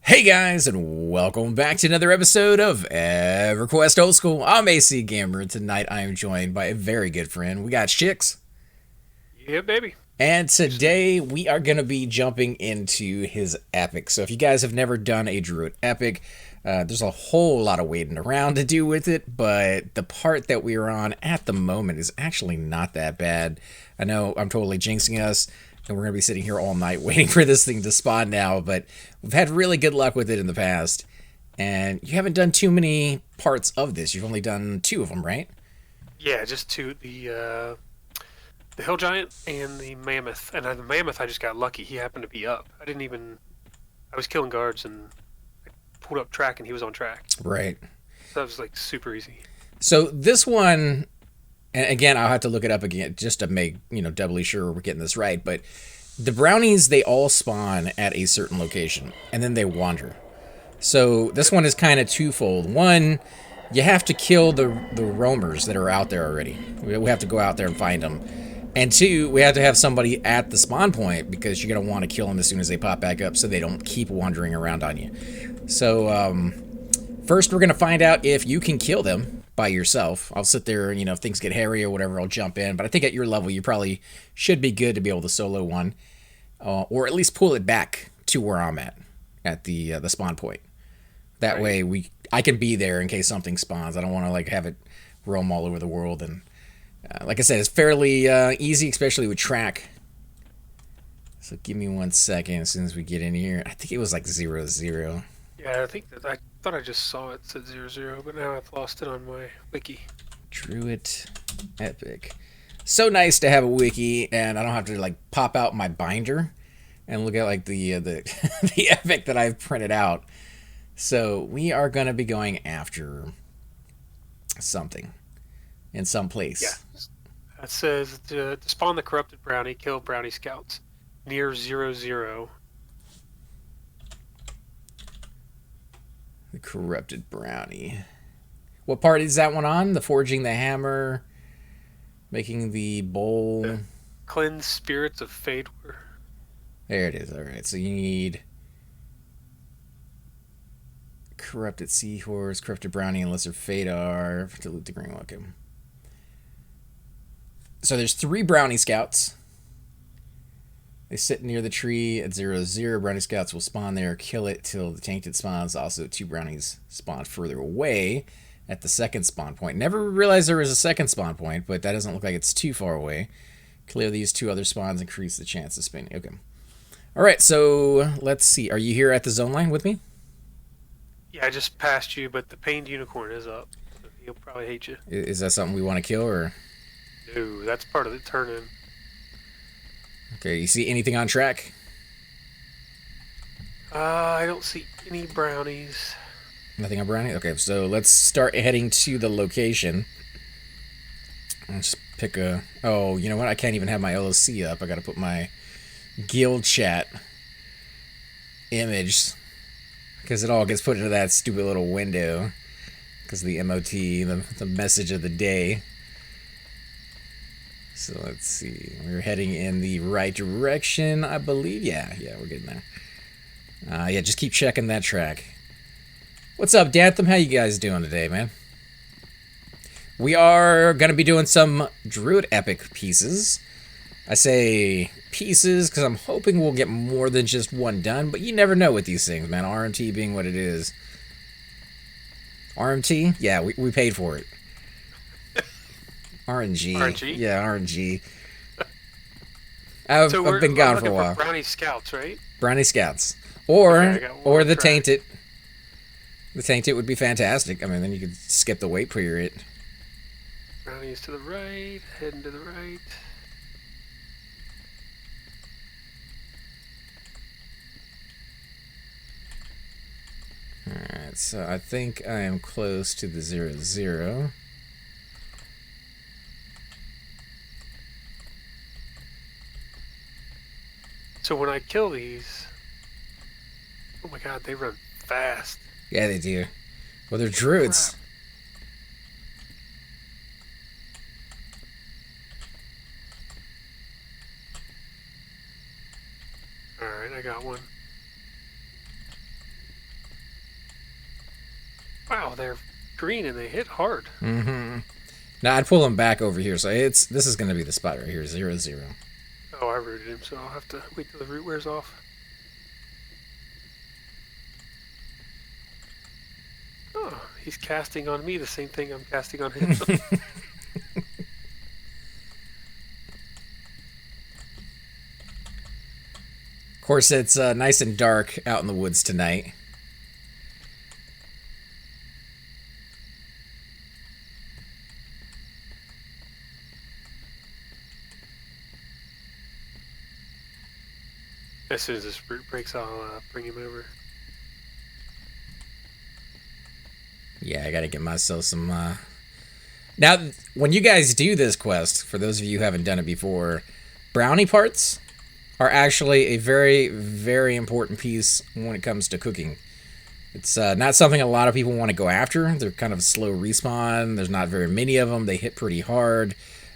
Hey guys, and welcome back to another episode of Everquest Old School. I'm AC Gamer, and tonight I am joined by a very good friend. We got Chicks, Yeah, baby. and today we are going to be jumping into his epic. So if you guys have never done a Druid epic, there's a whole lot of waiting around to do with it, but the part that we're on at the moment is actually not that bad. I know I'm totally jinxing us, and we're going to be sitting here all night waiting for this thing to spawn now, but we've had really good luck with it in the past. And you haven't done too many parts of this. You've only done two of them, right? Yeah, just two the hill giant and the mammoth. And the mammoth, I just got lucky. He happened to be up. I was killing guards and I pulled up track and he was on track. Right. So that was like super easy. So this one, and again, I'll have to look it up again just to make, doubly sure we're getting this right. But the brownies, they all spawn at a certain location and then they wander. So this one is kind of twofold. One, you have to kill the roamers that are out there already. We have to go out there and find them. And two, we have to have somebody at the spawn point because you're going to want to kill them as soon as they pop back up so they don't keep wandering around on you. So first we're going to find out if you can kill them by yourself. I'll sit there and, if things get hairy or whatever, I'll jump in. But I think at your level, you probably should be good to be able to solo one. Or at least pull it back to where I'm at the spawn point. That Right. way I can be there in case something spawns. I don't want to have it roam all over the world. And like I said, it's fairly easy, especially with track. So give me 1 second as soon as we get in here. I think it was like 0-0. Yeah, I thought I just saw it said 0-0, but now I've lost it on my wiki. Druid epic. So nice to have a wiki, and I don't have to pop out my binder and look at the the epic that I've printed out. So we are gonna be going after something in some Yeah. place. It says to spawn the corrupted brownie, kill brownie scouts near 0-0. The corrupted brownie. What part is that one on? The forging the hammer, making the bowl. The cleanse spirits of Faydar. There it is. All right. So you need corrupted seahorse, corrupted brownie, and lesser Faydar to loot the green welcome. So there's 3 brownie scouts. They sit near the tree at 0-0. Brownie scouts will spawn there, kill it till the tainted spawns. Also, 2 brownies spawn further away at the second spawn point. Never realized there was a second spawn point, but that doesn't look like it's too far away. Clear these 2 other spawns, increase the chance of spinning. Okay. All right, so let's see. Are you here at the zone line with me? Yeah, I just passed you, but the pained unicorn is up. So he'll probably hate you. Is that something we want to kill, or? No, that's part of the turn-in. Okay, you see anything on track? I don't see any brownies. Nothing on brownie? Okay, so let's start heading to the location. Let's pick a... Oh, you know what? I can't even have my LOC up. I gotta put my guild chat image, because it all gets put into that stupid little window because of the MOT, the message of the day. So let's see. We're heading in the right direction, I believe. Yeah, we're getting there. Yeah, just keep checking that track. What's up, Dantham? How you guys doing today, man? We are going to be doing some Druid epic pieces. I say pieces because I'm hoping we'll get more than just one done, but you never know with these things, man. RMT being what it is. RMT? Yeah, we paid for it. RNG. RNG? Yeah, RNG. I've been gone for a while. Brownie scouts, right? Brownie Scouts. Or Okay, I got one the track. Tainted. The Tainted would be fantastic. I mean, then you could skip the wait period. Brownies to the right, heading to the right. Alright, so I think I am close to the 0-0. So when I kill these, oh my god, they run fast. Yeah, they do. Well, they're druids. Crap. Alright, I got one. Wow, they're green and they hit hard. Mm-hmm. Now I'd pull him back over here, so this is going to be the spot right here, 0-0. Oh, I rooted him, so I'll have to wait till the root wears off. Oh, he's casting on me the same thing I'm casting on him. Of course, it's nice and dark out in the woods tonight. As soon as this root breaks, I'll bring him over. Yeah, I gotta get myself some... Now, when you guys do this quest, for those of you who haven't done it before, brownie parts are actually a very, very important piece when it comes to cooking. It's not something a lot of people want to go after. They're kind of a slow respawn. There's not very many of them. They hit pretty hard.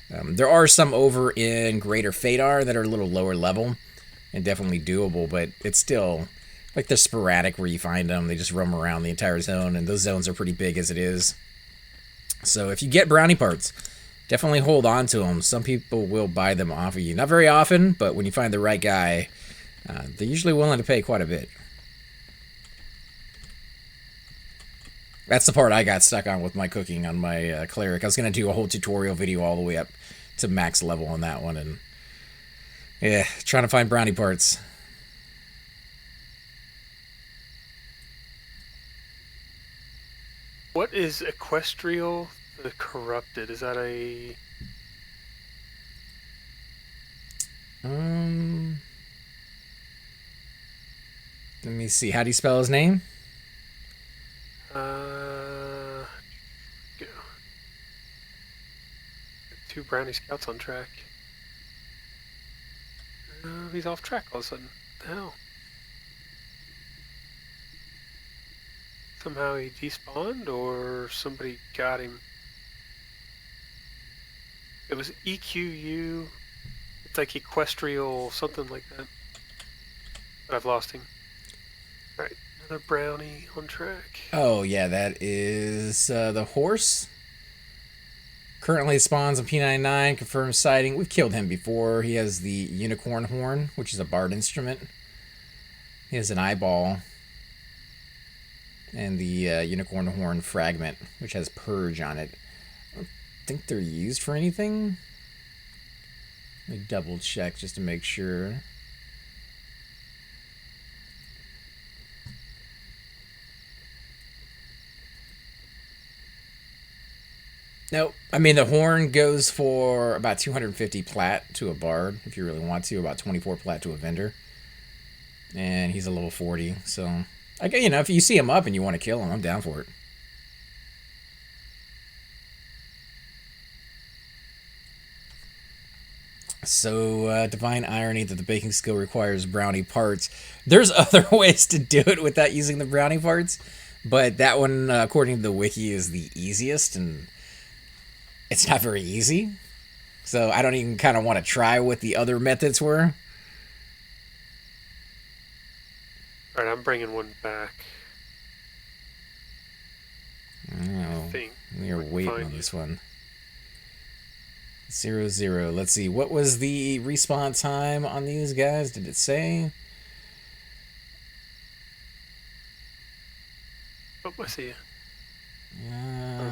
There are some over in Greater Faydar that are a little lower level and definitely doable, but it's still... like, they're sporadic where you find them. They just roam around the entire zone, and those zones are pretty big as it is. So if you get brownie parts, definitely hold on to them. Some people will buy them off of you. Not very often, but when you find the right guy, they're usually willing to pay quite a bit. That's the part I got stuck on with my cooking on my cleric. I was going to do a whole tutorial video all the way up to max level on that one, and yeah, trying to find brownie parts. What is Equestrial the Corrupted? Is that a... Let me see. How do you spell his name? Go. 2 brownie scouts on track. He's off track all of a sudden. What the hell? Somehow he despawned, or somebody got him. It was EQU. It's like Equestrial, something like that. But I've lost him. Alright, another brownie on track. Oh, yeah, that is the horse. Currently spawns on P99, confirmed sighting. We've killed him before. He has the unicorn horn, which is a bard instrument. He has an eyeball. And the unicorn horn fragment, which has purge on it. I don't think they're used for anything. Let me double check just to make sure. Nope. I mean, the horn goes for about 250 plat to a bard, if you really want to, about 24 plat to a vendor. And he's a level 40, so... you know, if you see him up and you want to kill him, I'm down for it. So, divine irony that the baking skill requires brownie parts. There's other ways to do it without using the brownie parts, but that one, according to the wiki, is the easiest, and it's not very easy. So I don't even kind of want to try what the other methods were. Alright, I'm bringing one back. Oh, I think we are waiting on this one. 0-0. Let's see. What was the respawn time on these guys? Did it say? Oh, I see you.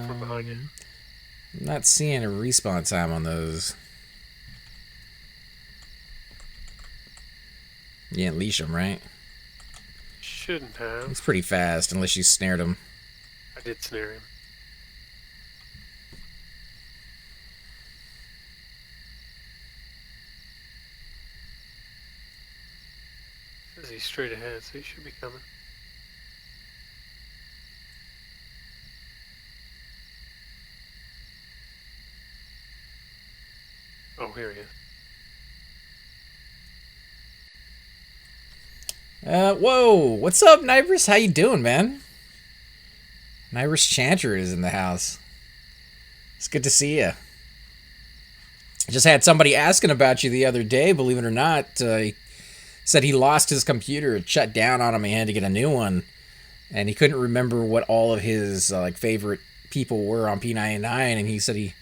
From behind you. I'm not seeing a respawn time on those. You didn't leash them, right? Shouldn't have. It's pretty fast, unless you snared him. I did snare him. Says he's straight ahead, so he should be coming. Oh, here he is. Whoa! What's up, Nibris? How you doing, man? Nibris Chanter is in the house. It's good to see you. I just had somebody asking about you the other day, believe it or not. He said he lost his computer. It shut down on him. He had to get a new one. and he couldn't remember what all of his like favorite people were on P99, and he said he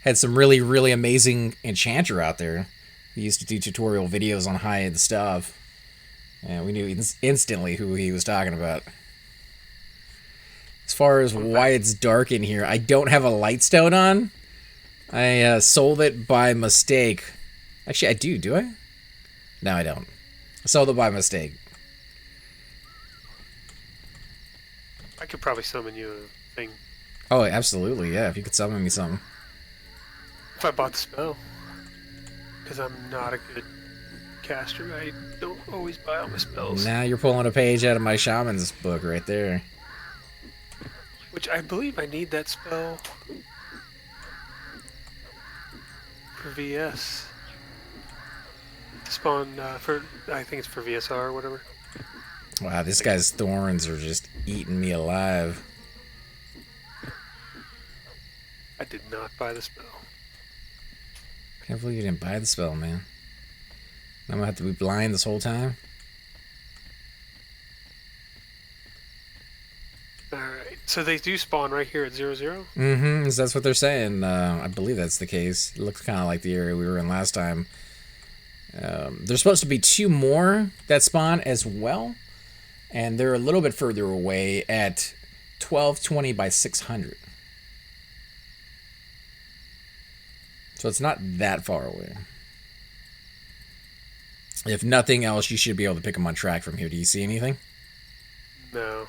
had some really, really amazing enchanter out there. He used to do tutorial videos on high-end stuff, and we knew instantly who he was talking about. As far as why it's dark in here, I don't have a lightstone on. I sold it by mistake. Actually, I do I? No, I don't. I sold it by mistake. I could probably summon you a thing. Oh, absolutely, yeah. If you could summon me something. If I bought the spell. Because I'm not a good caster. I don't always buy all my spells. Now you're pulling a page out of my shaman's book right there. Which I believe I need that spell for VS. Spawn for, I think it's for VSR or whatever. Wow, this guy's thorns are just eating me alive. I did not buy the spell. Can't believe you didn't buy the spell, man. I'm gonna have to be blind this whole time. Alright, so they do spawn right here at 0-0? Mm-hmm, that's what they're saying. I believe that's the case. It looks kind of like the area we were in last time. There's supposed to be 2 more that spawn as well, and they're a little bit further away at 1220 by 600. So it's not that far away. If nothing else, you should be able to pick them on track from here. Do you see anything? No,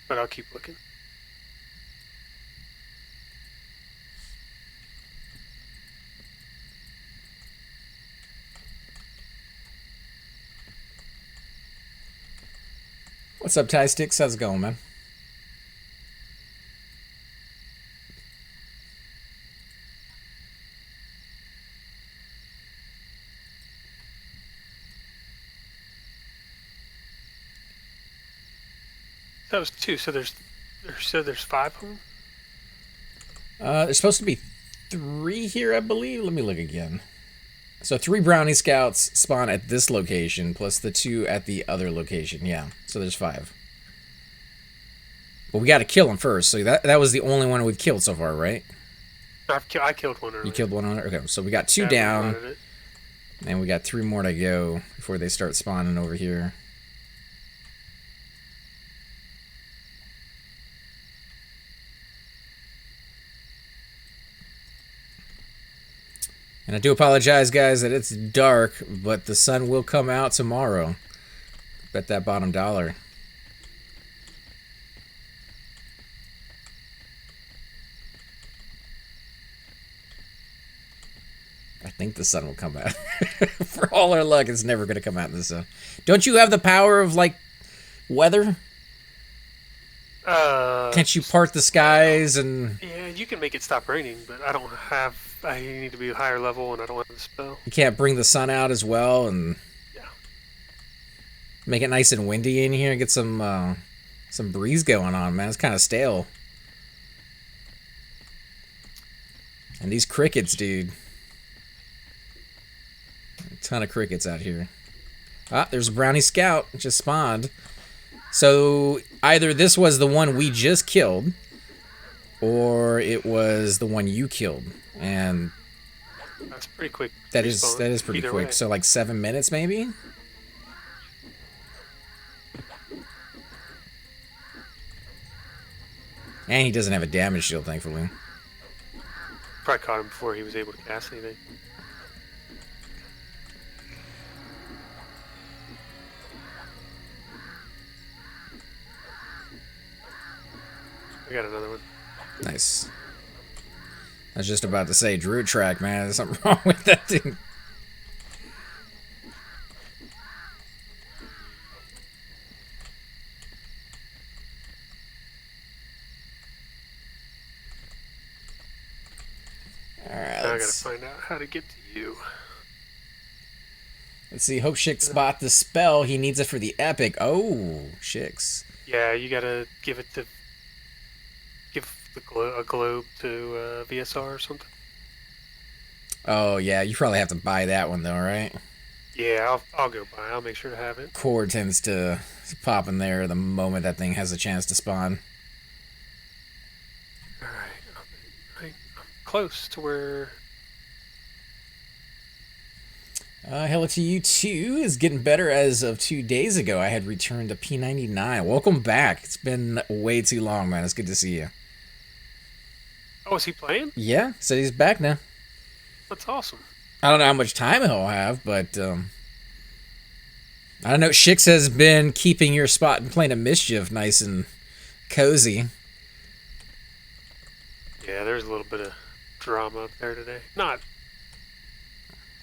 but I'll keep looking. What's up, Ty Sticks? How's it going, man? That was 2, so there's 5 of them? There's supposed to be 3 here, I believe. Let me look again. So 3 brownie scouts spawn at this location, plus the 2 at the other location. Yeah, so there's 5. But we got to kill them first. So that was the only one we've killed so far, right? I killed one earlier. You killed one on it? Okay, so we got 2 down, and we got 3 more to go before they start spawning over here. And I do apologize, guys, that it's dark, but the sun will come out tomorrow. Bet that bottom dollar. I think the sun will come out. For all our luck, it's never going to come out in the sun. Don't you have the power of, like, weather? Can't you part the skies and... Yeah, you can make it stop raining, but I don't have... I need to be a higher level, and I don't have the spell. You can't bring the sun out as well and... Yeah. Make it nice and windy in here. Get some breeze going on, man. It's kind of stale. And these crickets, dude. A ton of crickets out here. Ah, there's a brownie scout. It just spawned. So either this was the one we just killed, or it was the one you killed. And that's pretty quick. That is pretty Either quick. way. So like 7 minutes maybe? And he doesn't have a damage shield, thankfully. Probably caught him before he was able to cast anything. I got another one. Nice. I was just about to say, Druid track, man. There's something wrong with that thing. Alright, Now I gotta find out how to get to you. Let's see. Hope Shix bought the spell. He needs it for the epic. Oh, Shix. Yeah, you gotta give a globe to VSR or something. Oh, yeah. You probably have to buy that one, though, right? Yeah, I'll go by. I'll make sure to have it. Core tends to pop in there the moment that thing has a chance to spawn. All right, I'm close to where. Hello to you too. Is getting better as of 2 days ago. I had returned to P99. Welcome back. It's been way too long, man. It's good to see you. Oh, is he playing? Yeah, so he's back now. That's awesome. I don't know how much time he'll have, but I don't know. Shix has been keeping your spot and playing a mischief nice and cozy. Yeah, there's a little bit of drama up there today. Not.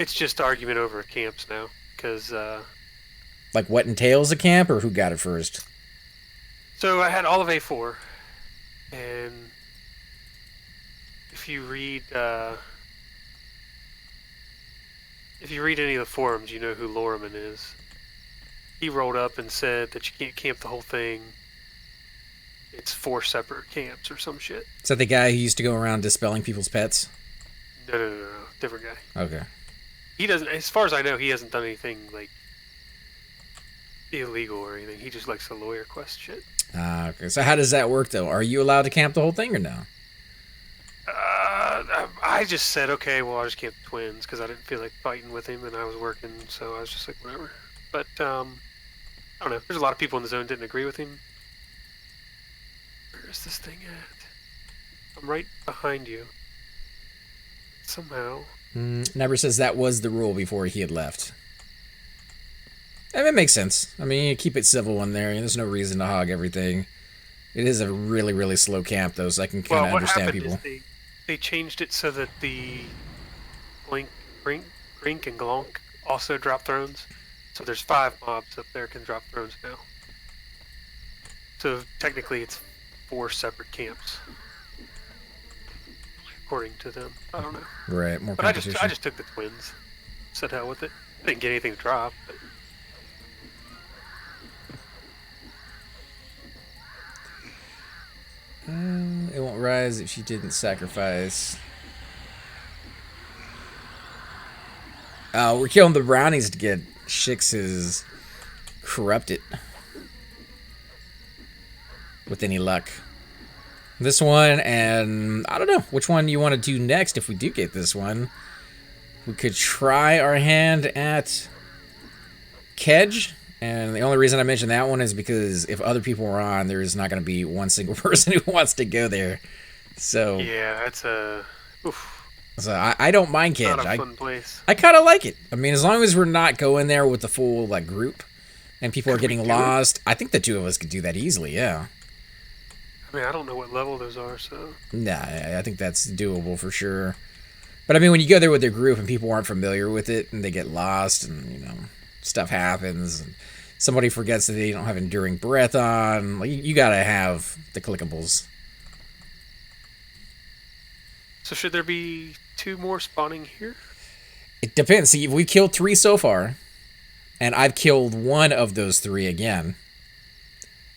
It's just argument over camps now, because. Like what entails a camp, or who got it first? So I had all of A4, and if you read any of the forums, you know who Lorman is. He rolled up and said that you can't camp the whole thing. It's 4 separate camps or some shit. Is that the guy who used to go around dispelling people's pets? No. Different guy. Okay. He doesn't, as far as I know, he hasn't done anything, like, illegal or anything. He just likes the lawyer quest shit. Okay. So how does that work, though? Are you allowed to camp the whole thing or no? I just said, okay, well, I'll just camp the twins, because I didn't feel like fighting with him, and I was working, so I was just like, whatever. But, I don't know. There's a lot of people in the zone didn't agree with him. Where is this thing at? I'm right behind you. Somehow. Never says that was the rule before he had left. I mean, it makes sense. I mean, you keep it civil in there. There's no reason to hog everything. It is a really, really slow camp, though, so I can kind of understand people. Is they changed it so that the Grink and Glonk also drop thrones. So there's 5 mobs up there can drop thrones now. So technically it's 4 separate camps. According to them. I don't know. Right, more But competition. I just took the twins. Said hell with it. I didn't get anything to drop, but It won't rise if she didn't sacrifice. We're killing the brownies to get Shix's corrupted. With any luck. This one, and I don't know which one you want to do next if we do get this one. We could try our hand at Kedge. And the only reason I mention that one is because if other people are on, there's not going to be one single person who wants to go there. So yeah, that's a oof. So I don't mind Kedge. Not a fun place. I kind of like it. I mean, as long as we're not going there with the full like group, and people are getting lost, I think the 2 of us could do that easily. Yeah. I mean, I don't know what level those are, so. Nah, I think that's doable for sure. But I mean, when you go there with a group and people aren't familiar with it, and they get lost, and stuff happens, and somebody forgets that they don't have enduring breath on. Like, you gotta have the clickables. So should there be 2 more spawning here? It depends. See, we killed 3 so far, and I've killed 1 of those 3 again.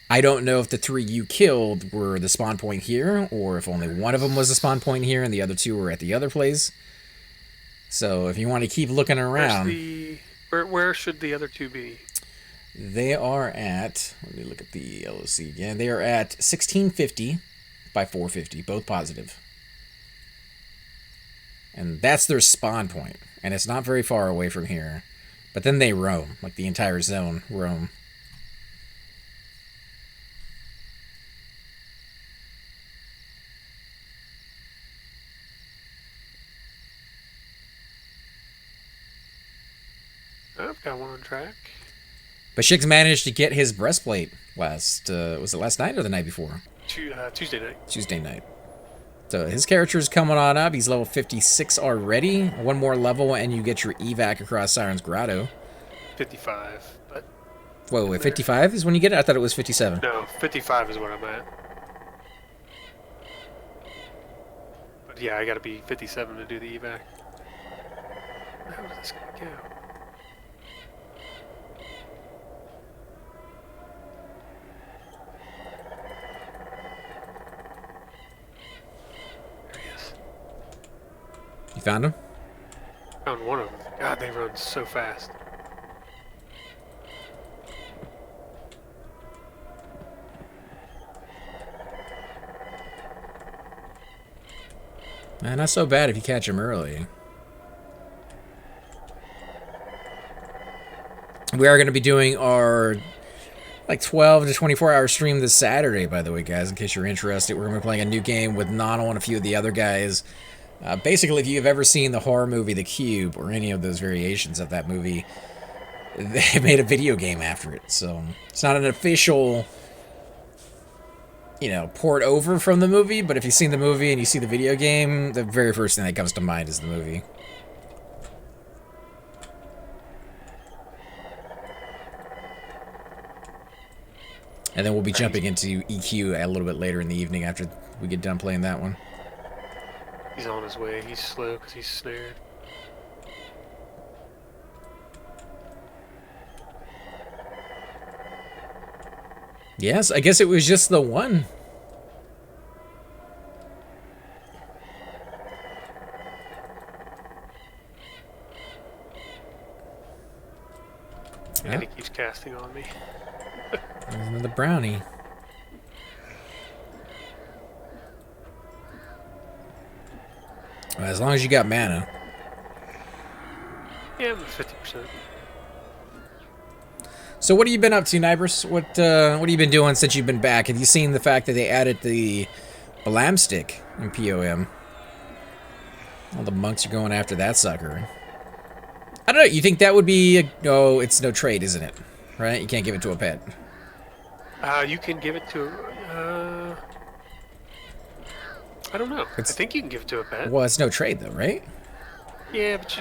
I don't know if the 3 you killed were the spawn point here, or if only 1 of them was the spawn point here, and the other 2 were at the other place. So if you want to keep looking around, where should the other 2 be? They are at. Let me look at the LOC again. They are at 1650 by 450, both positive. And that's their spawn point, and it's not very far away from here. But then they roam, like the entire zone roam. I've got 1 on track. But Shix managed to get his breastplate was it last night or the night before? Tuesday night. Tuesday night. So his character's coming on up. He's level 56 already. 1 more level and you get your evac across Siren's Grotto. 55, but... Wait, 55 is when you get it? I thought it was 57. No, 55 is what I'm at. But yeah, I gotta be 57 to do the evac. How does this go? You found him? Found 1 of them. God, they run so fast. Not so bad if you catch them early. We are going to be doing our like 12 to 24-hour stream this Saturday, by the way, guys, in case you're interested. We're going to be playing a new game with Nono and a few of the other guys. Basically, if you've ever seen the horror movie The Cube or any of those variations of that movie, they made a video game after it. So it's not an official, port over from the movie, but if you've seen the movie and you see the video game, the very first thing that comes to mind is the movie. And then we'll be jumping into EQ a little bit later in the evening after we get done playing that one. He's on his way. He's slow because he's snared. Yes, I guess it was just the one. And he keeps casting on me. There's another brownie. Well, as long as you got mana. Yeah, I'm 50%. So what have you been up to, Nibers? What have you been doing since you've been back? Have you seen the fact that they added the Balam stick in POM? All the monks are going after that sucker. I don't know. You think that would be no? It's no trade, isn't it? Right? You can't give it to a pet. You can give it to. I don't know. I think you can give it to a pet. Well, it's no trade though, right? Yeah, but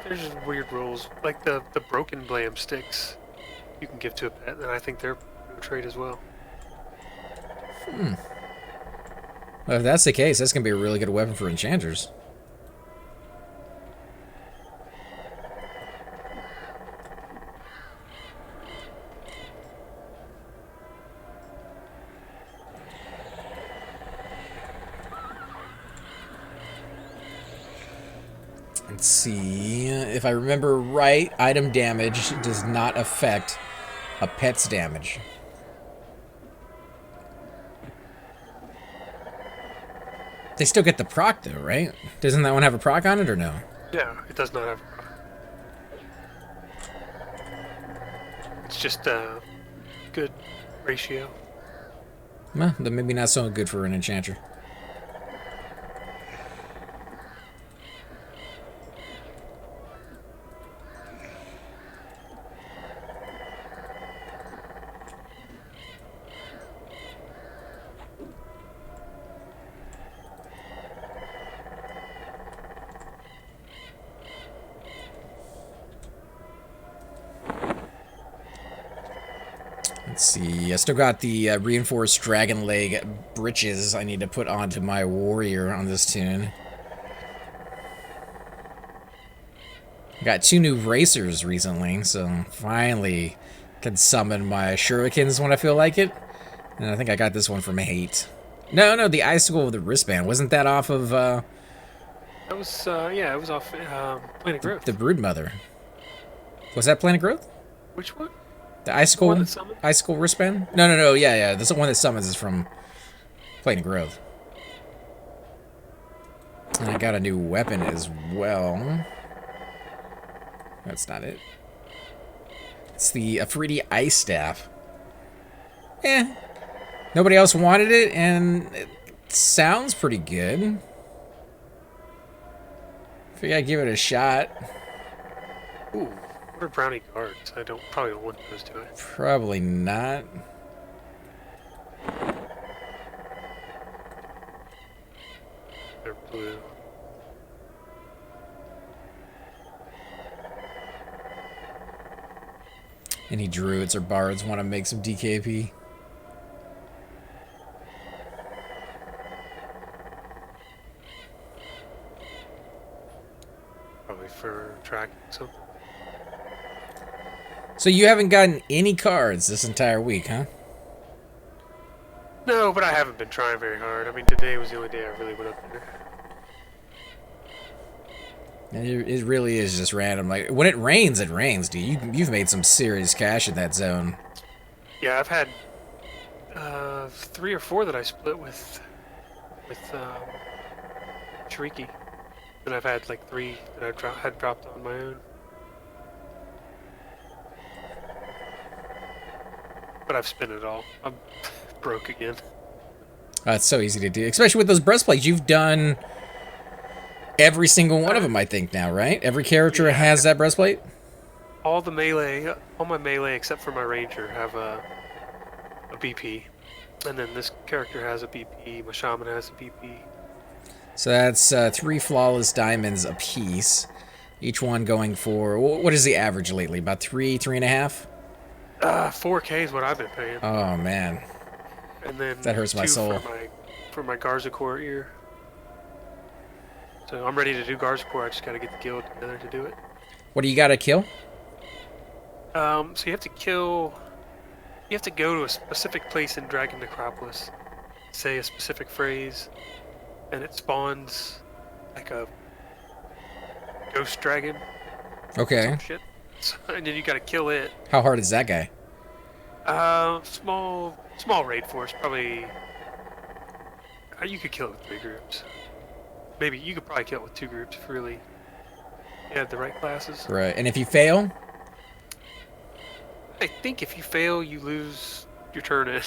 there's just weird rules. Like the broken Blam sticks, you can give to a pet, and I think they're no trade as well. Well, if that's the case, that's gonna be a really good weapon for enchanters. Let's see. If I remember right, item damage does not affect a pet's damage. They still get the proc though, right? Doesn't that one have a proc on it or no? Yeah, it does not have. It's just a good ratio. Well, then maybe not so good for an enchanter. Let's see, I still got the reinforced dragon leg breeches I need to put onto my warrior on this tune. Got 2 new racers recently, so finally can summon my shurikens when I feel like it. And I think I got this one from Hate. No, the icicle with the wristband. Wasn't that off of, That was, yeah, it was off Planet Growth. The Broodmother. Was that Planet Growth? Which one? The icicle, The icicle wristband? No, yeah. This one that summons is from Planet Growth. And I got a new weapon as well. That's not it. It's the Afridi Ice Staff. Nobody else wanted it, and it sounds pretty good. Figure I'd give it a shot. Ooh, what are brownie guards? I probably don't want those to it. Probably not. They're blue. Any druids or bards want to make some DKP? Probably for tracking something. So you haven't gotten any cards this entire week, huh? No, but I haven't been trying very hard. I mean, today was the only day I really went up there. And it really is just random. Like, when it rains, dude. You've made some serious cash in that zone. Yeah, I've had 3 or 4 that I split with Shrieky. And I've had like 3 that I had dropped on my own. But I've spent it all. I'm broke again. It's so easy to do, especially with those breastplates. You've done every single one of them, I think, now, right? Every character has that breastplate? All the melee, all my melee except for my ranger have a BP. And then this character has a BP, my shaman has a BP. So that's 3 flawless diamonds a piece. Each one going for, what is the average lately? About 3.5? 4K is what I've been paying. Oh, man. And then That hurts my 2 soul. For my Garzacore ear. So I'm ready to do Garzacore, I just gotta get the guild together to do it. What do you gotta kill? So you have to kill... You have to go to a specific place in Dragon Necropolis, say a specific phrase, and it spawns like a ghost dragon. Okay. Some shit. And then you gotta kill it. How hard is that guy? Small raid force, probably. You could kill it with 3 groups. Maybe you could probably kill it with 2 groups if really you had the right classes. Right, and if you fail? I think if you fail, you lose your turn in.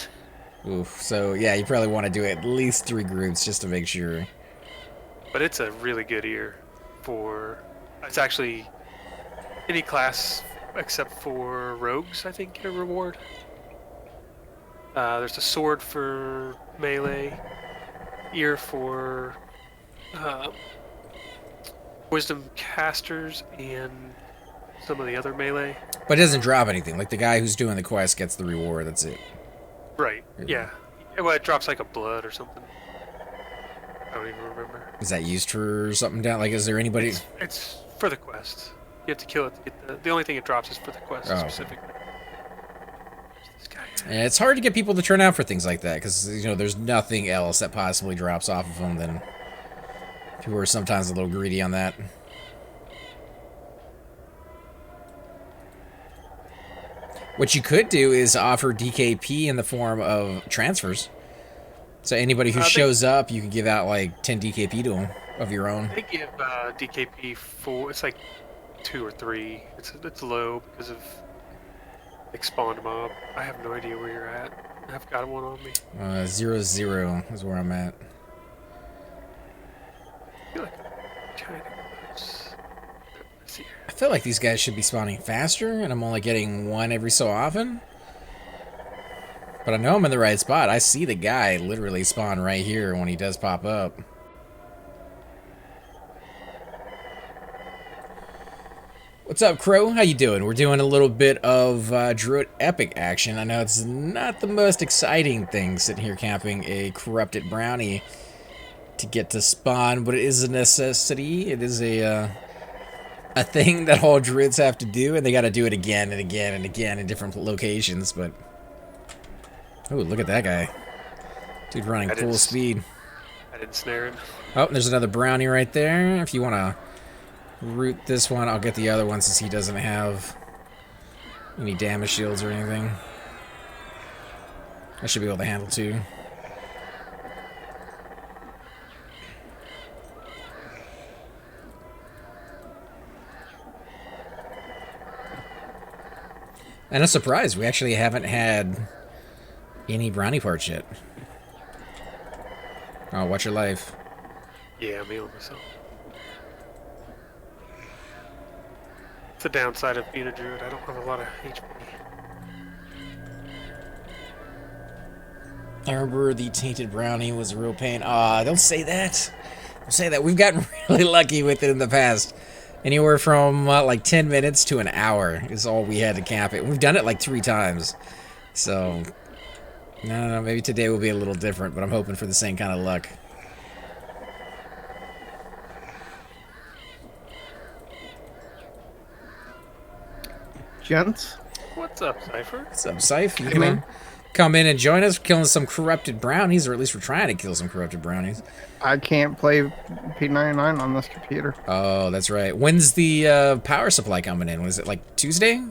Oof, so yeah, you probably want to do at least 3 groups just to make sure. But it's a really good ear for... It's actually any class except for rogues, I think, get a reward. There's a sword for melee, ear for wisdom casters, and some of the other melee. But it doesn't drop anything. Like the guy who's doing the quest gets the reward, that's it. Right, yeah. Well, it drops like a blood or something. I don't even remember. Is that used for something down? Like, is there anybody... It's for the quest. You have to kill it to get the only thing it drops is for the quest specifically. This guy. Yeah, it's hard to get people to turn out for things like that, because, you know, there's nothing else that possibly drops off of them than... People are sometimes a little greedy on that. What you could do is offer DKP in the form of transfers. So anybody who shows up, you can give out like 10 DKP to them of your own. They give DKP for, it's like 2 or 3. It's low because of spawned mob. I have no idea where you're at. I've got one on me. 0-0 is where I'm at. I feel like I'm kind of close. I feel like these guys should be spawning faster, and I'm only getting 1 every so often. But I know I'm in the right spot. I see the guy literally spawn right here when he does pop up. What's up, Crow? How you doing? We're doing a little bit of Druid Epic action. I know it's not the most exciting thing sitting here camping a corrupted brownie to get to spawn, but it is a necessity. It is a thing that all druids have to do, and they got to do it again and again and again in different locations. But oh, look at that guy, dude, running full speed. I didn't snare him. Oh, there's another brownie right there. If you want to root this one, I'll get the other one since he doesn't have any damage shields or anything. I should be able to handle 2. And a surprise, we actually haven't had any brownie parts yet. Oh, watch your life. Yeah, I'm healing myself. It's the downside of being a druid. I don't have a lot of HP. I remember the tainted brownie was a real pain. Ah, don't say that. Don't say that. We've gotten really lucky with it in the past. Anywhere from like 10 minutes to an hour is all we had to camp it. We've done it like 3 times. So, no, maybe today will be a little different, but I'm hoping for the same kind of luck. Gents? What's up, Cypher? What's up, Scythe? You can come in and join us. We're killing some corrupted brownies, or at least we're trying to kill some corrupted brownies. I can't play P99 on this computer. Oh, that's right. When's the power supply coming in? Was it like Tuesday?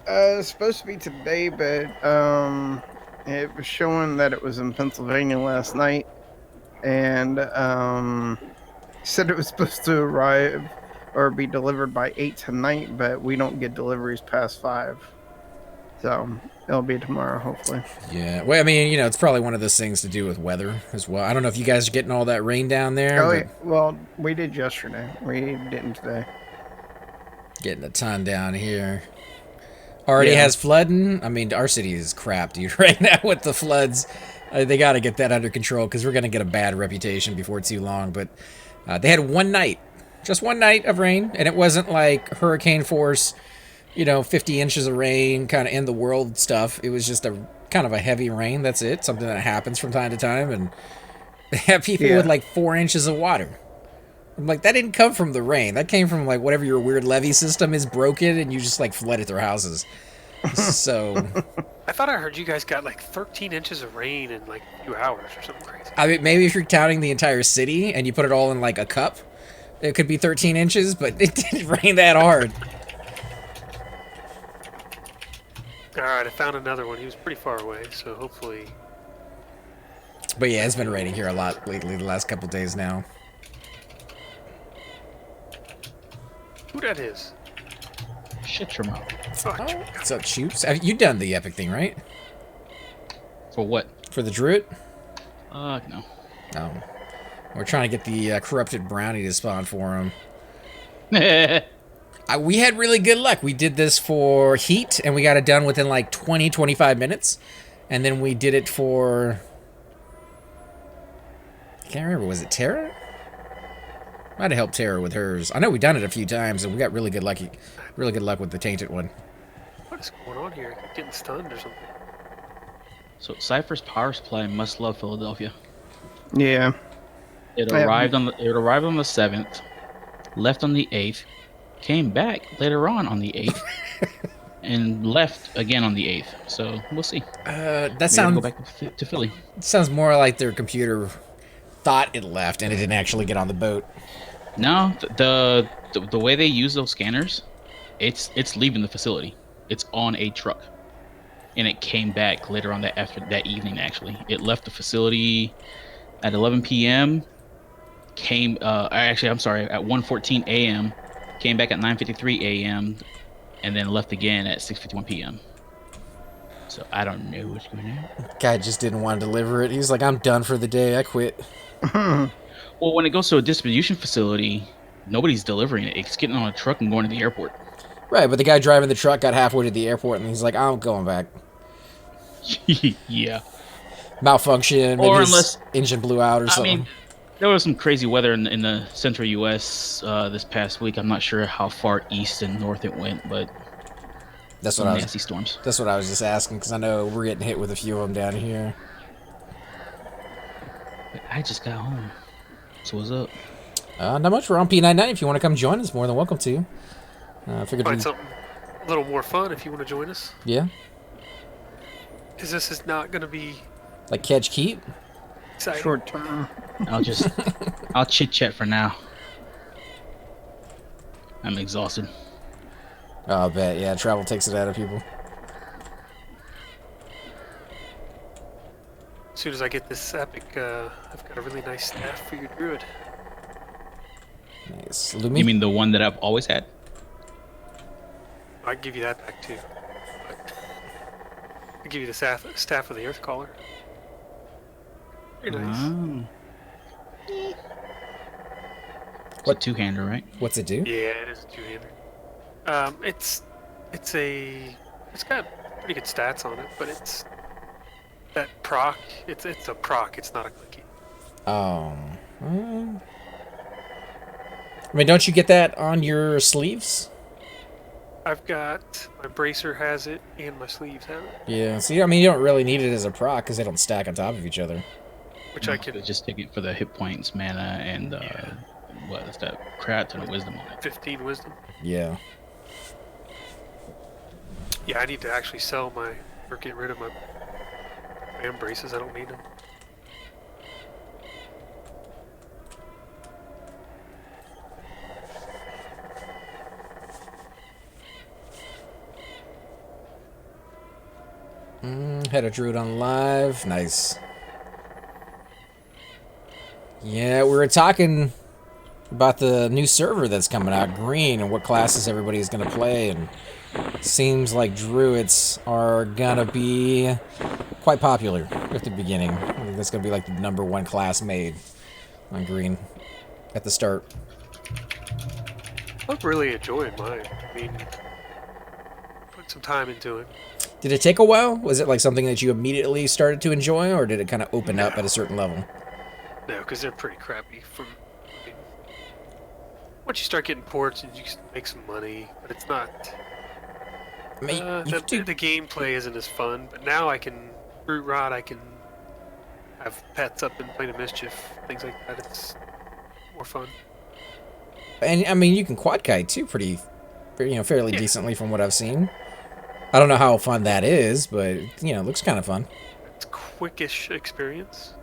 It's supposed to be today, but it was showing that it was in Pennsylvania last night, and Said it was supposed to arrive or be delivered by 8 tonight, but we don't get deliveries past 5. So it'll be tomorrow, hopefully. Yeah. Well, I mean, it's probably one of those things to do with weather as well. I don't know if you guys are getting all that rain down there, Oh, but yeah. Well, we did yesterday. We didn't today. getting a ton down here. Already Yeah. has flooding. I mean, our city is crap, dude, right now with the floods. They got to get that under control because we're going to get a bad reputation before too long. But they had just one night of rain, and it wasn't like hurricane force, 50 inches of rain, kind of end the world stuff. It was just a kind of a heavy rain. That's it. Something that happens from time to time. And they have people with like 4 inches of water. I'm like, that didn't come from the rain. That came from like whatever your weird levee system is broken, and you just like flooded their houses. So, I thought I heard you guys got like 13 inches of rain in like a few hours or something crazy. I mean, maybe if you're counting the entire city and you put it all in like a cup, it could be 13 inches, but it didn't rain that hard. All right, I found another one. He was pretty far away, so hopefully. But yeah, it's been raining here a lot lately, the last couple days now. Who that is? Shut your mouth. Fuck. Oh, what's up, Shoops? Have you done the epic thing, right? For what? For the Druid? No. No. We're trying to get the corrupted brownie to spawn for him. We had really good luck. We did this for Heat, and we got it done within like 20, 25 minutes. And then we did it for... I can't remember. Was it Tara? Might have helped Tara with hers. I know we've done it a few times, and we got really good luck with the Tainted one. What is going on here? I keep getting stunned or something. So Cypher's power supply must love Philadelphia. Yeah. It arrived on the 7th, left on the 8th, came back later on the 8th, and left again on the 8th. So we'll see. That sounds... Go back to Philly. Sounds more like their computer thought it left, and it didn't actually get on the boat. No, the way they use those scanners, it's leaving the facility. It's on a truck, and it came back later on that evening. Actually, it left the facility at 11 p.m. Came at 1:14 a.m. Came back at 9:53 a.m. and then left again at 6:51 p.m. So I don't know what's going on. Guy just didn't want to deliver it. He was like, "I'm done for the day. I quit." Well, when it goes to a distribution facility, nobody's delivering it. It's getting on a truck and going to the airport. Right, but the guy driving the truck got halfway to the airport, and he's like, "I'm going back." Yeah. Malfunction, maybe his engine blew out or something. I mean, there was some crazy weather in the central U.S. This past week. I'm not sure how far east and north it went, but that's some what nasty storms. That's what I was just asking, because I know we're getting hit with a few of them down here. I just got home. So what's up? Not much. We're on P99. If you want to come join us, more than welcome to. Figured Find something a little more fun if you want to join us. Yeah. Because this is not going to be like Kedge Keep. exciting. Short term. I'll chit chat for now. I'm exhausted. Oh, I bet. Yeah, travel takes it out of people. As soon as I get this epic, I've got a really nice staff for your Druid. Nice. Lumi? You mean the one that I've always had? I can give you that back too. But I'll give you the staff of the Earth Caller. Very nice. What two-hander, right? What's it do? Yeah, it is a two-hander. It's got pretty good stats on it, but it's that proc. It's a proc. It's not a clicky. Oh. I mean, don't you get that on your sleeves? I've got my bracer has it and my sleeves have it. Yeah. See, I mean, you don't really need it as a proc because they don't stack on top of each other. Which I could just take it for the hit points, mana, and what is that? Crat and wisdom on it. 15 wisdom. Yeah. Yeah, I need to actually sell my or get rid of my band braces. I don't need them. Had a Druid on live. Nice. Yeah, we were talking about the new server that's coming out, Green, and what classes everybody's going to play. And seems like Druids are going to be quite popular at the beginning. I think that's going to be like the #1 class made on Green at the start. I'm really enjoying mine. I mean, put some time into it. Did it take a while? Was it like something that you immediately started to enjoy, or did it kind of open up at a certain level? No, because they're pretty crappy. I mean, once you start getting ports, you can make some money, but it's not. I mean, The gameplay isn't as fun. But now I can root rod. I can have pets up and play the mischief, things like that. It's more fun. And I mean, you can quad kite too, fairly decently from what I've seen. I don't know how fun that is, but it looks kind of fun. It's quickish experience.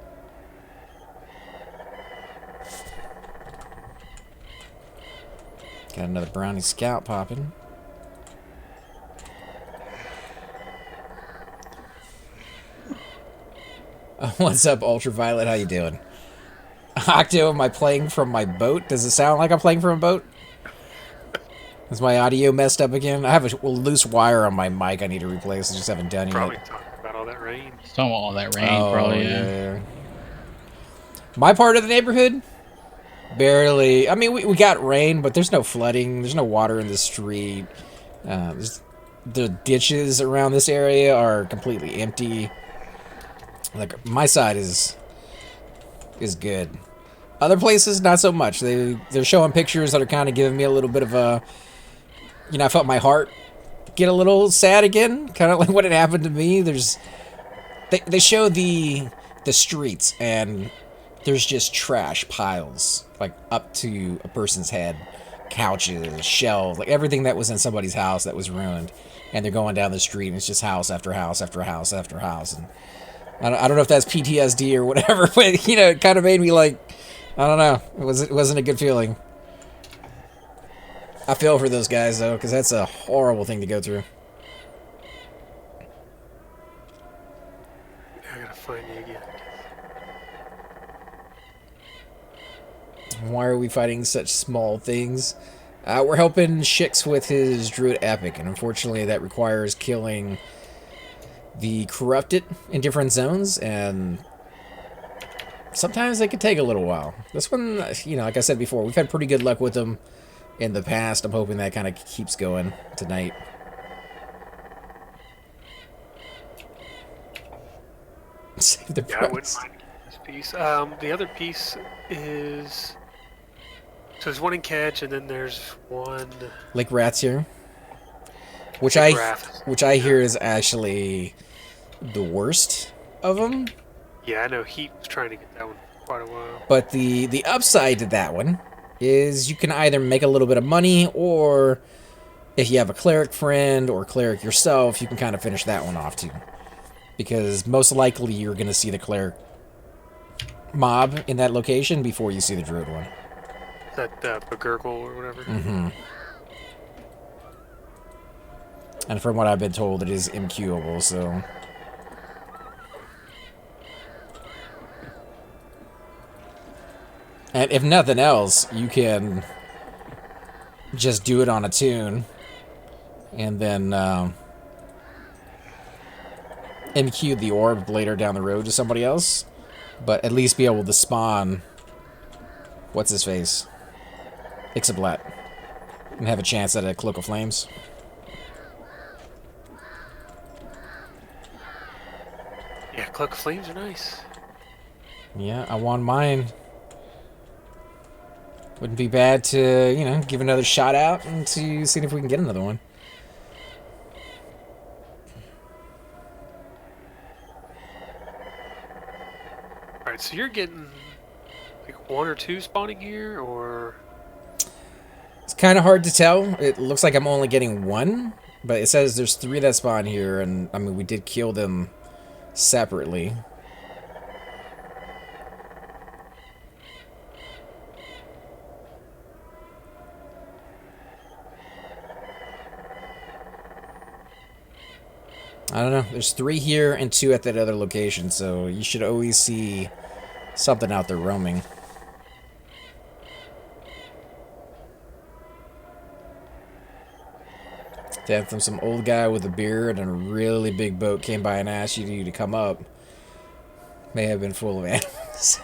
Got another brownie scout popping. What's up, Ultraviolet? How you doing? Octo, am I playing from my boat? Does it sound like I'm playing from a boat? Is my audio messed up again? I have a loose wire on my mic I need to replace. I just haven't done it Probably yet. talking about all that rain. Some of all that rain, probably. Yeah. My part of the neighborhood, barely. I mean, we got rain, but there's no flooding. There's no water in the street. The ditches around this area are completely empty. Like, my side is good. Other places, not so much. They're showing pictures that are kind of giving me a little bit of a... I felt my heart get a little sad again. Kind of like what had happened to me. They show the streets, and there's just trash piles, like, up to a person's head. Couches, shelves, like, everything that was in somebody's house that was ruined. And they're going down the street, and it's just house after house after house after house. And I don't know if that's PTSD or whatever, but, it kind of made me, like, I don't know. It wasn't a good feeling. I feel for those guys, though, because that's a horrible thing to go through. I gotta find you again. Why are we fighting such small things? We're helping Shix with his Druid Epic, and unfortunately that requires killing the corrupted in different zones, and sometimes they could take a little while. This one, like I said before, we've had pretty good luck with them in the past. I'm hoping that kind of keeps going tonight. Save the Yeah, I wouldn't mind this piece. The other piece is... So there's one in Kedge, and then there's one... Lake Rats here. Which Lake I Raft. hear is actually the worst of them. Yeah, I know Heat was trying to get that one for quite a while. But the upside to that one is you can either make a little bit of money, or if you have a cleric friend or cleric yourself, you can kind of finish that one off too. Because most likely you're going to see the cleric mob in that location before you see the druid one. That Begurgle or whatever. Mm-hmm. And from what I've been told, it is MQable, so... And if nothing else, you can just do it on a tune, and then MQ the orb later down the road to somebody else, but at least be able to spawn, what's his face? Iksar, and have a chance at a Cloak of Flames. Yeah, Cloak of Flames are nice. Yeah, I want mine. Wouldn't be bad to, give another shot out and to see if we can get another one. Alright, so you're getting like 1 or 2 spawning here, or... It's kind of hard to tell. It looks like I'm only getting 1, but it says there's 3 that spawn here, and I mean, we did kill them separately. I don't know. There's 3 here and 2 at that other location, so you should always see something out there roaming. Dantham, some old guy with a beard and a really big boat came by and asked you to come up. May have been full of animals.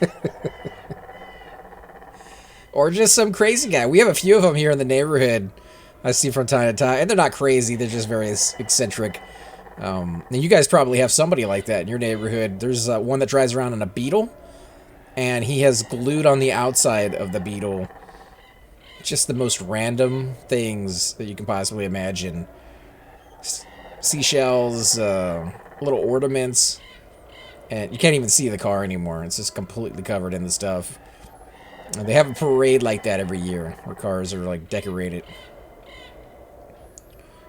Or just some crazy guy. We have a few of them here in the neighborhood I see from time to time. And they're not crazy, they're just very eccentric. And you guys probably have somebody like that in your neighborhood. There's one that drives around in a beetle. And he has glued on the outside of the beetle just the most random things that you can possibly imagine. Seashells, little ornaments. And you can't even see the car anymore. It's just completely covered in the stuff. And they have a parade like that every year, where cars are, like, decorated.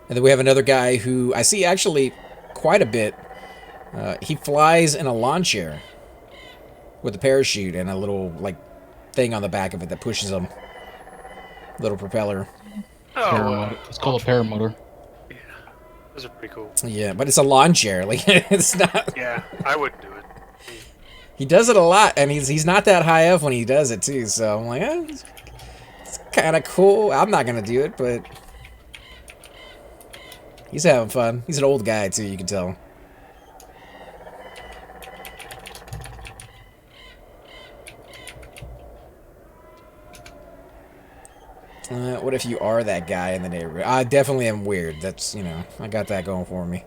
And then we have another guy who I see actually quite a bit. He flies in a lawn chair with a parachute and a little, like, thing on the back of it that pushes him. Little propeller. Oh, It's called a paramotor. yeah, those are pretty cool. Yeah, but it's a lawn chair. Like, it's not... Yeah, I wouldn't do it. He does it a lot, and he's not that high up when he does it, too. So I'm like, it's kind of cool. I'm not going to do it, but... He's having fun. He's an old guy, too, you can tell. What if you are that guy in the neighborhood? I definitely am weird. That's, you know, I got that going for me.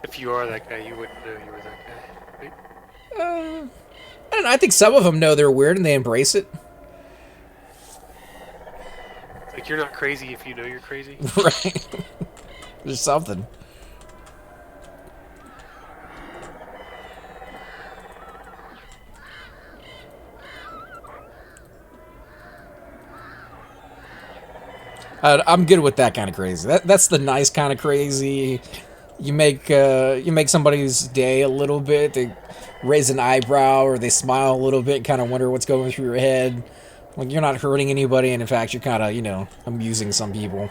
If you are that guy, you wouldn't know you were that guy, right? I don't know. I think some of them know they're weird and they embrace it. Like, you're not crazy if you know you're crazy. Right. There's something. I'm good with that kind of crazy. That's the nice kind of crazy. You make somebody's day a little bit. They raise an eyebrow or they smile a little bit, kind of wonder what's going through your head. Like, you're not hurting anybody, and in fact, you're kind of, you know, amusing some people.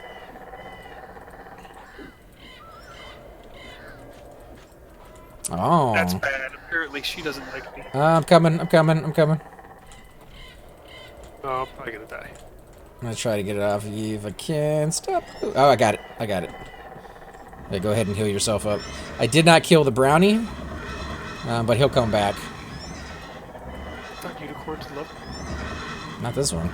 Oh. That's bad. Apparently, she doesn't like me. I'm coming. Oh, I'm probably gonna die. I'm gonna try to get it off of you if I can. Stop. Oh, I got it. Okay, go ahead and heal yourself up. I did not kill the brownie, but he'll come back. I thought unicorns love me. Not this one.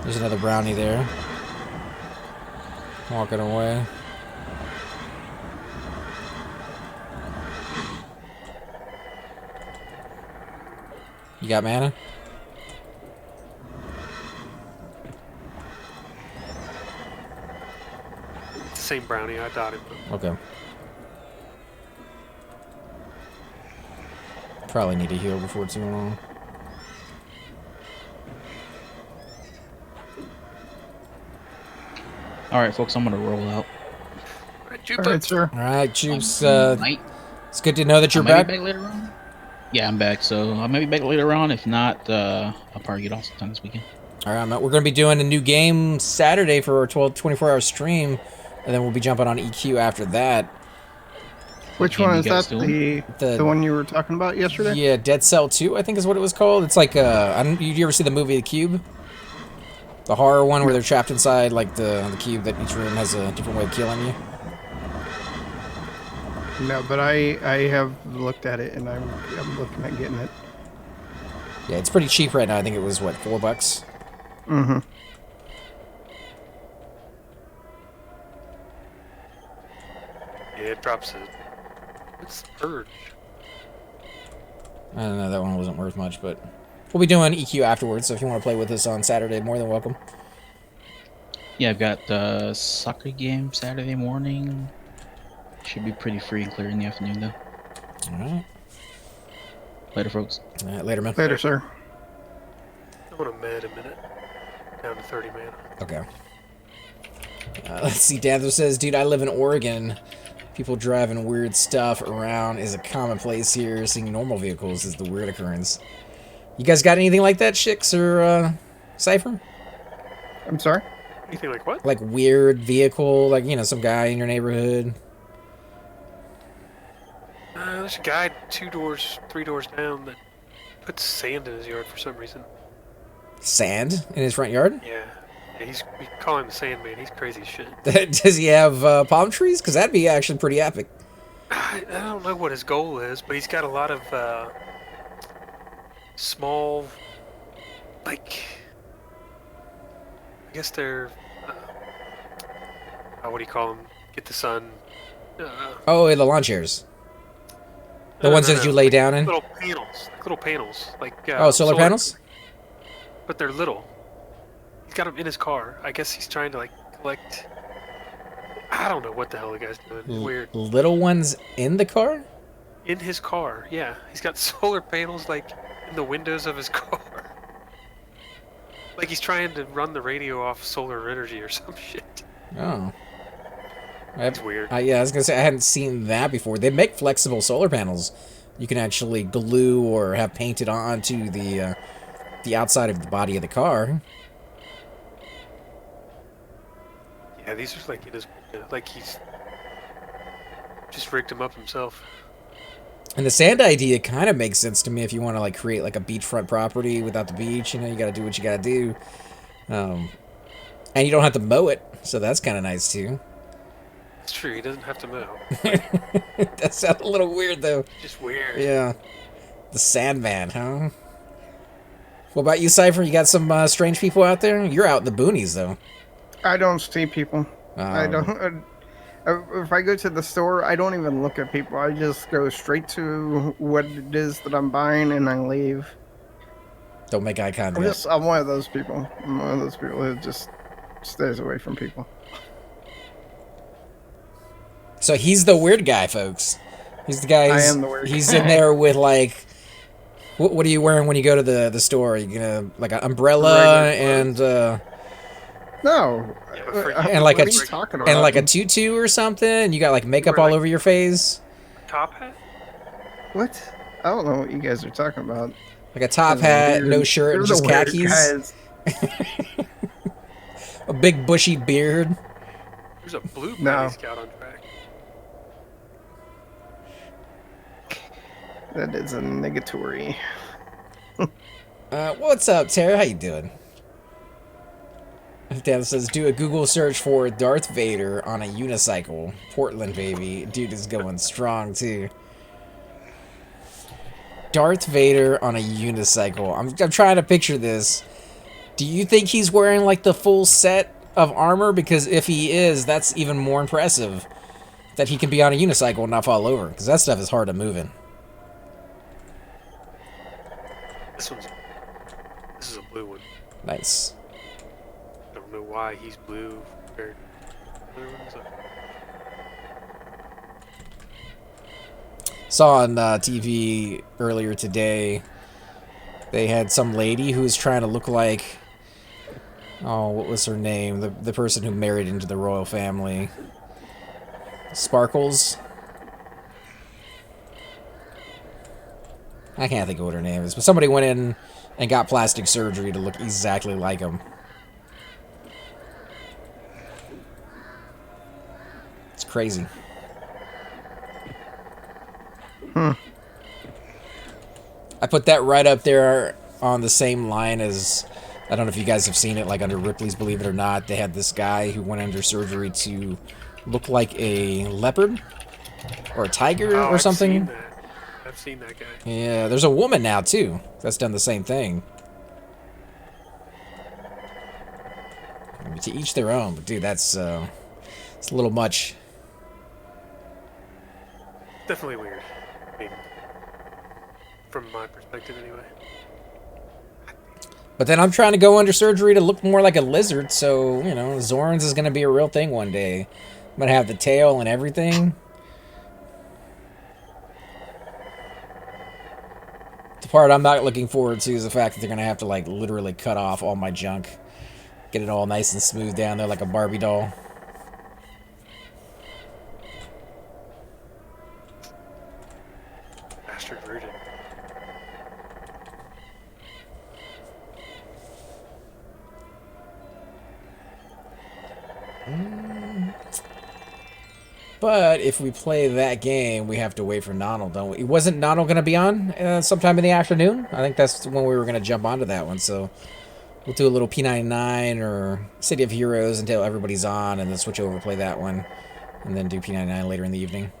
There's another brownie there. Walking away. You got mana? It's the same brownie. I dotted him. Okay. Probably need to heal before too long. Alright, folks, I'm gonna roll out. All right, sir. All right, Juice. Night. It's good to know that you're I may back. be back later on. Yeah, I'm back, so I may be back later on. If not, I'll probably get off sometime this weekend. All right, we're going to be doing a new game Saturday for our 24-hour stream, and then we'll be jumping on EQ after that. Which game one you is guys that? doing? The one you were talking about yesterday? Yeah, Dead Cell 2, I think is what it was called. It's like, did you ever see the movie The Cube? The horror one where they're trapped inside, like, the cube that each room has a different way of killing you? No, but I have looked at it and I'm looking at getting it. Yeah, it's pretty cheap right now. I think it was, what, $4? Mm-hmm. Yeah, it drops it. It's Urge. I don't know, that one wasn't worth much, but we'll be doing EQ afterwards, so if you want to play with us on Saturday, more than welcome. Yeah, I've got the soccer game Saturday morning. Should be pretty free and clear in the afternoon, though. All right. Later, folks. All right, later, man. Later, sir. I want to med a minute. Down to 30 mana. Okay. Let's see, Dantho says, dude, I live in Oregon. People driving weird stuff around is a commonplace here. Seeing normal vehicles is the weird occurrence. You guys got anything like that, Shix or Cypher? I'm sorry? Anything like what? Like weird vehicle, like, you know, some guy in your neighborhood? There's a guy 2 doors, 3 doors down that puts sand in his yard for some reason. Sand in his front yard? Yeah. Yeah, we call him the Sandman. He's crazy as shit. Does he have palm trees? Because that'd be actually pretty epic. I don't know what his goal is, but he's got a lot of small, like, I guess they're, what do you call them? Get the sun. Oh, the lawn chairs. The ones that you lay down in? Little panels. Like, solar panels? But they're little. He's got them in his car. I guess he's trying to, like, collect. I don't know what the hell the guy's doing. It's weird. Little ones in the car? In his car, yeah. He's got solar panels, like, in the windows of his car. Like he's trying to run the radio off solar energy or some shit. Oh. It's weird. Yeah, I was going to say, I hadn't seen that before. They make flexible solar panels. You can actually glue or have painted onto the outside of the body of the car. Yeah, these are like in his, like he's just rigged them up himself. And the sand idea kind of makes sense to me if you want to like create like a beachfront property without the beach. You know, you got to do what you got to do, and you don't have to mow it, so that's kind of nice too. It's true. He doesn't have to mow. That sounds a little weird though. Just weird. Yeah, the Sandman, huh? What about you, Cypher? You got some strange people out there? You're out in the boonies though. I don't see people. I don't. If I go to the store, I don't even look at people. I just go straight to what it is that I'm buying, and I leave. Don't make eye contact. I'm one of those people. I'm one of those people who just stays away from people. So he's the weird guy, folks. He's the guy. I am the weird guy. He's in there with like, what are you wearing when you go to the store? Are you gonna like an umbrella and no, and like what are you talking about? and like a tutu or something? You got like makeup all over your face. Top hat? What? I don't know what you guys are talking about. Like a top hat, no shirt, and just khakis. A big bushy beard. There's a blue No. Scout on track. That is a negatory. What's up, Tara? How you doing? Dan says, do a Google search for Darth Vader on a unicycle. Portland, baby. Dude is going strong, too. Darth Vader on a unicycle. I'm trying to picture this. Do you think he's wearing, like, the full set of armor? Because if he is, that's even more impressive. That he can be on a unicycle and not fall over. Because that stuff is hard to move in. This is a blue one. Nice. I don't know why he's blue compared to other ones. Saw on TV earlier today, they had some lady who was trying to look like, oh, what was her name? The person who married into the royal family. Sparkles? I can't think of what her name is, but somebody went in and got plastic surgery to look exactly like him. It's crazy. I put that right up there on the same line as, I don't know if you guys have seen it, like under Ripley's Believe It or Not, they had this guy who went under surgery to look like a leopard or a tiger or something. I've seen that guy. Yeah, there's a woman now too that's done the same thing. I mean, to each their own, but dude, that's it's a little much. Definitely weird. I mean, from my perspective, anyway. But then I'm trying to go under surgery to look more like a lizard, so you know, Zorn's is gonna be a real thing one day. I'm gonna have the tail and everything. The part I'm not looking forward to is the fact that they're gonna have to like literally cut off all my junk, get it all nice and smooth down there like a Barbie doll. Bastard rooted. But if we play that game, we have to wait for Nonal, don't we? Wasn't Nonal going to be on sometime in the afternoon? I think that's when we were going to jump onto that one. So we'll do a little P99 or City of Heroes until everybody's on, and then switch over and play that one, and then do P99 later in the evening.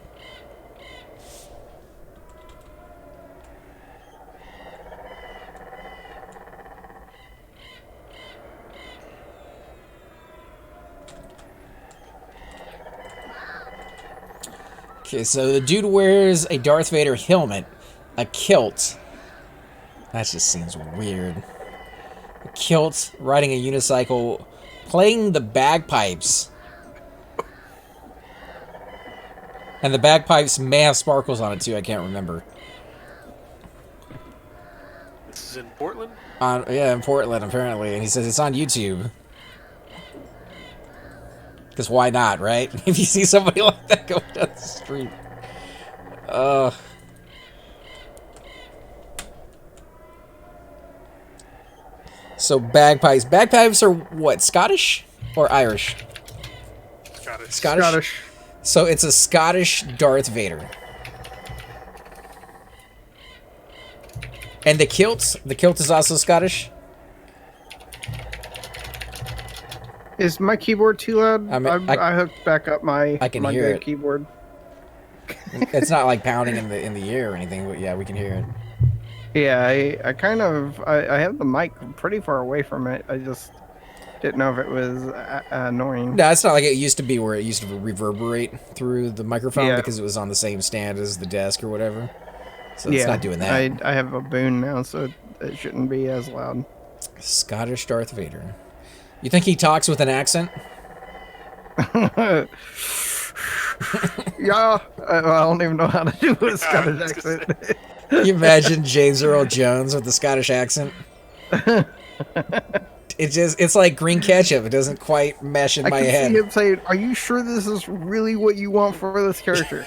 Okay, so the dude wears a Darth Vader helmet, a kilt. That just seems weird. A kilt, riding a unicycle, playing the bagpipes. And the bagpipes may have sparkles on it too, I can't remember. This is in Portland? Yeah, in Portland, apparently. And he says it's on YouTube. Because why not, right? If you see somebody like that going down the street. So bagpipes. Bagpipes are what? Scottish or Irish? Scottish. So it's a Scottish Darth Vader. And the kilt is also Scottish? Is my keyboard too loud? I hooked back up my hear it. keyboard. It's not like pounding in the air or anything, but yeah, we can hear it. Yeah, I have the mic pretty far away from it. I just didn't know if it was annoying. No, it's not like it used to be where it used to reverberate through the microphone because it was on the same stand as the desk or whatever. So it's not doing that. I have a Boon now, so it shouldn't be as loud. Scottish Darth Vader. You think he talks with an accent? Yeah, I don't even know how to do a Scottish accent. You imagine James Earl Jones with the Scottish accent? It's like green ketchup. It doesn't quite mesh in my head. I can see him saying, "Are you sure this is really what you want for this character?"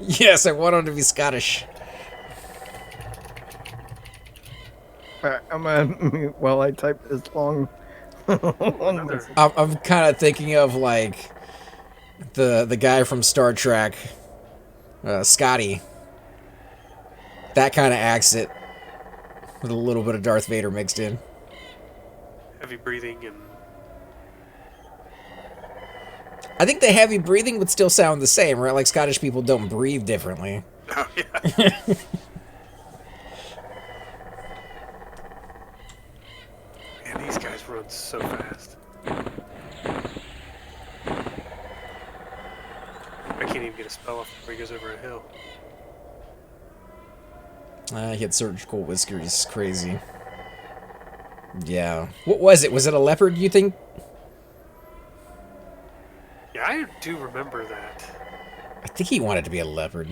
Yes, I want him to be Scottish. While I type this long. I'm kind of thinking of like the guy from Star Trek, Scotty. That kind of accent with a little bit of Darth Vader mixed in. Heavy breathing and. I think the heavy breathing would still sound the same, right? Like Scottish people don't breathe differently. Oh yeah. Man, these guys run so fast. I can't even get a spell off before he goes over a hill. He had surgical whiskers. Crazy. Yeah. What was it? Was it a leopard, you think? Yeah, I do remember that. I think he wanted to be a leopard.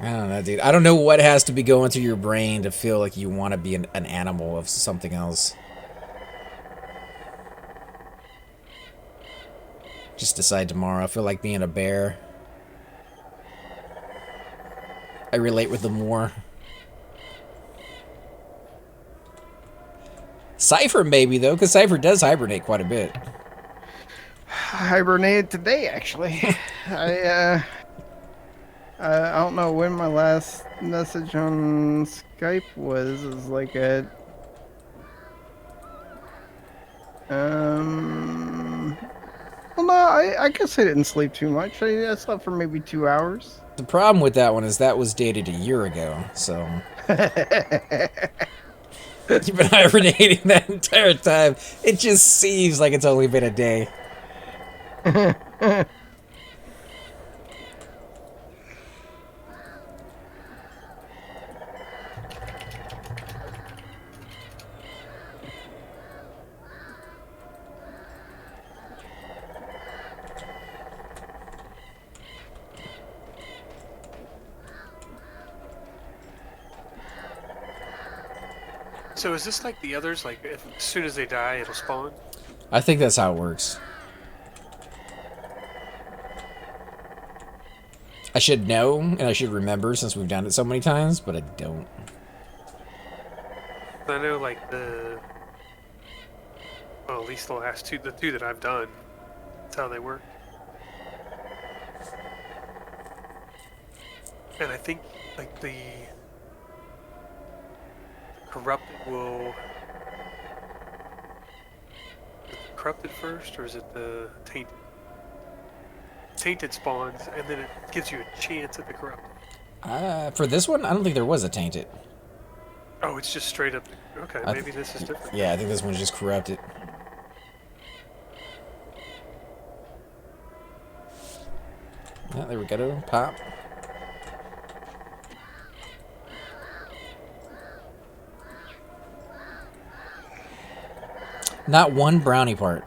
I don't know, dude. I don't know what has to be going through your brain to feel like you want to be an animal of something else. Just decide tomorrow. I feel like being a bear. I relate with them more. Cypher maybe, though, because Cypher does hibernate quite a bit. Hibernated today, actually. I don't know when my last message on Skype was. It was like at well, no, I guess I didn't sleep too much. I slept for maybe 2 hours. The problem with that one is that was dated a year ago, so you've been hibernating that entire time. It just seems like it's only been a day. So is this like the others? Like, as soon as they die, it'll spawn? I think that's how it works. I should know, and I should remember since we've done it so many times, but I don't. I know, like, well, at least the two that I've done, that's how they work. And I think, like, the corrupted will... Is it corrupted first, or is it the tainted? Tainted spawns, and then it gives you a chance at the corrupted. For this one, I don't think there was a tainted. Oh, it's just straight up. Okay, maybe this is different. Yeah, I think this one's just corrupted. Yeah, there we go. Pop. Not one brownie part.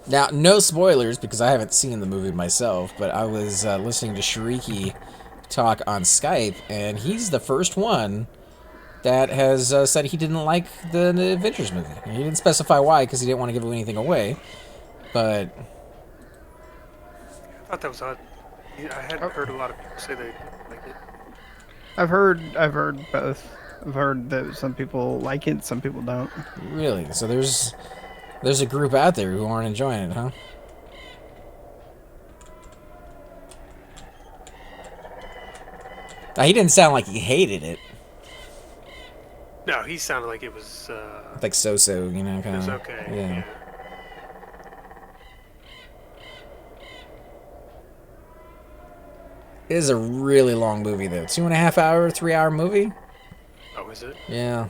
Now, no spoilers because I haven't seen the movie myself, but I was listening to Shariki talk on Skype, and he's the first one that has said he didn't like the Avengers movie. He didn't specify why because he didn't want to give anything away, but... I thought that was odd. I hadn't heard a lot of people say they didn't like it. I've heard both. I've heard that some people like it, some people don't. Really? So there's a group out there who aren't enjoying it, huh? Now, he didn't sound like he hated it. No, he sounded like it was... like so-so, you know, kind of. It was okay, Yeah. It is a really long movie, though. 2.5 hour, 3 hour movie? Oh, is it? Yeah.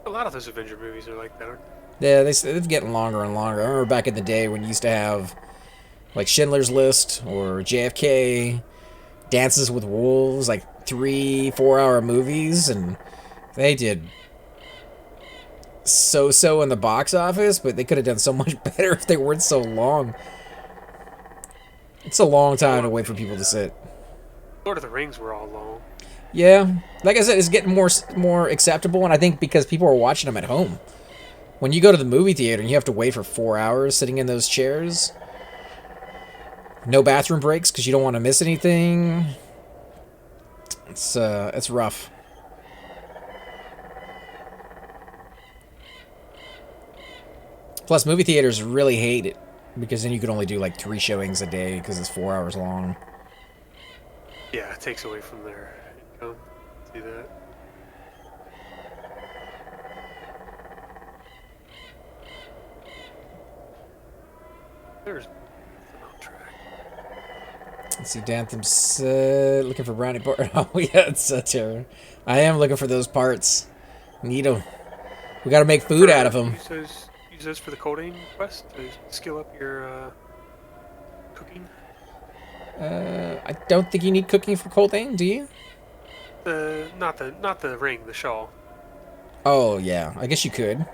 A lot of those Avenger movies are like that, aren't Yeah, they're getting longer and longer. I remember back in the day when you used to have, like, Schindler's List or JFK, Dances with Wolves, like 3-4 hour movies, and they did so-so in the box office, but they could have done so much better if they weren't so long. It's a long time to wait for people to sit. Lord of the Rings were all long. Yeah, like I said, it's getting more acceptable, and I think because people are watching them at home. When you go to the movie theater and you have to wait for 4 hours sitting in those chairs, no bathroom breaks because you don't want to miss anything. It's rough. Plus, movie theaters really hate it because then you could only do like 3 showings a day because it's 4 hours long. Yeah, it takes away from their income. See that? There's nothing on track. Let's see, Danthem's looking for brownie part. Oh, yeah, it's such a... I am looking for those parts. Need them. We gotta make food out of them. Use those for the colding quest to skill up your cooking. I don't think you need cooking for cold aim, do you? Not the ring, the shawl. Oh, yeah. I guess you could.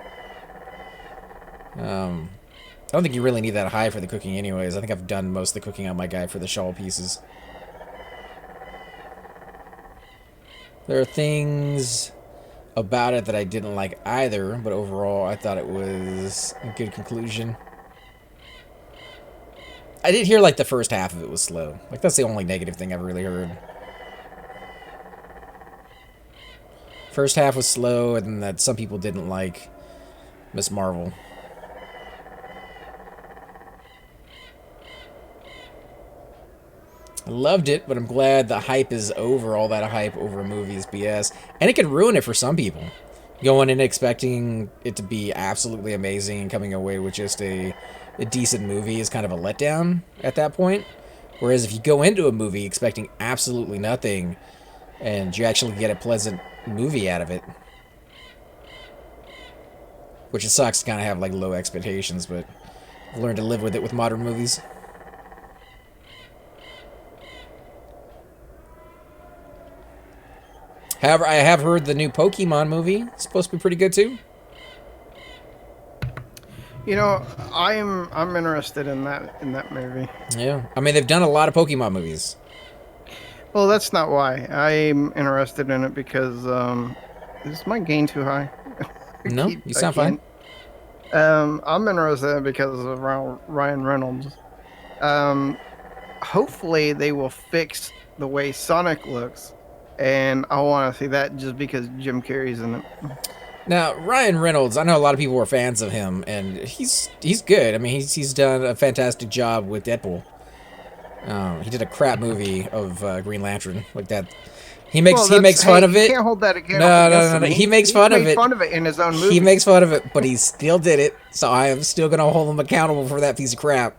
I don't think you really need that high for the cooking anyways. I think I've done most of the cooking on my guy for the shawl pieces. There are things about it that I didn't like either, but overall I thought it was a good conclusion. I did hear like the first half of it was slow. Like that's the only negative thing I've really heard. First half was slow, and that some people didn't like Miss Marvel. I loved it, but I'm glad the hype is over. All that hype over a movie is BS. And it can ruin it for some people. Going in expecting it to be absolutely amazing and coming away with just a decent movie is kind of a letdown at that point. Whereas if you go into a movie expecting absolutely nothing and you actually get a pleasant movie out of it, which it sucks to kind of have like low expectations, but I've learned to live with it with modern movies. However, I have heard the new Pokemon movie is supposed to be pretty good too. You know, I'm interested in that movie. Yeah, I mean they've done a lot of Pokemon movies. Well, that's not why. I'm interested in it because Is my gain too high? No, you sound fine. I'm interested because of Ryan Reynolds. Hopefully they will fix the way Sonic looks, and I want to see that just because Jim Carrey's in it. Now, Ryan Reynolds, I know a lot of people were fans of him, and he's good. I mean, he's done a fantastic job with Deadpool. He did a crap movie of Green Lantern like that. He makes fun of it. You can't hold that against No. He makes fun of it. He made fun of it in his own movie. He makes fun of it, but he still did it. So I am still gonna hold him accountable for that piece of crap.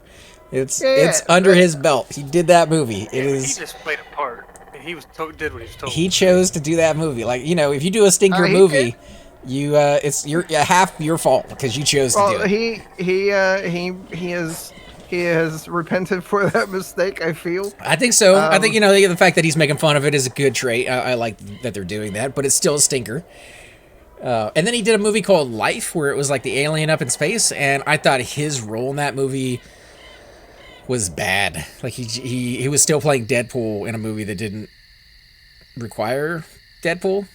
It's under his belt. He did that movie. He just played a part. And he did what he was told. He chose to do that movie. Like, you know, if you do a stinker movie, it's half your fault because you chose to do it. He has repented for that mistake, I feel. I think so. I think, you know, the fact that he's making fun of it is a good trait. I like that they're doing that, but it's still a stinker. And then he did a movie called Life, where it was like the alien up in space, and I thought his role in that movie was bad. Like, he was still playing Deadpool in a movie that didn't require Deadpool.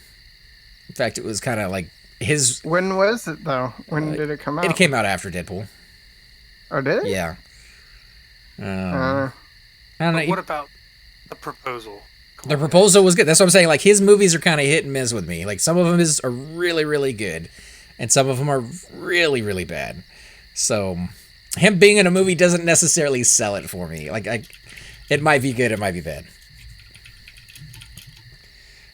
In fact, it was kind of like his... When was it, though? When did it come out? It came out after Deadpool. Oh, did it? Yeah. I don't know. What about The Proposal? The Proposal was good. That's what I'm saying. Like, his movies are kind of hit and miss with me. Like, some of them are really, really good, and some of them are really, really bad. So, him being in a movie doesn't necessarily sell it for me. Like, it might be good, it might be bad.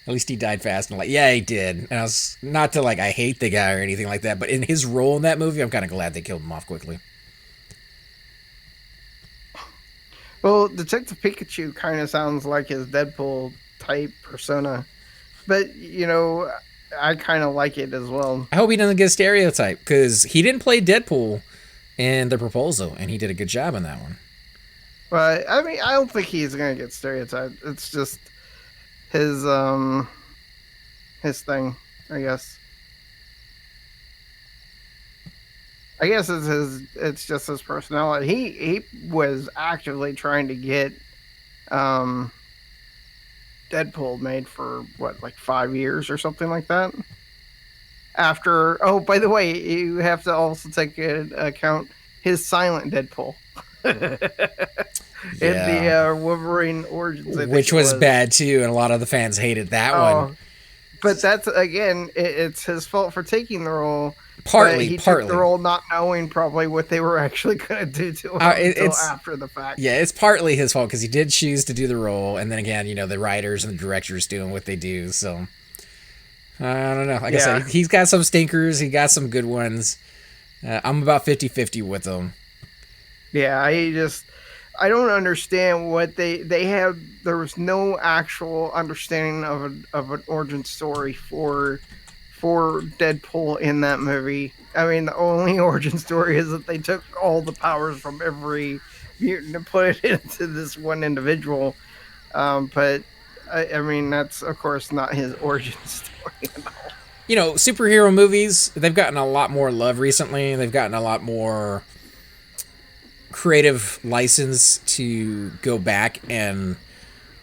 At least he died fast. And like, yeah, he did. And I was not to like, I hate the guy or anything like that, but in his role in that movie, I'm kind of glad they killed him off quickly. Well, Detective Pikachu kind of sounds like his Deadpool type persona, but you know, I kind of like it as well. I hope he doesn't get a stereotype because he didn't play Deadpool in The Proposal, and he did a good job on that one. But I mean, I don't think he's gonna get stereotyped. It's just his thing, I guess. I guess it's just his personality. He was actively trying to get Deadpool made for what, like 5 years or something like that. After, oh, by the way, you have to also take into account his silent Deadpool. In the Wolverine Origins, which was bad too, and a lot of the fans hated that one. But that's, again, it's his fault for taking the role. Partly. Took the role not knowing probably what they were actually going to do to him until after the fact. Yeah, it's partly his fault because he did choose to do the role, and then again, you know, the writers and the directors doing what they do. So I don't know. Like I said, he's got some stinkers. He got some good ones. I'm about 50-50 with him. Yeah, I don't understand what they have. There was no actual understanding of an origin story for Deadpool in that movie. I mean, the only origin story is that they took all the powers from every mutant and put it into this one individual. But I mean, that's of course not his origin story at all. You know, superhero movies, they've gotten a lot more love recently. They've gotten a lot more creative license to go back and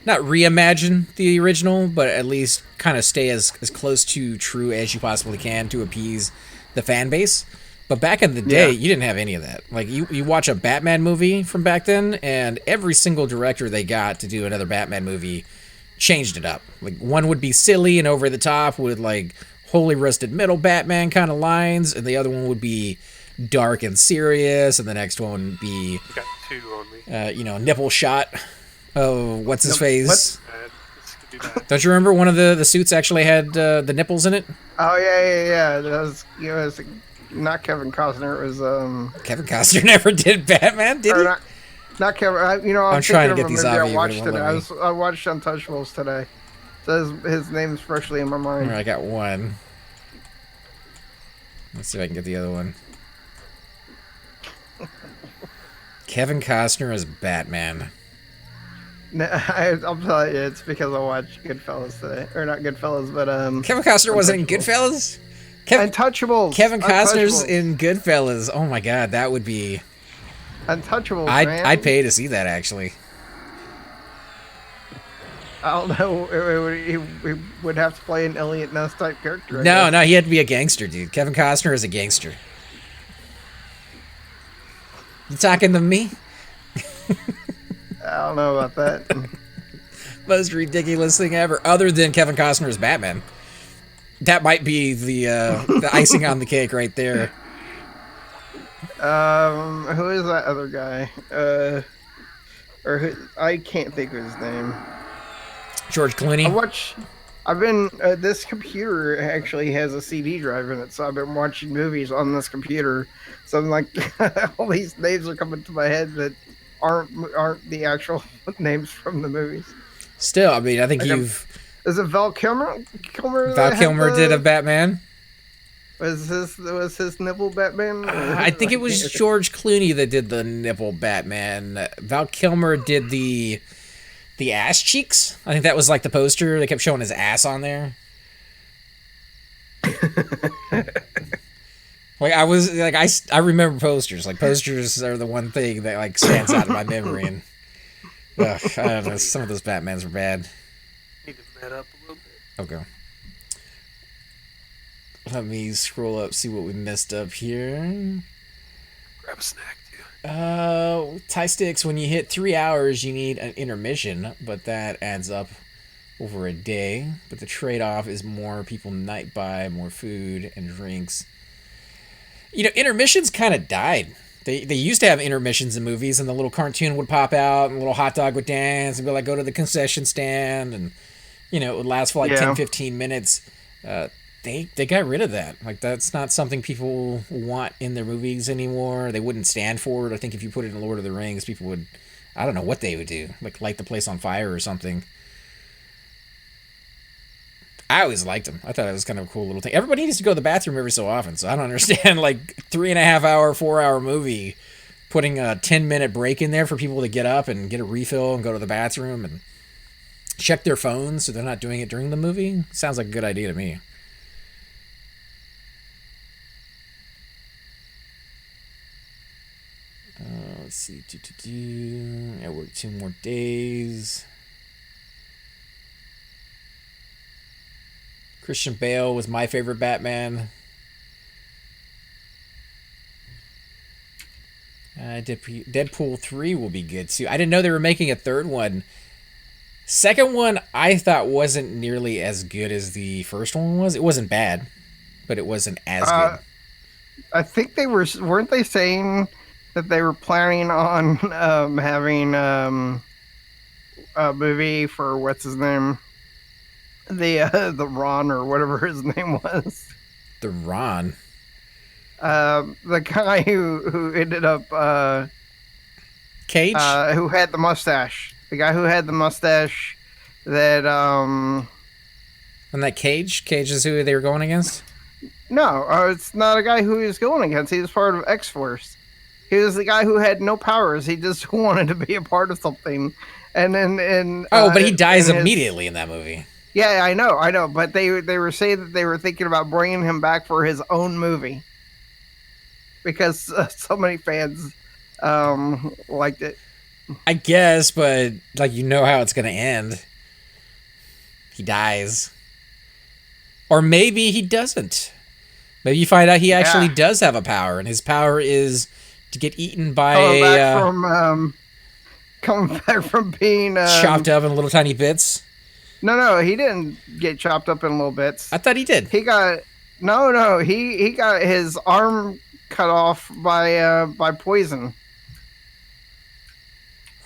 not reimagine the original, but at least kind of stay as close to true as you possibly can to appease the fan base. But back in the day, you didn't have any of that. Like, you watch a Batman movie from back then, and every single director they got to do another Batman movie changed it up. Like, one would be silly and over the top with, like, Holy Rusted Metal Batman kind of lines, and the other one would be dark and serious, and the next one would be... You got two on me. You know, nipple shot. Oh, what's his face? What? Don't you remember one of the suits actually had the nipples in it? Oh yeah. That was, you know, it was not Kevin Costner. It was Kevin Costner never did Batman, did he? Not Kevin. You know, I'm trying to get these out of you. I watched Untouchables today. So his name's freshly in my mind. All right, I got one. Let's see if I can get the other one. Kevin Costner as Batman. No, I'm telling you, it's because I watched Goodfellas today, or not Goodfellas, but Kevin Costner wasn't in Goodfellas. Untouchables. Kevin Costner's in Goodfellas. Oh my God, that would be Untouchables. I'd pay to see that actually. I don't know. He would have to play an Elliot Ness type character. No, he had to be a gangster, dude. Kevin Costner is a gangster. You talking to me? I don't know about that. Most ridiculous thing ever, other than Kevin Costner's Batman. That might be the icing on the cake right there. Who is that other guy? I can't think of his name. George Clooney. This computer actually has a CD drive in it, so I've been watching movies on this computer. So I'm like, all these names are coming to my head that aren't the actual names from the movies. Still, I mean, I think Is it Val Kilmer? Val Kilmer did a Batman. Was his nipple Batman? I think it was George Clooney that did the nipple Batman. Val Kilmer did the ass cheeks. I think that was like the poster. They kept showing his ass on there. Like I remember posters. Like posters are the one thing that like stands out in my memory. And I don't know, some of those Batmans were bad. Need to net up a little bit. Okay. Let me scroll up, see what we messed up here. Grab a snack too. Tie sticks, when you hit 3 hours, you need an intermission, but that adds up over a day. But the trade-off is more people night buy, more food and drinks. You know, intermissions kind of died. They used to have intermissions in movies, and the little cartoon would pop out, and the little hot dog would dance, and be like, go to the concession stand, and, you know, it would last for like 10, 15 minutes. They got rid of that. Like, that's not something people want in their movies anymore. They wouldn't stand for it. I think if you put it in Lord of the Rings, people would, I don't know what they would do. Like, light the place on fire or something. I always liked them. I thought it was kind of a cool little thing. Everybody needs to go to the bathroom every so often, so I don't understand, like, 3.5 hour, 4 hour movie, putting a 10-minute break in there for people to get up and get a refill and go to the bathroom and check their phones so they're not doing it during the movie. Sounds like a good idea to me. Let's see. I work 2 more days. Christian Bale was my favorite Batman. Deadpool 3 will be good too. I didn't know they were making a third one. Second one I thought wasn't nearly as good as the first one was. It wasn't bad, but it wasn't as good. I think weren't they saying that they were planning on having a movie for what's his name, the Ron or whatever his name was. The Ron. The guy who ended up Cage. Who had the mustache. The guy who had the mustache that And that Cage. Cage is who they were going against. No, it's not a guy who he was going against. He was part of X-Force. He was the guy who had no powers. He just wanted to be a part of something. And then but he dies immediately in that movie. Yeah, I know. But they were saying that they were thinking about bringing him back for his own movie because so many fans liked it. I guess, but like you know how it's gonna end. He dies, or maybe he doesn't. Maybe you find out he actually does have a power, and his power is to get eaten by coming back from being chopped up in little tiny bits. No, he didn't get chopped up in little bits. I thought he did. He got he got his arm cut off by poison.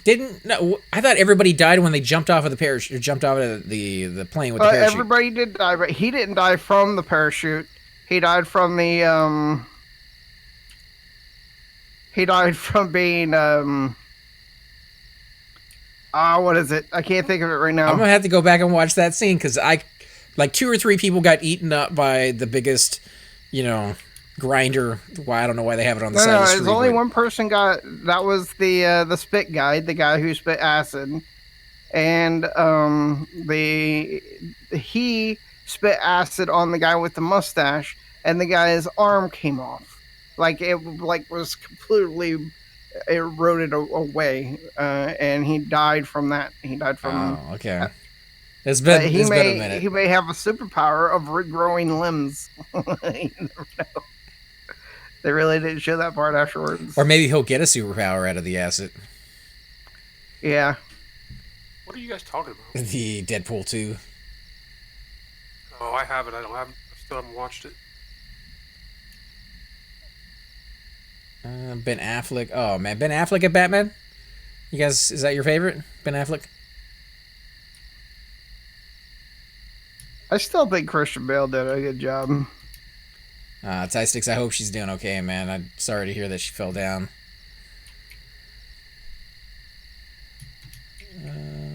I thought everybody died when they jumped off of the parachute, or jumped off of the plane with the parachute. Everybody did die, but he didn't die from the parachute. He died from the he died from being what is it? I can't think of it right now. I'm gonna have to go back and watch that scene because like 2 or 3 people got eaten up by the biggest, grinder. Why I don't know why they have it on the side of the street. No, only one person got. That was the spit guy, the guy who spit acid, and he spit acid on the guy with the mustache, and the guy's arm came off, was completely eroded away, and he died from that. He died from. Oh, okay. It's But been a minute. he may have a superpower of regrowing limbs. You never know. They really didn't show that part afterwards. Or maybe he'll get a superpower out of the acid. Yeah. What are you guys talking about? The Deadpool 2. Oh, I have it. I still haven't watched it. Ben Affleck. Oh man, Ben Affleck at Batman. You guys, is that your favorite, Ben Affleck? I still think Christian Bale did a good job. Ty Sticks, I hope she's doing okay, man. I'm sorry to hear that she fell down.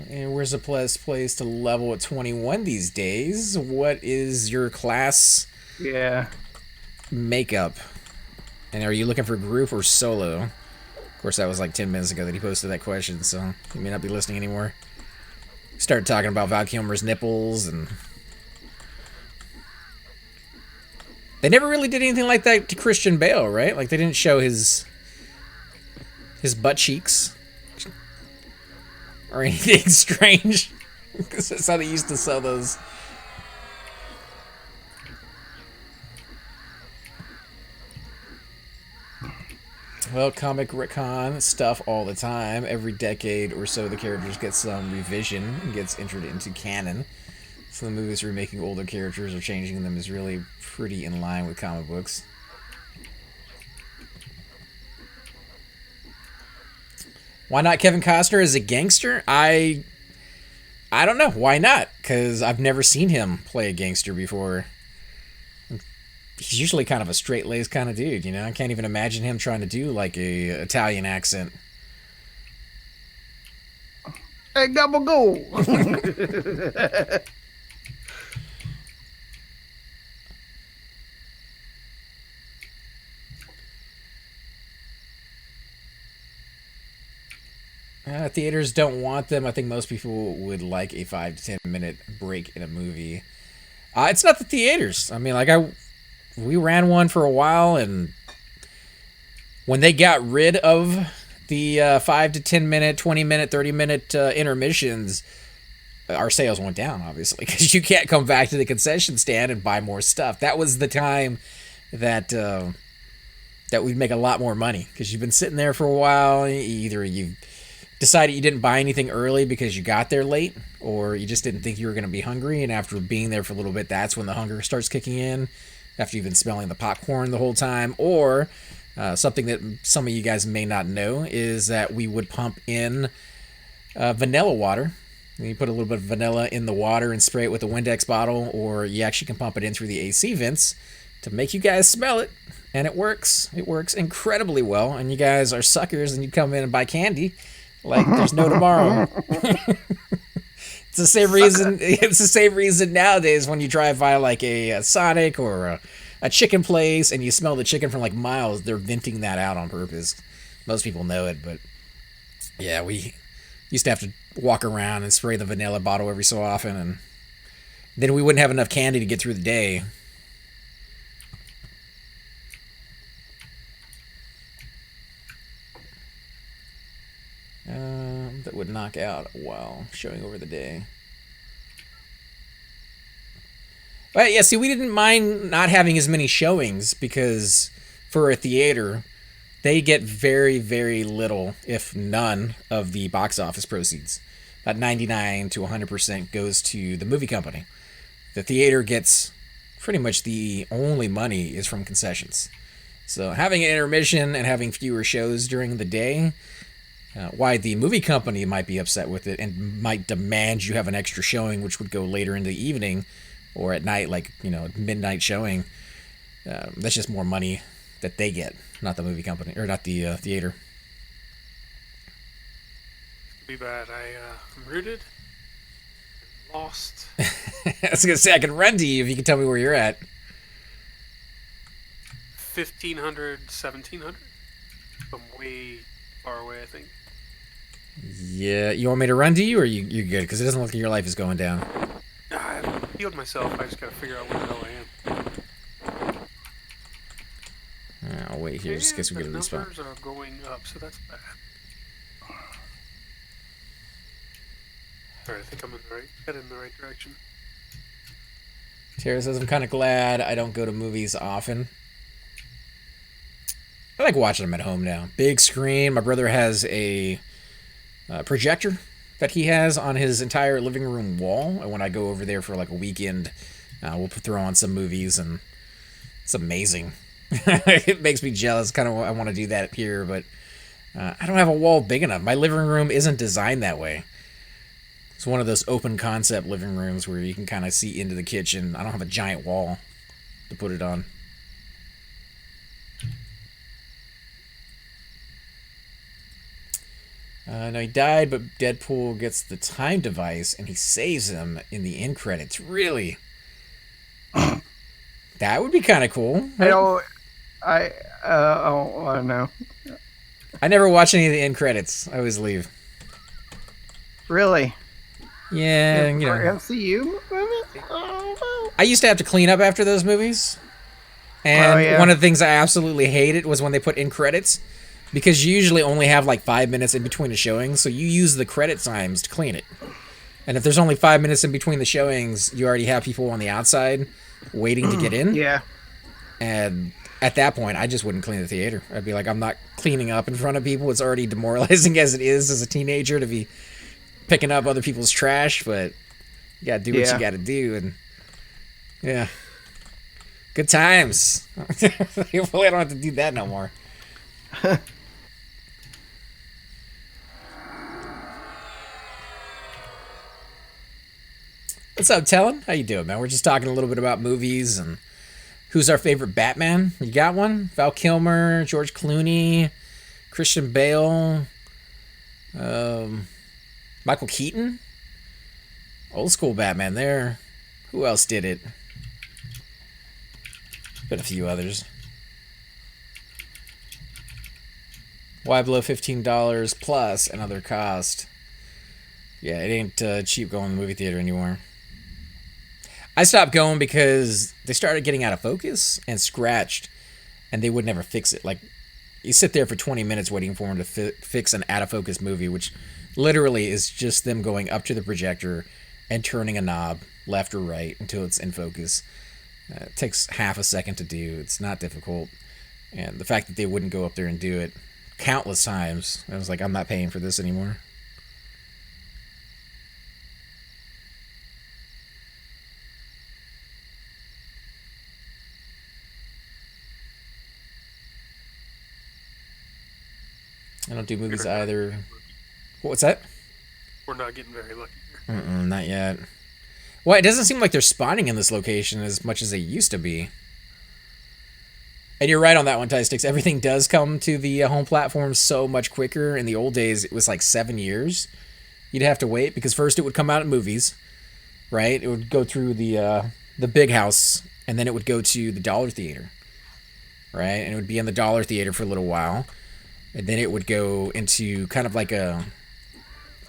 And where's the best place to level at 21 these days? What is your class Yeah. makeup? And are you looking for group or solo? Of course, that was like 10 minutes ago that he posted that question, so he may not be listening anymore. Started talking about Val Kilmer's nipples, and they never really did anything like that to Christian Bale, right? Like, they didn't show his butt cheeks or anything strange, because that's how they used to sell those. Well, comic retcon stuff all the time. Every decade or so, the characters get some revision and gets entered into canon. So the movies remaking older characters or changing them is really pretty in line with comic books. Why not Kevin Costner as a gangster? I don't know. Why not? Because I've never seen him play a gangster before. He's usually kind of a straight-laced kind of dude, you know? I can't even imagine him trying to do, like, a Italian accent. Hey, double go! Theaters don't want them. I think most people would like a 5 to 10 minute break in a movie. It's not the theaters. I mean, like, we ran one for a while, and when they got rid of the 5 to 10 minute, 20 minute, 30 minute intermissions, our sales went down, obviously, because you can't come back to the concession stand and buy more stuff. That was the time that we'd make a lot more money, because you've been sitting there for a while. Either you decided you didn't buy anything early because you got there late, or you just didn't think you were going to be hungry, and after being there for a little bit, that's when the hunger starts kicking in, after you've been smelling the popcorn the whole time. Or something that some of you guys may not know is that we would pump in vanilla water. You put a little bit of vanilla in the water and spray it with a Windex bottle, or you actually can pump it in through the AC vents to make you guys smell it, and it works. It works incredibly well, and you guys are suckers, and you come in and buy candy like there's no tomorrow. It's the same reason. It's the same reason nowadays when you drive by like a Sonic or a chicken place and you smell the chicken from like miles. They're venting that out on purpose. Most people know it, but yeah, we used to have to walk around and spray the vanilla bottle every so often, and then we wouldn't have enough candy to get through the day. That would knock out while showing over the day. But yeah, see, we didn't mind not having as many showings because for a theater, they get very, very little, if none, of the box office proceeds. About 99 to 100% goes to the movie company. The theater gets pretty much the only money is from concessions. So having an intermission and having fewer shows during the day, why the movie company might be upset with it and might demand you have an extra showing, which would go later in the evening or at night, like, you know, midnight showing. That's just more money that they get, not the movie company, or not the theater. Be bad. I'm rooted, lost. I was gonna say I can run to you if you can tell me where you're at. 1500, 1700. I'm way far away, I think. Yeah, you want me to run to you, or you're good? Because it doesn't look like your life is going down. I've healed myself. I just gotta figure out where the hell I am. I'll wait here. Just in case we get a the respawn. numbers are going up, so that's bad. Alright, I think I'm headed in the right direction. Tara says, I'm kind of glad I don't go to movies often. I like watching them at home now. Big screen. My brother has a projector that he has on his entire living room wall. And when I go over there for like a weekend, we'll throw on some movies, and it's amazing. It makes me jealous. Kind of, I want to do that here, but I don't have a wall big enough. My living room isn't designed that way. It's one of those open concept living rooms where you can kind of see into the kitchen. I don't have a giant wall to put it on. No, he died, but Deadpool gets the time device and he saves him in the end credits. Really? That would be kind of cool. I no. I never watch any of the end credits. I always leave. Really? Yeah, you For know. MCU movies? Oh, I used to have to clean up after those movies. And yeah. one of the things I absolutely hated was when they put end credits. Because you usually only have like 5 minutes in between the showings, so you use the credit times to clean it. And if there's only 5 minutes in between the showings, you already have people on the outside waiting to get in. yeah. And at that point, I just wouldn't clean the theater. I'd be like, I'm not cleaning up in front of people. It's already demoralizing as it is as a teenager to be picking up other people's trash, but you gotta do what you gotta do. And yeah, good times. Hopefully I don't have to do that no more. What's up, Tellin? How you doing, man? We're just talking a little bit about movies and who's our favorite Batman. You got one? Val Kilmer, George Clooney, Christian Bale, Michael Keaton? Old school Batman there. Who else did it? Been a few others. Why below $15 plus another cost? Yeah, it ain't cheap going to the movie theater anymore. I stopped going because they started getting out of focus and scratched, and they would never fix it. Like, you sit there for 20 minutes waiting for them to fix an out of focus movie, which literally is just them going up to the projector and turning a knob left or right until it's in focus. It takes half a second to do. It's not difficult. And the fact that they wouldn't go up there and do it countless times, I was like, I'm not paying for this anymore. I don't do movies either. What's that? We're not getting very lucky here. Not yet. Well, it doesn't seem like they're spawning in this location as much as they used to be. And you're right on that one, Tie Sticks. Everything does come to the home platform so much quicker. In the old days, it was like 7 years. You'd have to wait because first it would come out in movies, right? It would go through the big house, and then it would go to the dollar theater, right? And it would be in the dollar theater for a little while. And then it would go into kind of like a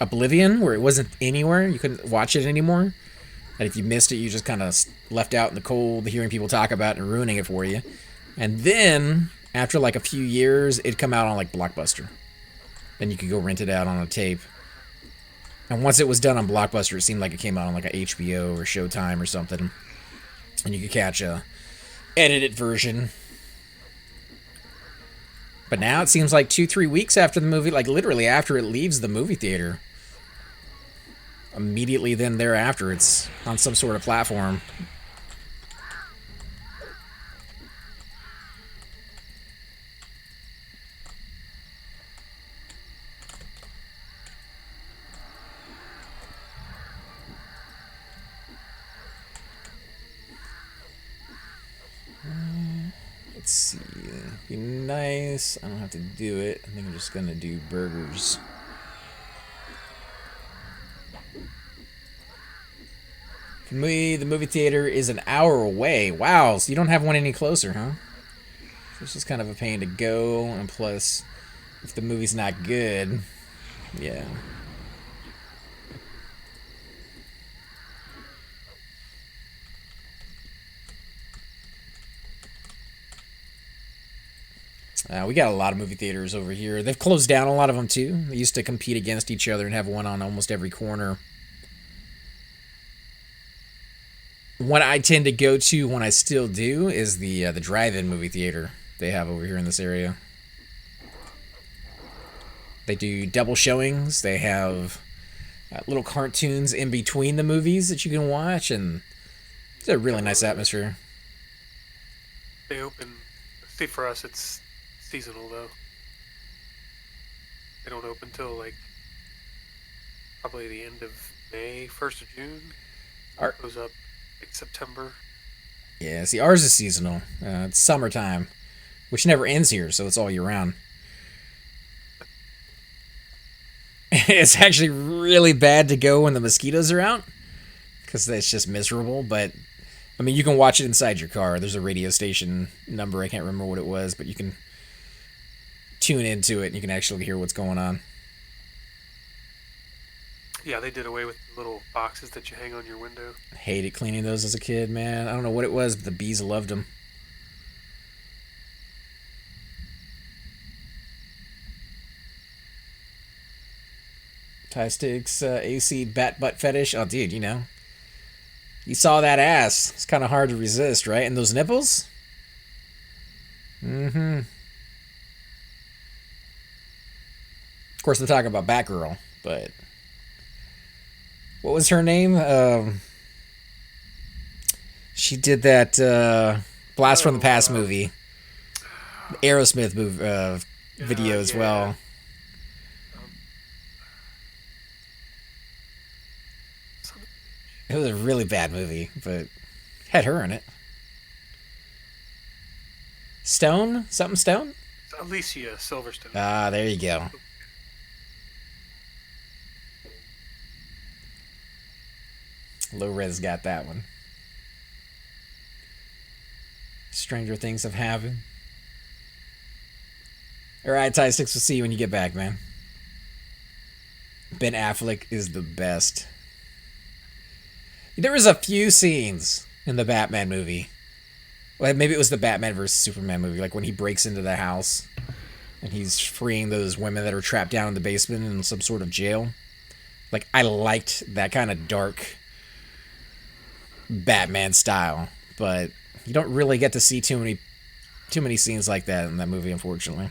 Oblivion, where it wasn't anywhere. You couldn't watch it anymore. And if you missed it, you just kind of left out in the cold, hearing people talk about it and ruining it for you. And then, after like a few years, it'd come out on like Blockbuster. Then you could go rent it out on a tape. And once it was done on Blockbuster, it seemed like it came out on like a HBO or Showtime or something. And you could catch a edited version. But now it seems like 2-3 weeks after the movie, like literally after it leaves the movie theater, immediately then thereafter, it's on some sort of platform. Let's see. Be nice. I don't have to do it. I think I'm just gonna do burgers. For me, the movie theater is an hour away. Wow, so you don't have one any closer, huh? This is kind of a pain to go, and plus, if the movie's not good, yeah. We got a lot of movie theaters over here. They've closed down a lot of them too. They used to compete against each other and have one on almost every corner. one I tend to go to when I still do is the drive-in movie theater they have over here in this area. They do double showings. They have little cartoons in between the movies that you can watch, and it's a really nice atmosphere. They open. See, for us, it's seasonal though. They don't open till like probably the end of May, 1st of June. It goes up like September. Yeah, see, ours is seasonal. It's summertime, which never ends here, so it's all year round. It's actually really bad to go when the mosquitoes are out, because it's just miserable, but I mean, you can watch it inside your car. There's a radio station number, I can't remember what it was, but you can tune into it and you can actually hear what's going on. Yeah, they did away with the little boxes that you hang on your window. Hated cleaning those as a kid, man. I don't know what it was, but the bees loved them. Tie Sticks, AC bat butt fetish. Oh, dude, you know. You saw that ass. It's kind of hard to resist, right? And those nipples? Mm-hmm. Of course, they're talking about Batgirl, but... What was her name? She did that Blast from the Past movie. The Aerosmith video as well. It was a really bad movie, but had her in it. Stone? Something Stone? Alicia Silverstone. Ah, there you go. Low Res got that one. Stranger things have happened. Alright, Tie Sticks, we'll see you when you get back, man. Ben Affleck is the best. There was a few scenes in the Batman movie. Well, maybe it was the Batman vs. Superman movie, like when he breaks into the house and he's freeing those women that are trapped down in the basement in some sort of jail. Like, I liked that kind of dark Batman style, but you don't really get to see too many scenes like that in that movie, unfortunately.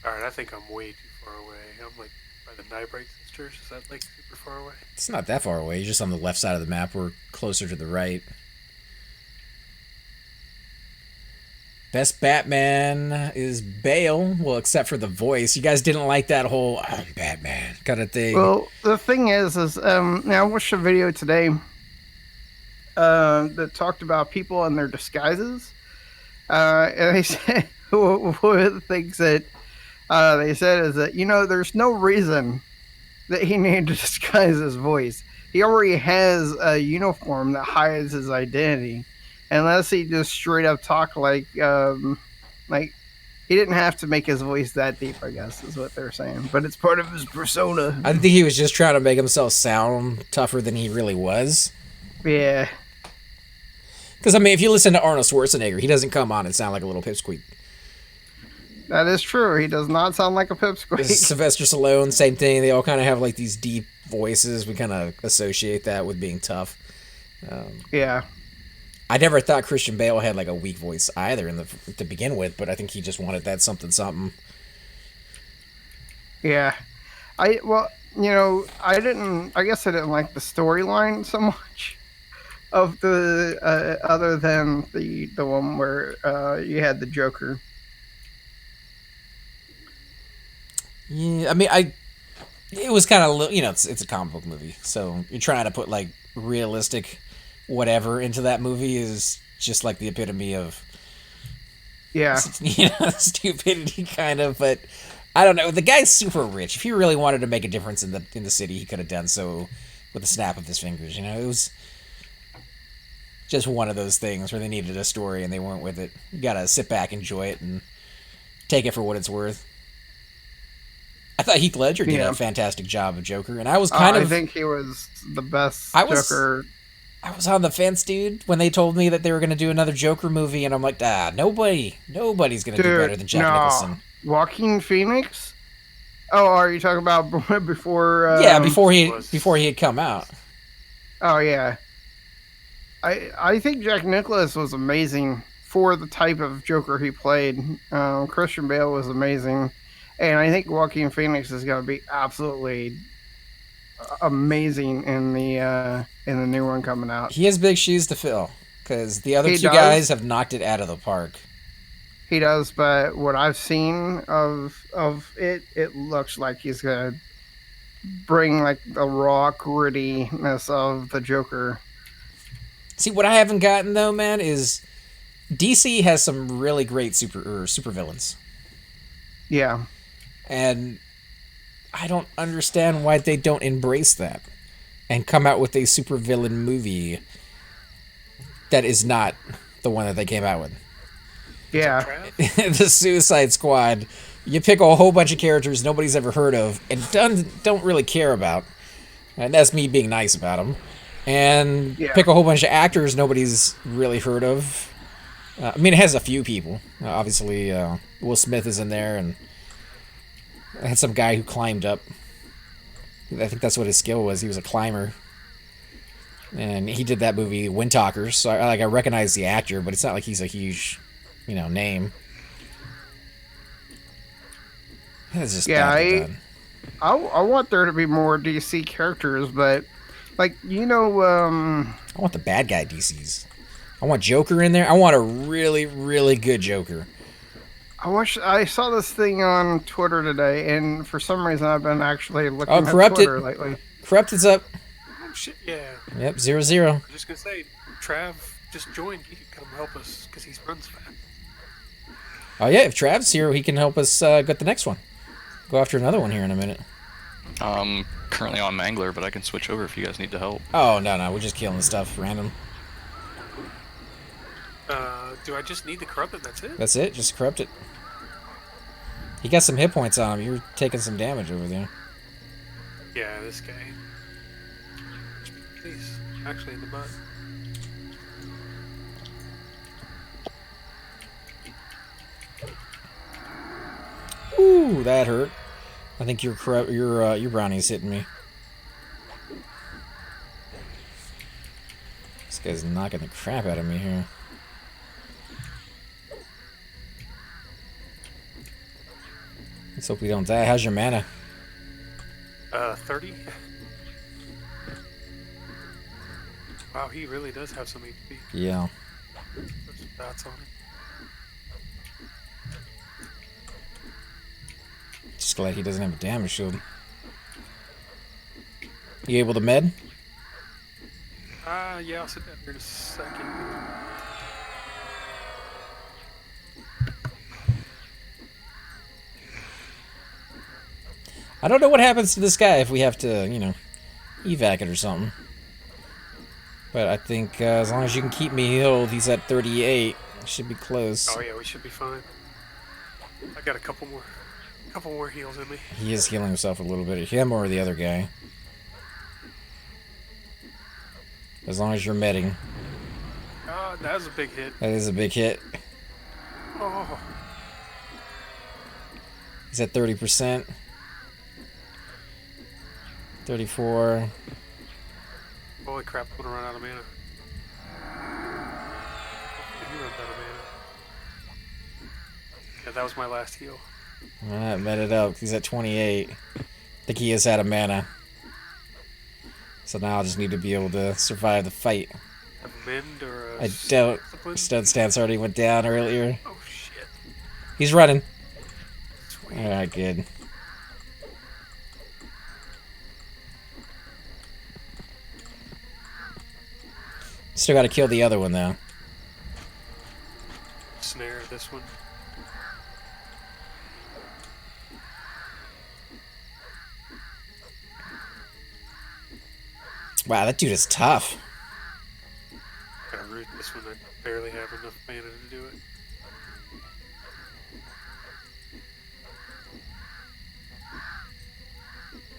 Alright, I think I'm way too far away. I'm like by the Nybright Sisters. Is that like super far away? It's not that far away. You're just on the left side of the map. We're closer to the right. Best Batman is Bale. Well, except for the voice. You guys didn't like that whole I'm Batman kind of thing. Well, the thing is now I watched a video today that talked about people and their disguises. And they said one of the things that they said is that, there's no reason that he needed to disguise his voice. He already has a uniform that hides his identity. Unless he just straight up talk like he didn't have to make his voice that deep, I guess, is what they're saying. But it's part of his persona. I think he was just trying to make himself sound tougher than he really was. Yeah. Because, I mean, if you listen to Arnold Schwarzenegger, he doesn't come on and sound like a little pipsqueak. That is true. He does not sound like a pipsqueak. Sylvester Stallone, same thing. They all kind of have like these deep voices. We kind of associate that with being tough. Yeah. I never thought Christian Bale had like a weak voice either to begin with, but I think he just wanted that something. Yeah. I guess I didn't like the storyline so much of the other than the one where you had the Joker. Yeah, I mean, it was kind of, it's a comic book movie, so you're trying to put like realistic whatever into that movie is just like the epitome of stupidity kind of. But I don't know, the guy's super rich. If he really wanted to make a difference in the city, he could have done so with a snap of his fingers. It was just one of those things where they needed a story and they went with it. You gotta sit back, enjoy it, and take it for what it's worth. I thought Heath Ledger did a fantastic job of Joker, and I was I think he was the best Joker. I was on the fence, dude, when they told me that they were going to do another Joker movie, and I'm like, nobody's going to do better than Jack Nicholson. Joaquin Phoenix Oh, are you talking about before? Yeah, was- before he had come out. Oh yeah. I think Jack Nicklaus was amazing for the type of Joker he played. Christian Bale was amazing, and I think Joaquin Phoenix is going to be absolutely amazing in the new one coming out. He has big shoes to fill because the other He two does. guys have knocked it out of the park. He does, but what I've seen of it, it looks like he's going to bring like the raw grittiness of the Joker. See, what I haven't gotten though, man, is DC has some really great super villains, Yeah. and I don't understand why they don't embrace that and come out with a supervillain movie that is not the one that they came out with. Yeah. Trav? The Suicide Squad, you pick a whole bunch of characters nobody's ever heard of and don't really care about, and that's me being nice about them, and Yeah. pick a whole bunch of actors nobody's really heard of. I mean, it has a few people. Obviously, Will Smith is in there, and I had some guy who climbed up. I think that's what his skill was. He was a climber. And he did that movie, Windtalkers. So I recognize the actor, but it's not like he's a huge, name. It's just badly done. I want there to be more DC characters, but like I want the bad guy DCs. I want Joker in there. I want a really, really good Joker. I saw this thing on Twitter today, and for some reason I've been actually looking at Corrupted. Twitter lately. Corrupted's up. Oh shit, yeah. Yep, 0-0. I was just gonna say, Trav just joined. He could come help us because he runs fast. Oh yeah, if Trav's here, he can help us get the next one. Go after another one here in a minute. Currently on Mangler, but I can switch over if you guys need the help. Oh, no, we're just killing stuff random. Do I just need the corrupted? That's it? That's it, just corrupt it. He got some hit points on him. You're taking some damage over there. Yeah, this guy. He's actually in the butt. Ooh, that hurt. I think your brownie's hitting me. This guy's knocking the crap out of me here. Let's hope we don't die. How's your mana? 30? Wow, he really does have some HP. Yeah. Put some dots on him. Just glad he doesn't have a damage shield. You able to med? Yeah, I'll sit down here in a second. I don't know what happens to this guy if we have to, evac it or something. But I think as long as you can keep me healed, he's at 38. Should be close. Oh yeah, we should be fine. I got a couple more heals in me. He is healing himself a little bit. Him or the other guy. As long as you're medding. That was a big hit. That is a big hit. Oh, He's at 30%. 34. holy crap! I'm gonna run out of mana. Hopefully he runs out of mana. Yeah, that was my last heal. Alright, med it up. He's at 28. I think he is out of mana. So now I just need to be able to survive the fight. A mend or a I don't. discipline? Stun stance already went down earlier. Oh shit! He's running. Sweet. Alright, good. Still gotta kill the other one though. Snare this one. Wow, that dude is tough. Gotta root this one. I barely have enough mana to do it.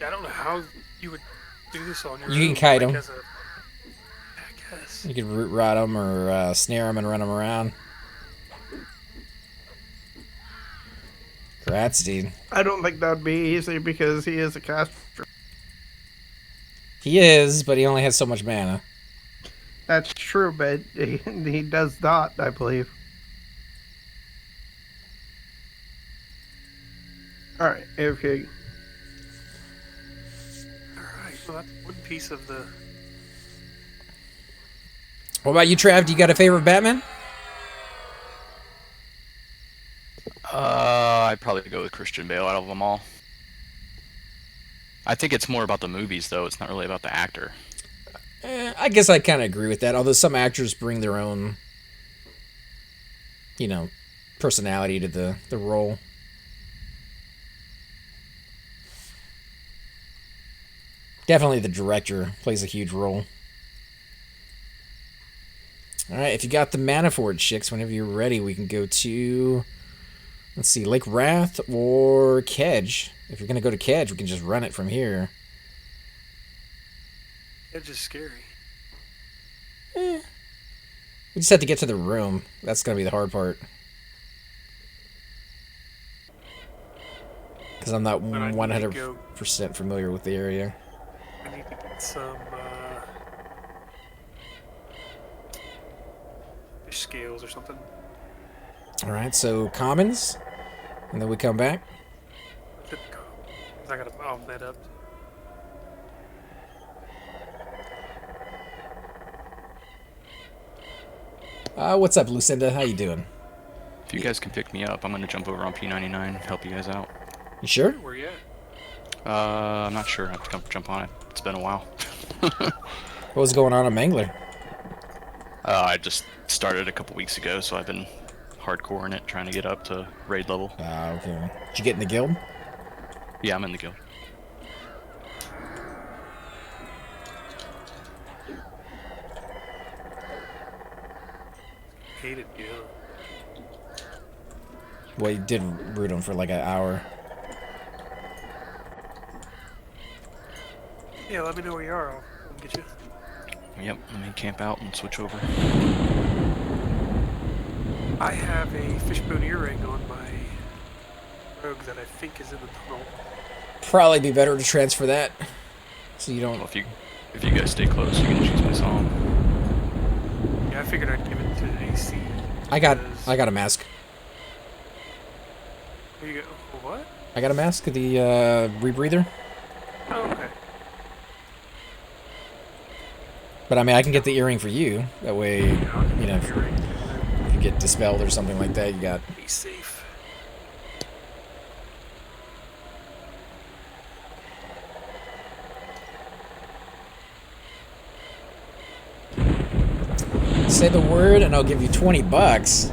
I don't know how you would do this on your own. You can kite him. as a- I guess. You could root rot him or snare him and run him around. Congrats, dude. I don't think that'd be easy because he is a caster. He is, but he only has so much mana. That's true, but he does dot, I believe. Alright, okay. Alright, well, that's one piece of the. What about you, Trav? Do you got a favorite Batman? I'd probably go with Christian Bale out of them all. I think it's more about the movies, though. It's not really about the actor. I guess I kind of agree with that. Although some actors bring their own, personality to the role. Definitely the director plays a huge role. Alright, if you got the mana for it, chicks, whenever you're ready, we can go to, let's see, Lake Wrath or Kedge. If you're going to go to Kedge, we can just run it from here. It's just scary. We just have to get to the room. That's going to be the hard part. Because I'm not But I need to go- 100% familiar with the area. I need to get some fish scales or something. Alright, so commons. And then we come back. I gotta off that up. What's up, Lucinda? How you doing? If you guys can pick me up, I'm going to jump over on P99, help you guys out. You sure? Where you at? I'm not sure. I have to jump on it. It's been a while. What was going on Mangler? I just started a couple weeks ago, so I've been hardcore in it, trying to get up to raid level. Okay. Did you get in the guild? Yeah, I'm in the guild. Hated you. Well, you did root him for like an hour. Yeah, let me know where you are. I'll get you. Yep, let me camp out and switch over. I have a fishbone earring on my rogue that I think is in the tunnel. Probably be better to transfer that, so you Well, don't. if you guys stay close, you can choose my song. Yeah, I figured I'd give it to AC. I got because- a mask. There you go. What? I got a mask. The rebreather. Oh, okay. But I mean, I can get the earring for you. That way, Yeah, I'll you know, get the earring and if you get dispelled or something like that, you got. then be safe. Say the word, and I'll give you $20.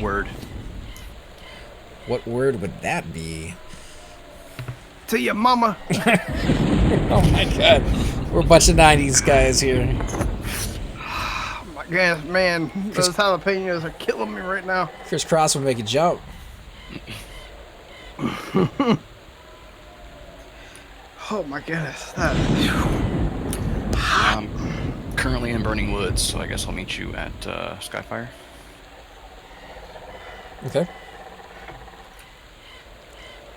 Word. What word would that be? To your mama. Oh my god, we're a bunch of '90s guys here. Oh my goodness, man. Those jalapenos are killing me right now. Chris Cross will make you jump. Oh my goodness. That, I'm currently in Burning Woods, so I guess I'll meet you at Skyfire. Okay.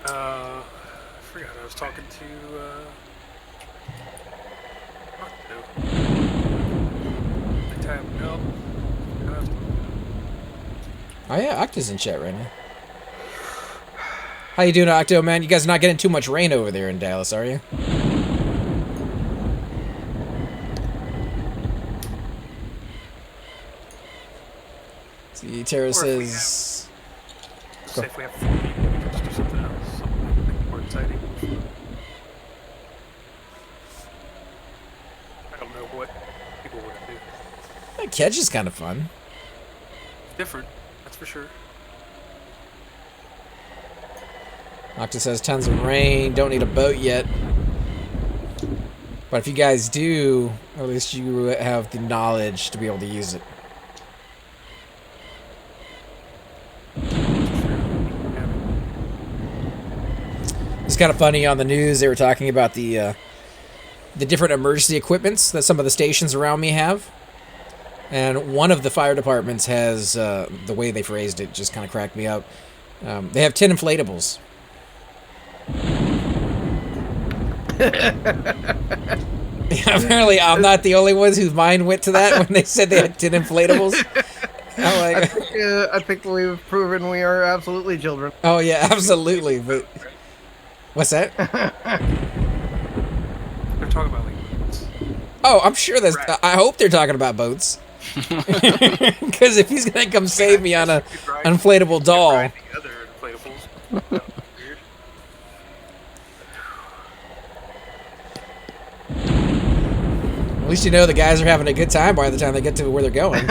I forgot I was talking to, the tab, no. Oh yeah, Octo's in chat right now. How you doing, Octo, man? You guys are not getting too much rain over there in Dallas, are you? See, Tara Or if we says... Say if we have 4 people, we can just do something else. Something more exciting. I don't know what people want to do. Kedge is kind of fun. Different, that's for sure. Octo says tons of rain, don't need a boat yet. But if you guys do, at least you have the knowledge to be able to use it. It's kind of funny on the news. They were talking about the different emergency equipments that some of the stations around me have, and one of the fire departments has the way they phrased it just kind of cracked me up. They have 10 inflatables. Apparently, I'm not the only ones whose mind went to that when they said they had 10 inflatables. I'm like, I think we've proven we are absolutely children. oh yeah, absolutely. But what's that? They're talking about like boats. Oh, I'm sure that's. I hope they're talking about boats. Because if he's gonna come save me on a inflatable doll, Ride the other inflatables. That would be weird. at least you know the guys are having a good time by the time they get to where they're going.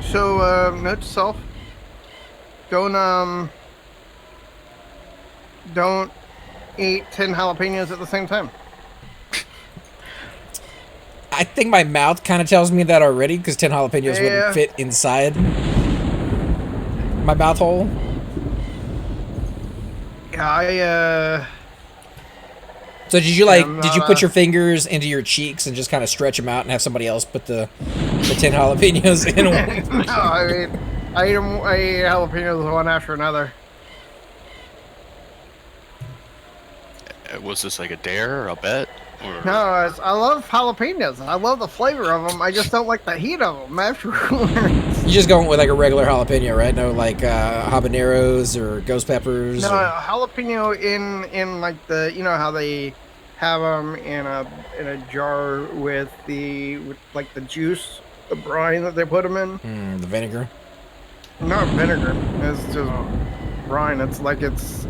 So, note to self: don't eat 10 jalapenos at the same time. I think my mouth kind of tells me that already because 10 jalapenos Yeah. wouldn't fit inside my mouth hole. Yeah, So did you did you put not, your fingers into your cheeks and just kind of stretch them out and have somebody else put the 10 jalapenos in one? no, I mean, I ate jalapenos one after another. Was this like a dare or a bet? Or... No, I love jalapenos. I love the flavor of them. I just don't like the heat of them afterwards. You just going with like a regular jalapeno, right? No like habaneros or ghost peppers? No, or... jalapeno in like the, you know how they have them in a jar with like the juice, the brine that they put them in. The vinegar. Not vinegar. It's just brine. It's like it's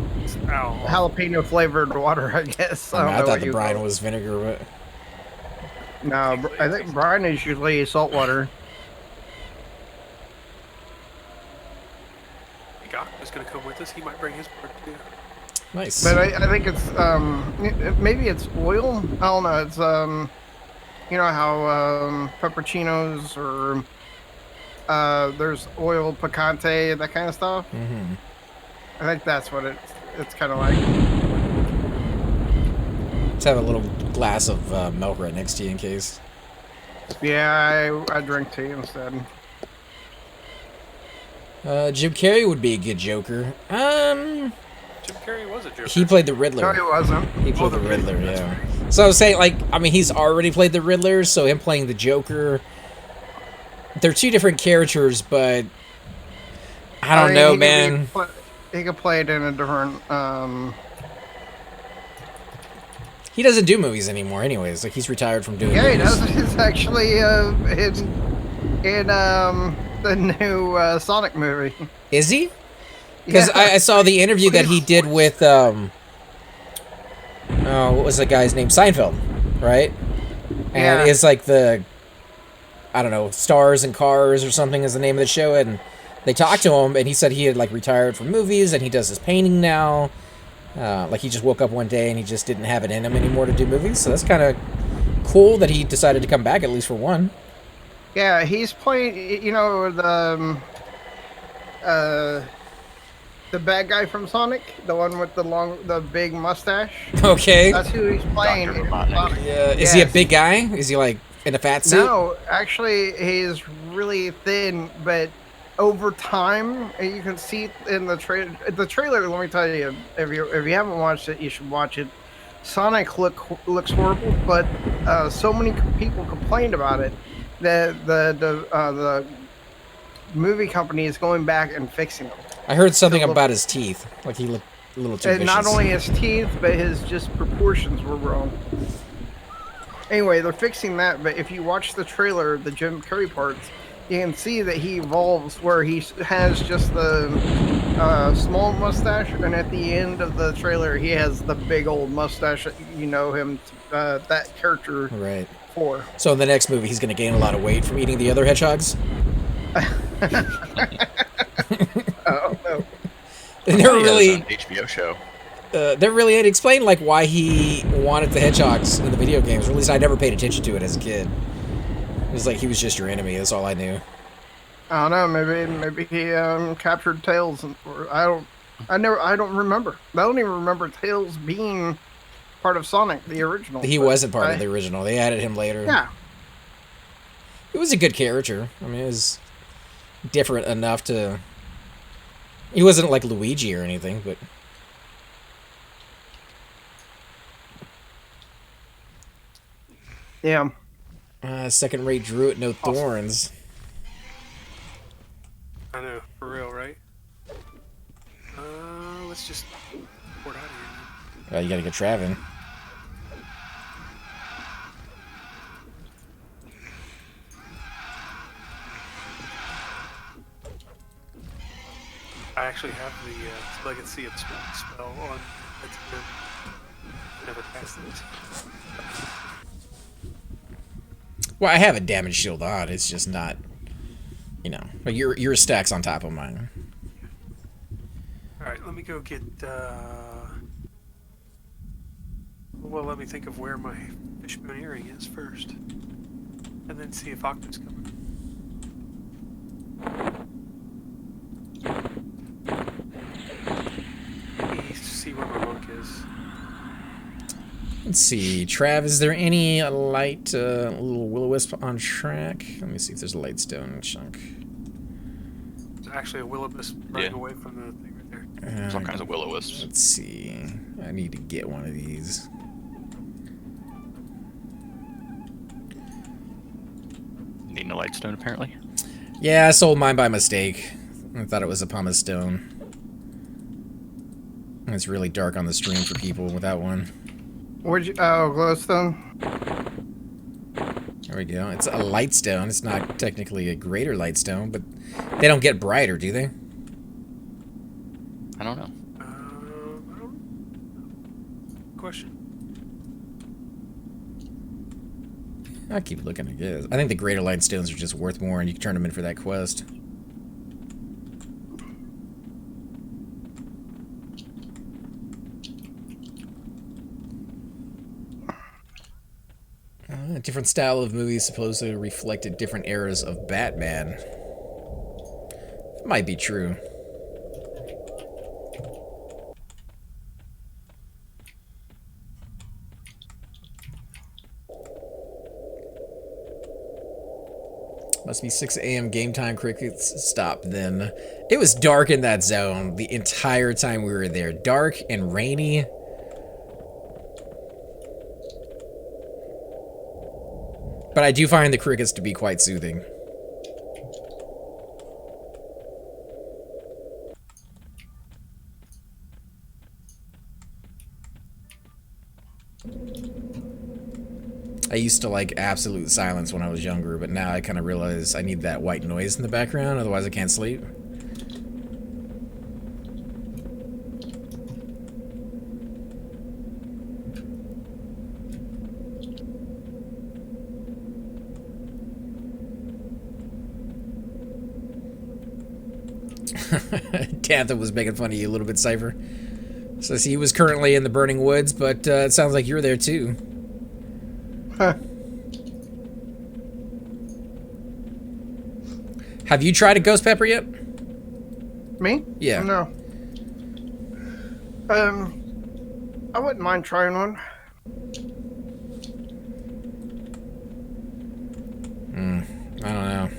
Ow. jalapeno flavored water, I guess. I don't know thought what the you brine call it. was vinegar, but No, I think brine is usually salt water. Doc is going to come with us. He might bring his part too. nice. But I think it's maybe it's oil. I don't know. It's you know how pepperoncinos or there's oil picante, that kind of stuff. Mm-hmm. I think that's what it's kind of like. Let's have a little glass of milk right next to you in case. Yeah, I drink tea instead. Jim Carrey would be a good Joker. Jim Carrey was a Joker. He played the Riddler. No, it wasn't. He played the the Riddler, Riddler, that's yeah. So I was saying, like, I mean, he's already played the Riddler, so him playing the Joker, they're two different characters, but I don't know, man. He could play it in a different. He doesn't do movies anymore, anyways. Like, he's retired from doing Yeah, he movies. does. He's actually in the new Sonic movie. Is he? Because Yeah. I saw the interview that he did with, what was the guy's name? Seinfeld, right? And Yeah. it's like the, I don't know, Stars and Cars or something is the name of the show, and they talked to him, and he said he had, like, retired from movies, and he does his painting now. Like, he just woke up one day, and he just didn't have it in him anymore to do movies, so that's kind of cool that he decided to come back, at least for one. Yeah, he's playing. You know the bad guy from Sonic, the one with the big mustache. Okay. That's who he's playing. Dr. in Robotnik. Sonic. Yeah, is he a Yes. big guy? Is he, like, in a fat suit? No, actually, he's really thin, but over time, you can see in the trailer. The trailer, let me tell you, if you haven't watched it, you should watch it. Sonic looks horrible, but so many people complained about it that the movie company is going back and fixing them. I heard something So look- about his teeth. Like, he looked a little too And vicious. not only his teeth, but his just proportions were wrong. Anyway, they're fixing that, but if you watch the trailer, the Jim Carrey parts, you can see that he evolves where he has just the small mustache, and at the end of the trailer, he has the big old mustache that you know him, that character Right. for. So in the next movie, he's going to gain a lot of weight from eating the other hedgehogs? Oh, no. And they're He does really... an HBO show. They're really ain't explained like why he wanted the hedgehogs in the video games. Or at least I never paid attention to it as a kid. It was like he was just your enemy. That's all I knew. I don't know. Maybe he captured Tails, or I don't remember. I don't even remember Tails being part of Sonic, the original. He but wasn't part of the original. They added him later. Yeah. He was a good character. I mean, it was different enough to... He wasn't like Luigi or anything, but... Yeah. Second-rate Druid, no thorns. I know, for real, right? Let's just port out of here. You gotta get Travin. I actually have the Legacy of spell on. That's good. Never cast it. Well, I have a damage shield on. It's just not, you know, your stack's on top of mine. All right, let me go get. Well, let me think of where my fishbone earring is first, and then see if Octa's coming. See where my monk is. Let's see, Trav, is there any light little will-o-wisp on track? Let me see if there's a light stone chunk. There's actually a will-o-wisp running away from the thing right there. There's all kinds of will-o-wisps. Let's see. I need to get one of these. Needing a light stone, apparently. Yeah, I sold mine by mistake. I thought it was a pumice stone. It's really dark on the stream for people without one. Where'd you? Oh, glowstone. There we go. It's a light stone. It's not technically a greater light stone, but they don't get brighter, do they? I don't know. I don't. Question. I keep looking, I guess. I think the greater light stones are just worth more, and you can turn them in for that quest. A different style of movies supposedly reflected different eras of Batman. It might be true. Must be 6 a.m. game time. Crickets stop then. It was dark in that zone the entire time we were there. Dark and rainy. But I do find the crickets to be quite soothing. I used to like absolute silence when I was younger, but now I kind of realize I need that white noise in the background, otherwise I can't sleep. Tantha was making fun of you a little bit, Cypher. Says he was currently in the burning woods, but it sounds like you're there too. Huh. Have you tried a ghost pepper yet? Me? Yeah. No. I wouldn't mind trying one. I don't know.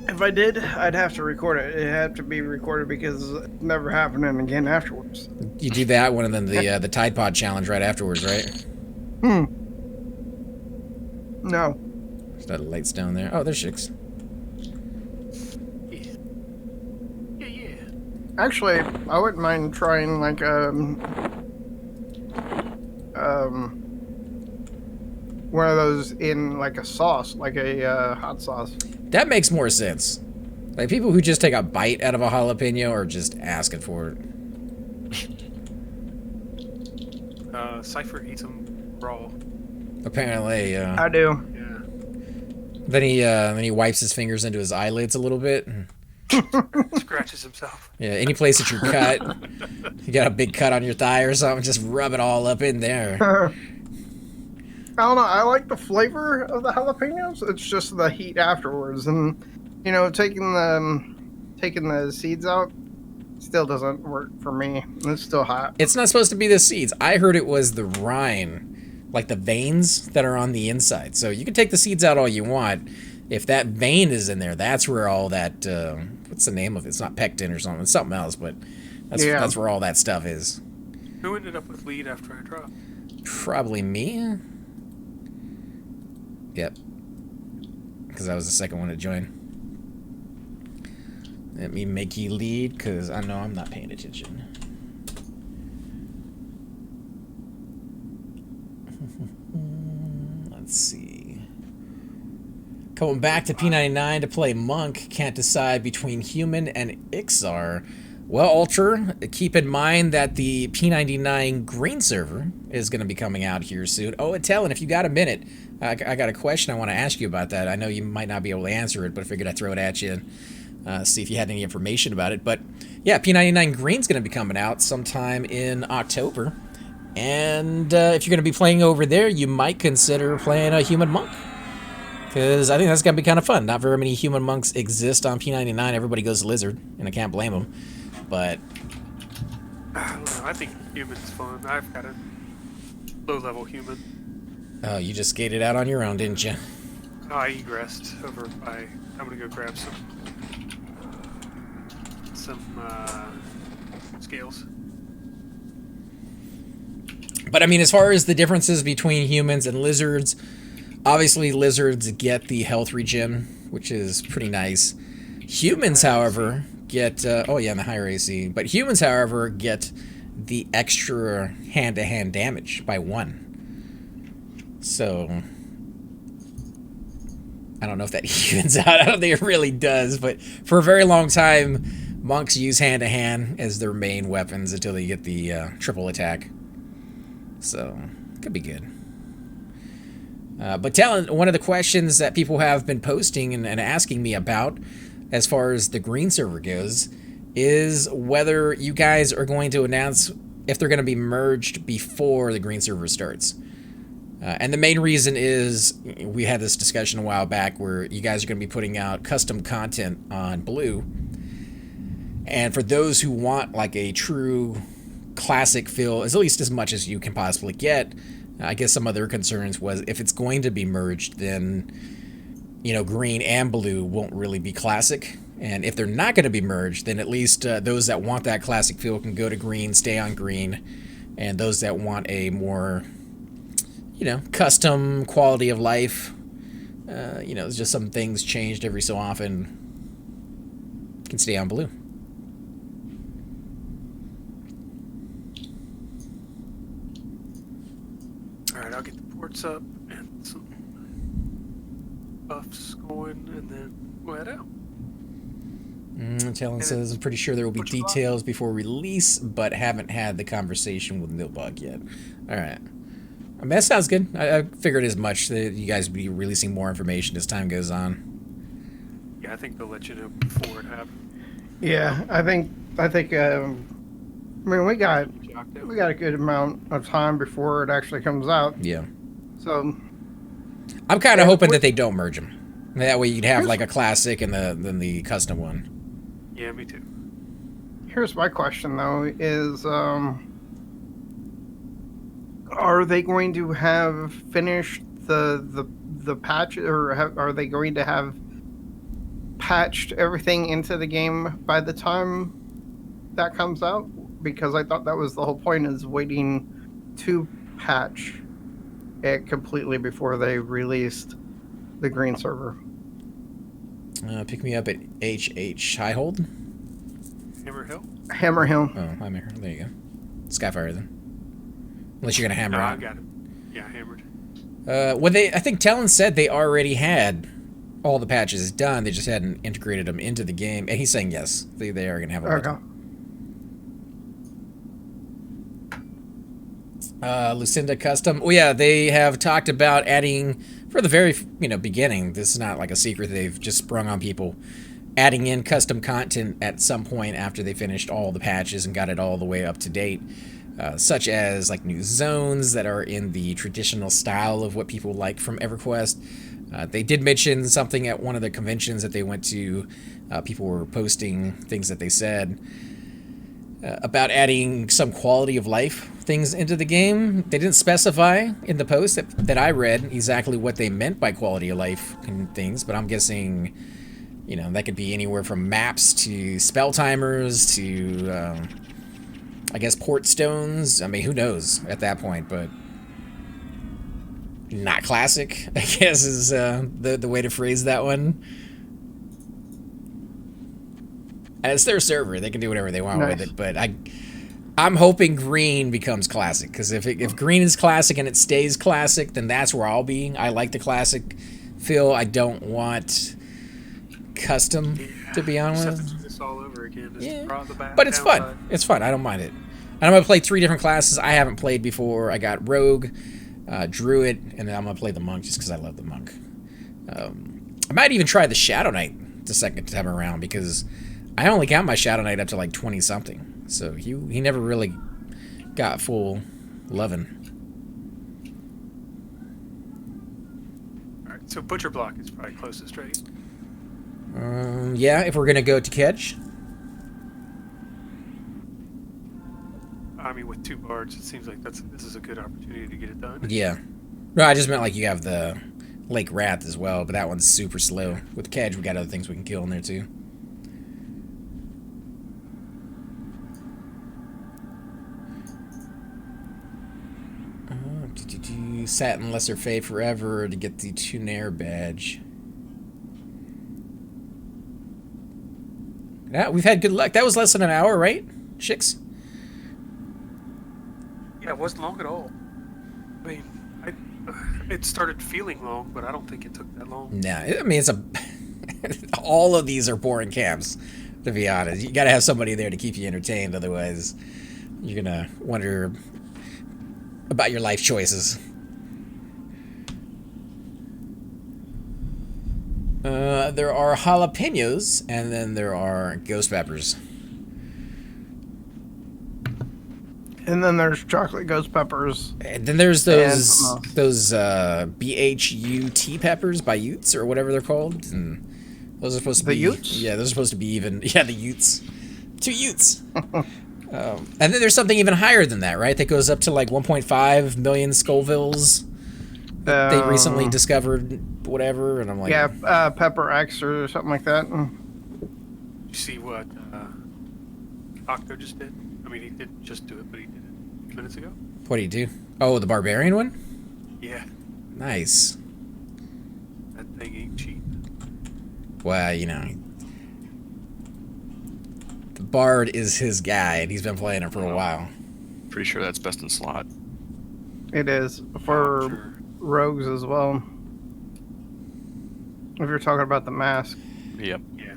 If I did, I'd have to record it. It'd have to be recorded because it's never happening again afterwards. You do that one and then the Tide Pod challenge right afterwards, right? No. Is that a light stone there? Oh, there's Shix. Yeah. Actually, I wouldn't mind trying like one of those in like a sauce, like a hot sauce. That makes more sense. Like people who just take a bite out of a jalapeno are just asking for it. Cypher eats them raw. Apparently, I do. Yeah. Then he wipes his fingers into his eyelids a little bit. Scratches himself. Yeah, any place that you're cut, you got a big cut on your thigh or something, just rub it all up in there. I don't know. I like the flavor of the jalapenos. It's just the heat afterwards, and you know, taking the seeds out Still doesn't work for me. It's still hot. It's not supposed to be the seeds. I heard it was the rind, like the veins that are on the inside. So you can take the seeds out all you want. If that vein is in there, that's where all that, what's the name of it? It's not pectin or something. It's something else, but that's where all that stuff is. Who ended up with lead after I dropped? Probably me. Yep. Because I was the second one to join. Let me make you lead, because I know I'm not paying attention. Let's see. Going back to P99 to play Monk, can't decide between human and Iksar. Well, Ultra, keep in mind that the P99 green server is going to be coming out here soon. Oh, and Talon, if you got a minute, I got a question I want to ask you about that. I know you might not be able to answer it, but I figured I'd throw it at you and see if you had any information about it. But yeah, P99 Green's going to be coming out sometime in October. And if you're going to be playing over there, you might consider playing a human monk. Because I think that's going to be kind of fun. Not very many human monks exist on P99. Everybody goes lizard, and I can't blame them. But I don't know. I think human's fun. I've got a low-level human. oh, you just skated out on your own, didn't you? Oh, I egressed over by... I'm gonna go grab some scales. But I mean, as far as the differences between humans and lizards, obviously lizards get the health regen, which is pretty nice. Humans, however, get oh yeah, and the higher AC. But humans, however, get the extra hand-to-hand damage by 1. So I don't know if that evens out. I don't think it really does. But for a very long time, monks use hand-to-hand as their main weapons until they get the triple attack. So could be good. But Talon, one of the questions that people have been posting and asking me about as far as the green server goes is whether you guys are going to announce if they're going to be merged before the green server starts. And the main reason is we had this discussion a while back where you guys are going to be putting out custom content on Blue. And for those who want like a true classic feel, at least as much as you can possibly get, I guess some other concerns was if it's going to be merged, then, you know, green and blue won't really be classic. And if they're not going to be merged, then at least those that want that classic feel can go to green, stay on green. And those that want a more, you know, custom quality of life, you know, just some things changed every so often, can stay on blue. Alright, I'll get the ports up and some buffs going, and then we'll head out. Talon says, I'm pretty sure there will be details before release, but haven't had the conversation with Milbug yet. Alright. I mean, that sounds good. I figured as much that you guys would be releasing more information as time goes on. Yeah, I think they'll let you know before it happens. Yeah, I think. I mean, we got a good amount of time before it actually comes out. Yeah. So I'm kind of hoping that they don't merge them. That way you'd have like a classic and then the custom one. Yeah, me too. Here's my question though: is are they going to have finished the patch, or are they going to have patched everything into the game by the time that comes out? Because I thought that was the whole point, is waiting to patch it completely before they released the green server. Pick me up at HH Highhold. Hammer Hill? Hammer Hill. Oh, Hammer Hill. There you go. Skyfire then. Unless you're gonna hammer No, it. I got it. Yeah, hammered. I think Talon said they already had all the patches done. They just hadn't integrated them into the game. And he's saying yes, they are gonna have all Okay. Lucinda Custom. Oh yeah, they have talked about adding, for the very beginning, this is not like a secret they've just sprung on people, adding in custom content at some point after they finished all the patches and got it all the way up to date, such as like new zones that are in the traditional style of what people like from Everquest. They did mention something at one of the conventions that they went to. People were posting things that they said. about adding some quality of life things into the game. They didn't specify in the post that I read exactly what they meant by quality of life and things, but I'm guessing, you know, that could be anywhere from maps to spell timers to, I guess, port stones. I mean, who knows at that point, but not classic, I guess, is the way to phrase that one. And it's their server; they can do whatever they want with it. But I'm hoping green becomes classic, because if green is classic and it stays classic, then that's where I'll be. I like the classic feel. I don't want custom, to be honest. Just have to do this all over again. But it's fun. It's fun. I don't mind it. And I'm gonna play 3 different classes I haven't played before. I got Rogue, Druid, and then I'm gonna play the Monk just because I love the Monk. I might even try the Shadow Knight the second time around, because I only got my Shadow Knight up to like 20 something, so he never really got full lovin'. All right, so Butcher Block is probably closest, right? Yeah, if we're gonna go to Kedge. I mean, with 2 bards, it seems like this is a good opportunity to get it done. Yeah. No, I just meant like you have the Lake Wrath as well, but that one's super slow. With Kedge, we got other things we can kill in there too. Sat in Lesser Fate forever to get the Tunair badge. Yeah, we've had good luck. That was less than an hour, right, Shix? Yeah, it wasn't long at all. I mean, it started feeling long, but I don't think it took that long. Nah, I mean, it's a... all of these are boring camps, to be honest. You gotta have somebody there to keep you entertained, otherwise you're gonna wonder about your life choices. There are jalapenos, and then there are ghost peppers. And then there's chocolate ghost peppers. And then there's those BHUT peppers by Utes or whatever they're called. And those are supposed to be... The Utes? Yeah, those are supposed to be even... Yeah, the Utes. 2 Utes. And then there's something even higher than that, right? That goes up to like 1.5 million Scovilles. They recently discovered whatever, and I'm like... Yeah, Pepper X or something like that. You see what Octo just did? I mean, he didn't just do it, but he did it a few minutes ago. What do you do? Oh, the Barbarian one? Yeah. Nice. That thing ain't cheap. Well, you know... The Bard is his guy, and he's been playing it for a while. Pretty sure that's best in slot. It is. For rogues as well. If you're talking about the mask. Yep. Yeah.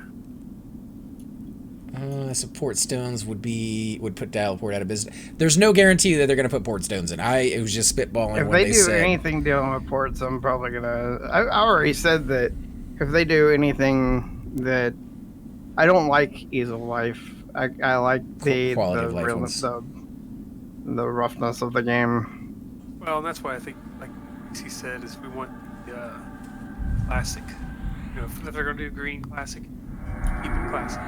Support stones would put Dialport out of business. There's no guarantee that they're going to put port stones in. It was just spitballing. If what they do said. anything dealing with ports, I'm probably gonna. I already said that if they do anything that I don't like ease of life. I like the quality of life ones. the roughness of the game. Well, and that's why I think, like he said, is we want the classic. You know, if they're going to do green classic, keep it classic.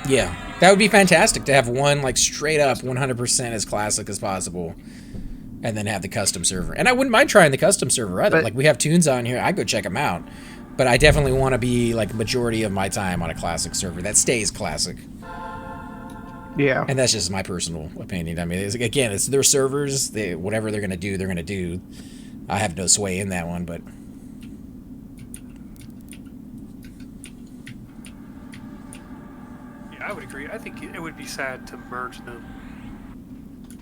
Yeah, that would be fantastic to have one like straight up 100% as classic as possible, and then have the custom server. And I wouldn't mind trying the custom server either. Like we have tunes on here, I go check them out. But I definitely want to be like majority of my time on a classic server that stays classic. Yeah, and that's just my personal opinion. I mean, it's their servers. Whatever they're gonna do, they're gonna do. I have no sway in that one, but. I would agree. I think it would be sad to merge them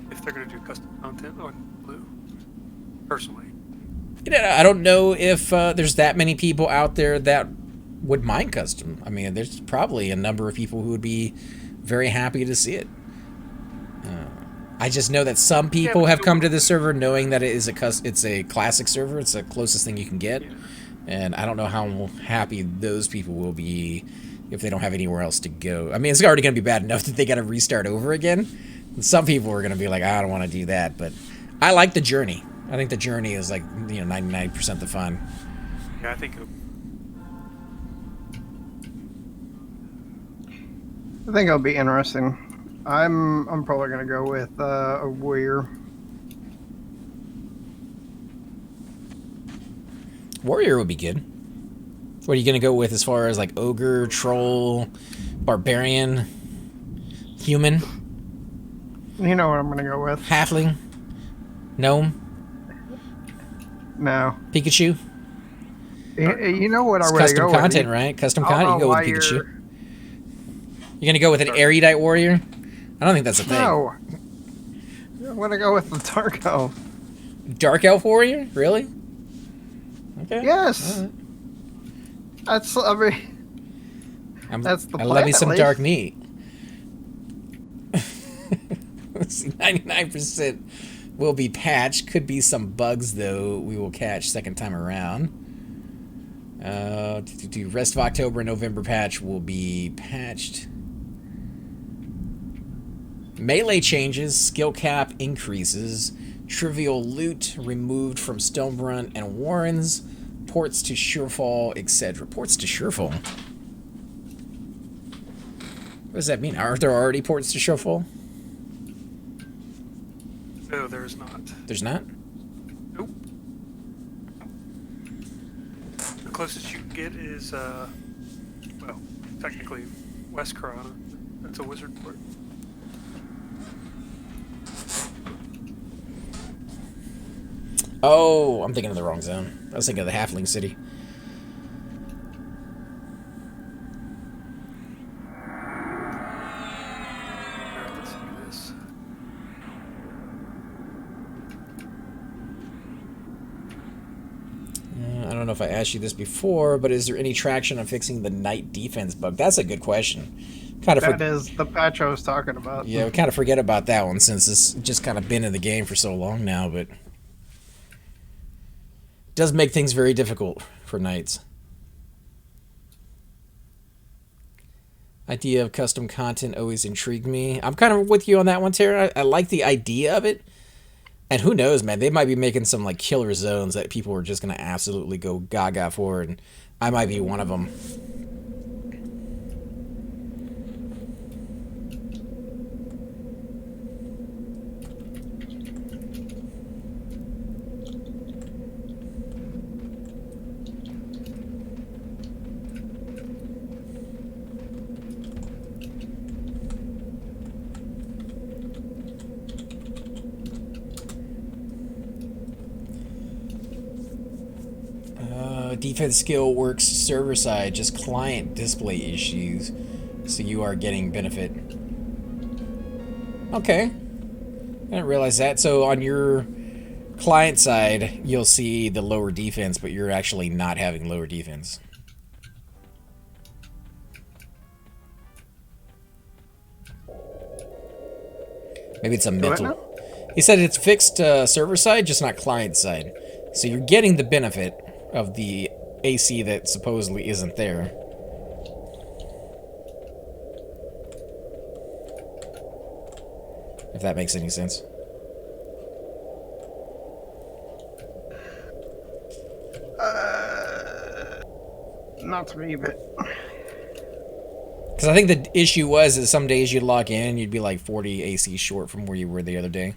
if they're going to do custom content on Blue. Personally, I don't know if there's that many people out there that would mind custom. I mean, there's probably a number of people who would be very happy to see it. I just know that some people have come to this server knowing that it's a classic server. It's the closest thing you can get, and I don't know how happy those people will be if they don't have anywhere else to go. I mean, it's already going to be bad enough that they got to restart over again. And some people are going to be like, I don't want to do that, but I like the journey. I think the journey is like 99% the fun. Yeah, I think it'll be interesting. I'm probably gonna go with a warrior. Warrior would be good. What are you gonna go with as far as like ogre, troll, barbarian, human, You know what I'm gonna go with? halfling, gnome, No. Pikachu? You know what It's I'm gonna custom go with? content, right? Custom I don't content. You know go with why Pikachu. you're- You're gonna go with an erudite warrior? I don't think that's a thing. No. I'm gonna go with the dark elf. Dark elf warrior? Really? Okay. Yes. All right. That's that's the I love me plan, some at dark least. meat. Let's see, 99% will be patched. Could be some bugs though. We will catch second time around. Rest of October and November patch will be patched. Melee changes, skill cap increases, trivial loot removed from Stonebrun and Warrens, ports to Surefall, etc. Ports to Surefall? What does that mean? Aren't there already ports to Surefall? No, there's not. There's not? Nope. The closest you can get is, well, technically West Corona. That's a wizard port. Oh, I'm thinking of the wrong zone. I was thinking of the Halfling City. Alright, let's do this. I don't know if I asked you this before, but is there any traction on fixing the night defense bug? That's a good question. Kind of That is the patch I was talking about. Yeah, we kind of forget about that one since it's just kind of been in the game for so long now, but it does make things very difficult for knights. Idea of custom content always intrigued me. I'm kind of with you on that one, Tara. I like the idea of it. And who knows, man, they might be making some like killer zones that people are just going to absolutely go gaga for, and I might be one of them. Defense skill works server side, just client display issues, so you are getting benefit. Okay, I didn't realize that. So on your client side, you'll see the lower defense, but you're actually not having lower defense. Maybe it's a mental. He said it's fixed server side, just not client side. So you're getting the benefit of the AC that supposedly isn't there. If that makes any sense. Not to me, but Because I think the issue was that some days you'd log in and you'd be like 40 AC short from where you were the other day.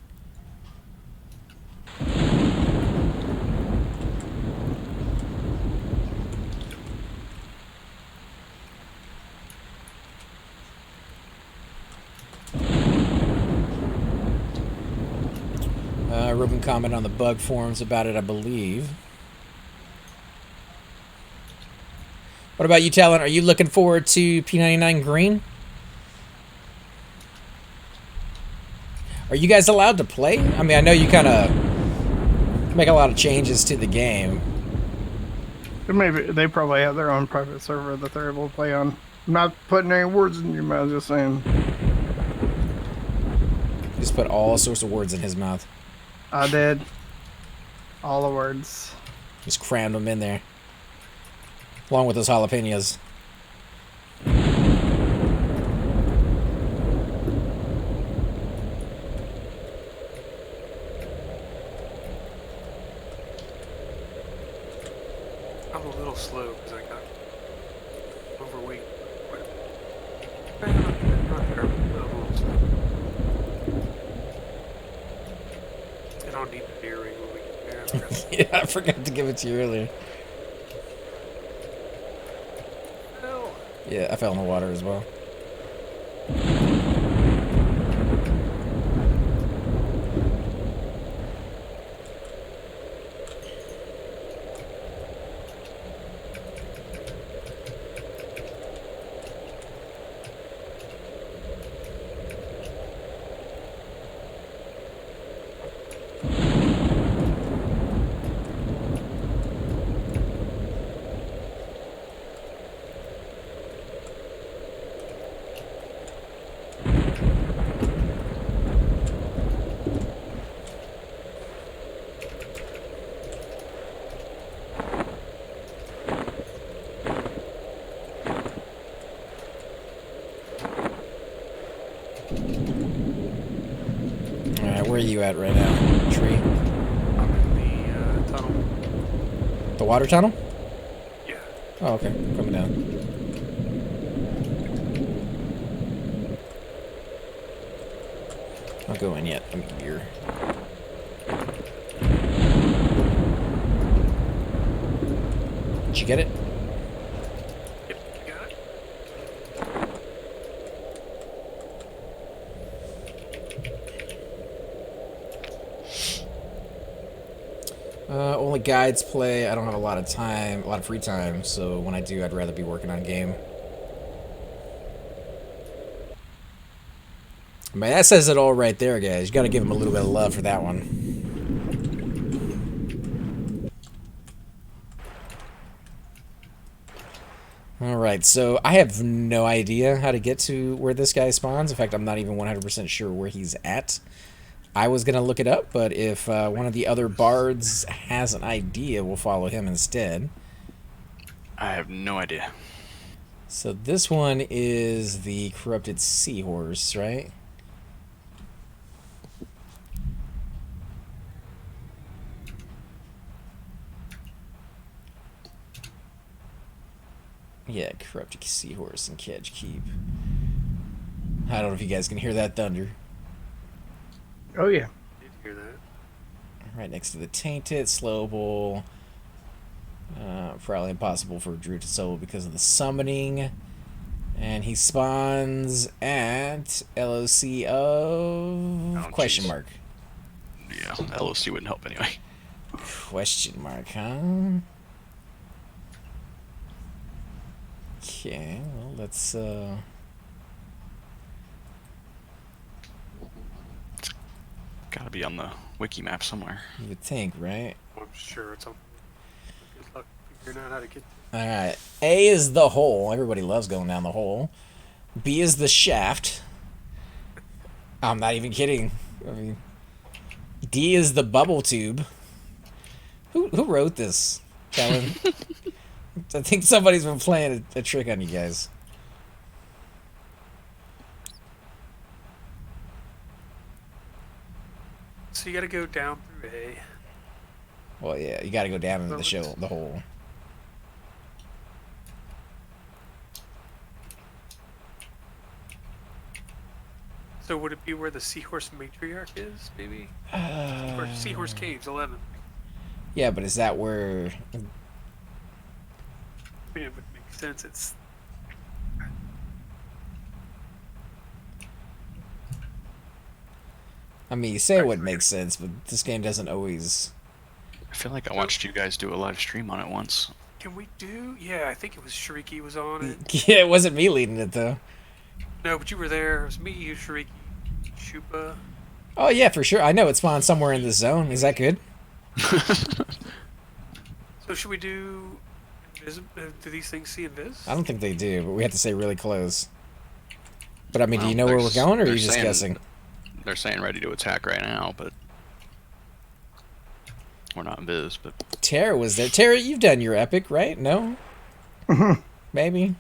Ruben comment on the bug forums about it, I believe. What about you, Talon? Are you looking forward to P99 Green? Are you guys allowed to play? I mean, I know you kind of make a lot of changes to the game. maybe they probably have their own private server that they're able to play on. I'm not putting any words in your mouth, just saying. Just put all sorts of words in his mouth. I did. All the words. Just crammed them in there. Along with those jalapenos. I'm a little slow because I got overweight. Not terrible, but a little slow. Yeah, I forgot to give it to you earlier. Oh. Yeah, I fell in the water as well. Alright, where are you at right now? Tree? I'm in the tunnel. The water tunnel? Yeah. Oh, okay. Coming down. I'll go in yet. I'm here. Did you get it? Yep, you got it. Only guides play. I don't have a lot of time, a lot of free time, so when I do, I'd rather be working on game. I mean, that says it all right there, guys. You gotta give him a little bit of love for that one. Alright, so I have no idea how to get to where this guy spawns. In fact, I'm not even 100% sure where he's at. I was going to look it up, but if one of the other bards has an idea, we'll follow him instead. I have no idea. So this one is the corrupted seahorse, right? Yeah, corrupted seahorse and Kedge Keep. I don't know if you guys can hear that thunder. Oh yeah. Did you hear that? Right next to the Tainted, Slowable. Probably impossible for Druid to solo because of the summoning. And he spawns at LOC of question jeez. mark. Yeah, LOC wouldn't help anyway. Question mark, huh? Okay, well, let's Gotta be on the wiki map somewhere. you would think, right? Well, I'm sure it's on. Good luck figuring out how to get. Alright. A is the hole. Everybody loves going down the hole. B is the shaft. I'm not even kidding. I mean, D is the bubble tube. Who wrote this, Kellen? I think somebody's been playing a trick on you guys. So you got to go down through A. Well, yeah, you got to go down into the hole. So would it be where the Seahorse Matriarch is, maybe? Or Seahorse Caves 11. Yeah, but is that where? I mean, it would make sense. It's I mean, you say it would make sense, but this game doesn't always. I feel like I watched you guys do a live stream on it once. Can we do? Yeah, I think it was Shrieky was on it. Yeah, it wasn't me leading it though. No, but you were there. It was me, you, Shrieky, Shupa. Oh yeah, for sure. I know it spawned somewhere in this zone. Is that good? So should we do? Do these things see invis? I don't think they do, but we have to stay really close. But I mean, do Well, you know where we're going, or are they're you just saying- guessing? They're saying ready to attack right now, but we're not invis. But Tara was there. Tara, you've done your epic, right? No? Maybe.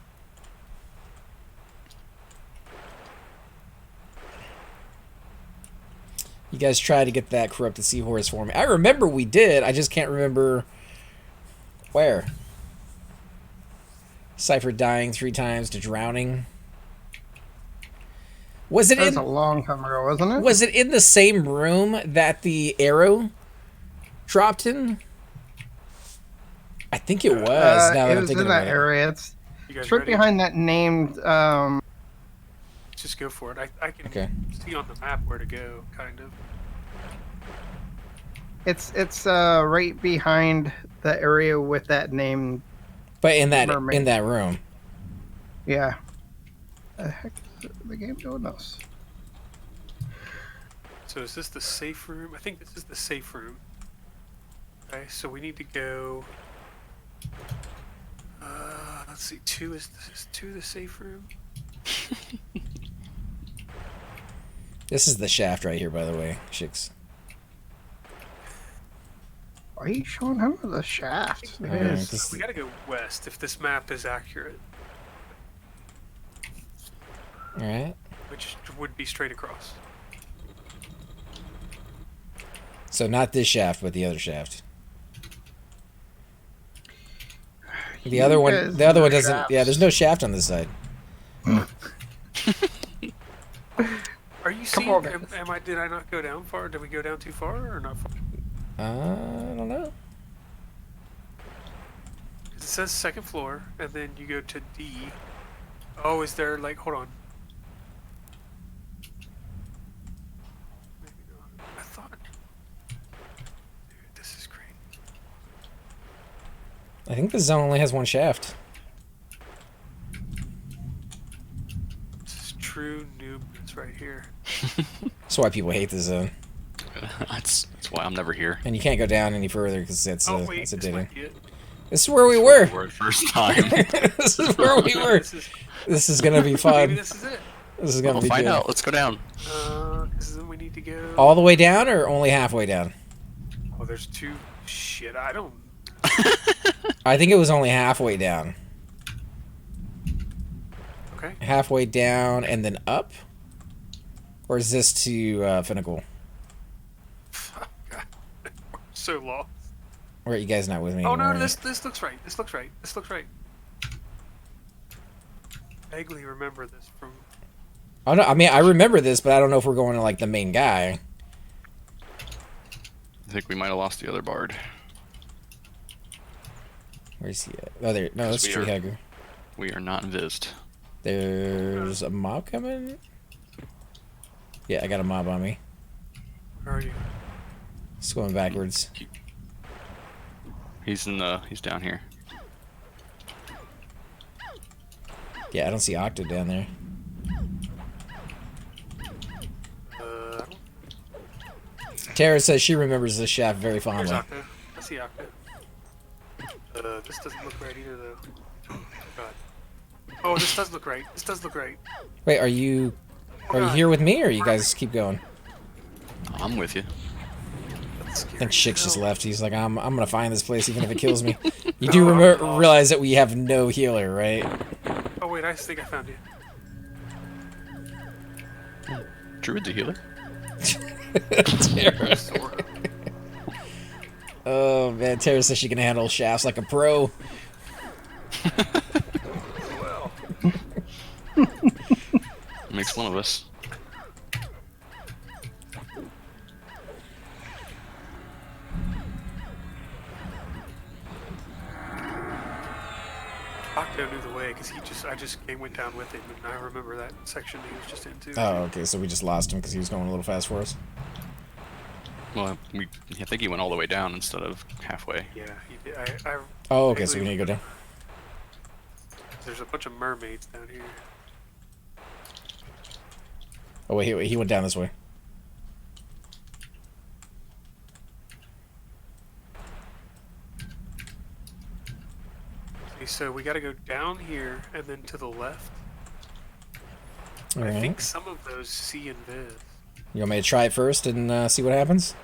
You guys try to get that corrupted seahorse for me. I remember we did. I just can't remember where. Cypher dying 3 times to drowning. Was it That was in? a long time ago, wasn't it? Was it in the same room that the arrow dropped in? I think it was. Now it that I'm was thinking in that about it. area. It's You guys right ready? behind that named. Just go for it. I can Okay. see on the map where to go, kind of. It's right behind the area with that name. But in Mermaid. that room. Yeah. The heck is the game doing this? So is this the safe room? I think this is the safe room. Okay, so we need to go. Let's see. Is 2 the safe room? This is the shaft right here, by the way, Shix. Why are you showing him the shaft? Alright, Yes. this- We gotta go west if this map is accurate, All right. which would be straight across. So not this shaft, but the other shaft. The other one guys doesn't. shafts. Yeah, there's no shaft on this side. Are you Come seeing? on, guys. Did I not go down far? Did we go down too far or not far? I don't know. It says second floor, and then you go to D. Oh, is there like? Hold on. Maybe not. I thought. Dude, this is great. I think this zone only has one shaft. This is true noobness right here. That's why people hate this zone. That's why I'm never here. And you can't go down any further because that's Oh a wait, that's a this dead end. might be it. This is where we were. For the first time. This is where we were. This This is is, gonna be maybe fun. this is it. This is gonna We'll be find good. out. Let's go down. Because then we need to go. All the way down or only halfway down? Oh, there's 2. Shit, I don't. I think it was only halfway down. Okay. Halfway down and then up? Or is this to Finnacle? God, so lost. Or are you guys not with me Oh anymore? no, this looks right. This looks right. This looks right. Vaguely remember this from. Oh no, I mean I remember this, but I don't know if we're going to like the main guy. I think we might have lost the other bard. Where's he at? Oh there, no, that's We Tree are- Hugger. We are not invised. There's a mob coming? Yeah, I got a mob on me. Where are you? It's going backwards. He's down here. Yeah, I don't see Octo down there. Uh, Tara says she remembers this shaft very Here's fondly. Octo. I see Octo. This doesn't look right either, though. Oh, God. Oh, this does look right. This does look right. Wait, are you God. here with me or you guys keep going? I'm with you. That's I think scary. Shix just left. He's like, I'm gonna find this place even if it kills me. You do realize that we have no healer, right? Oh, wait, I think I found you. Druid's a healer. Tara. Sort of. Oh man, Tara says she can handle shafts like a pro. Well, Makes one of us. Octo knew the way because I just went down with him, and I remember that section he was just in too. Oh, okay, so we just lost him because he was going a little fast for us. Well, I think he went all the way down instead of halfway. Yeah, he did. Oh, okay, so we need to go down. There's a bunch of mermaids down here. Oh wait, he went down this way. Okay, so we got to go down here and then to the left. All I right. think some of those see invis. You want me to try it first and see what happens?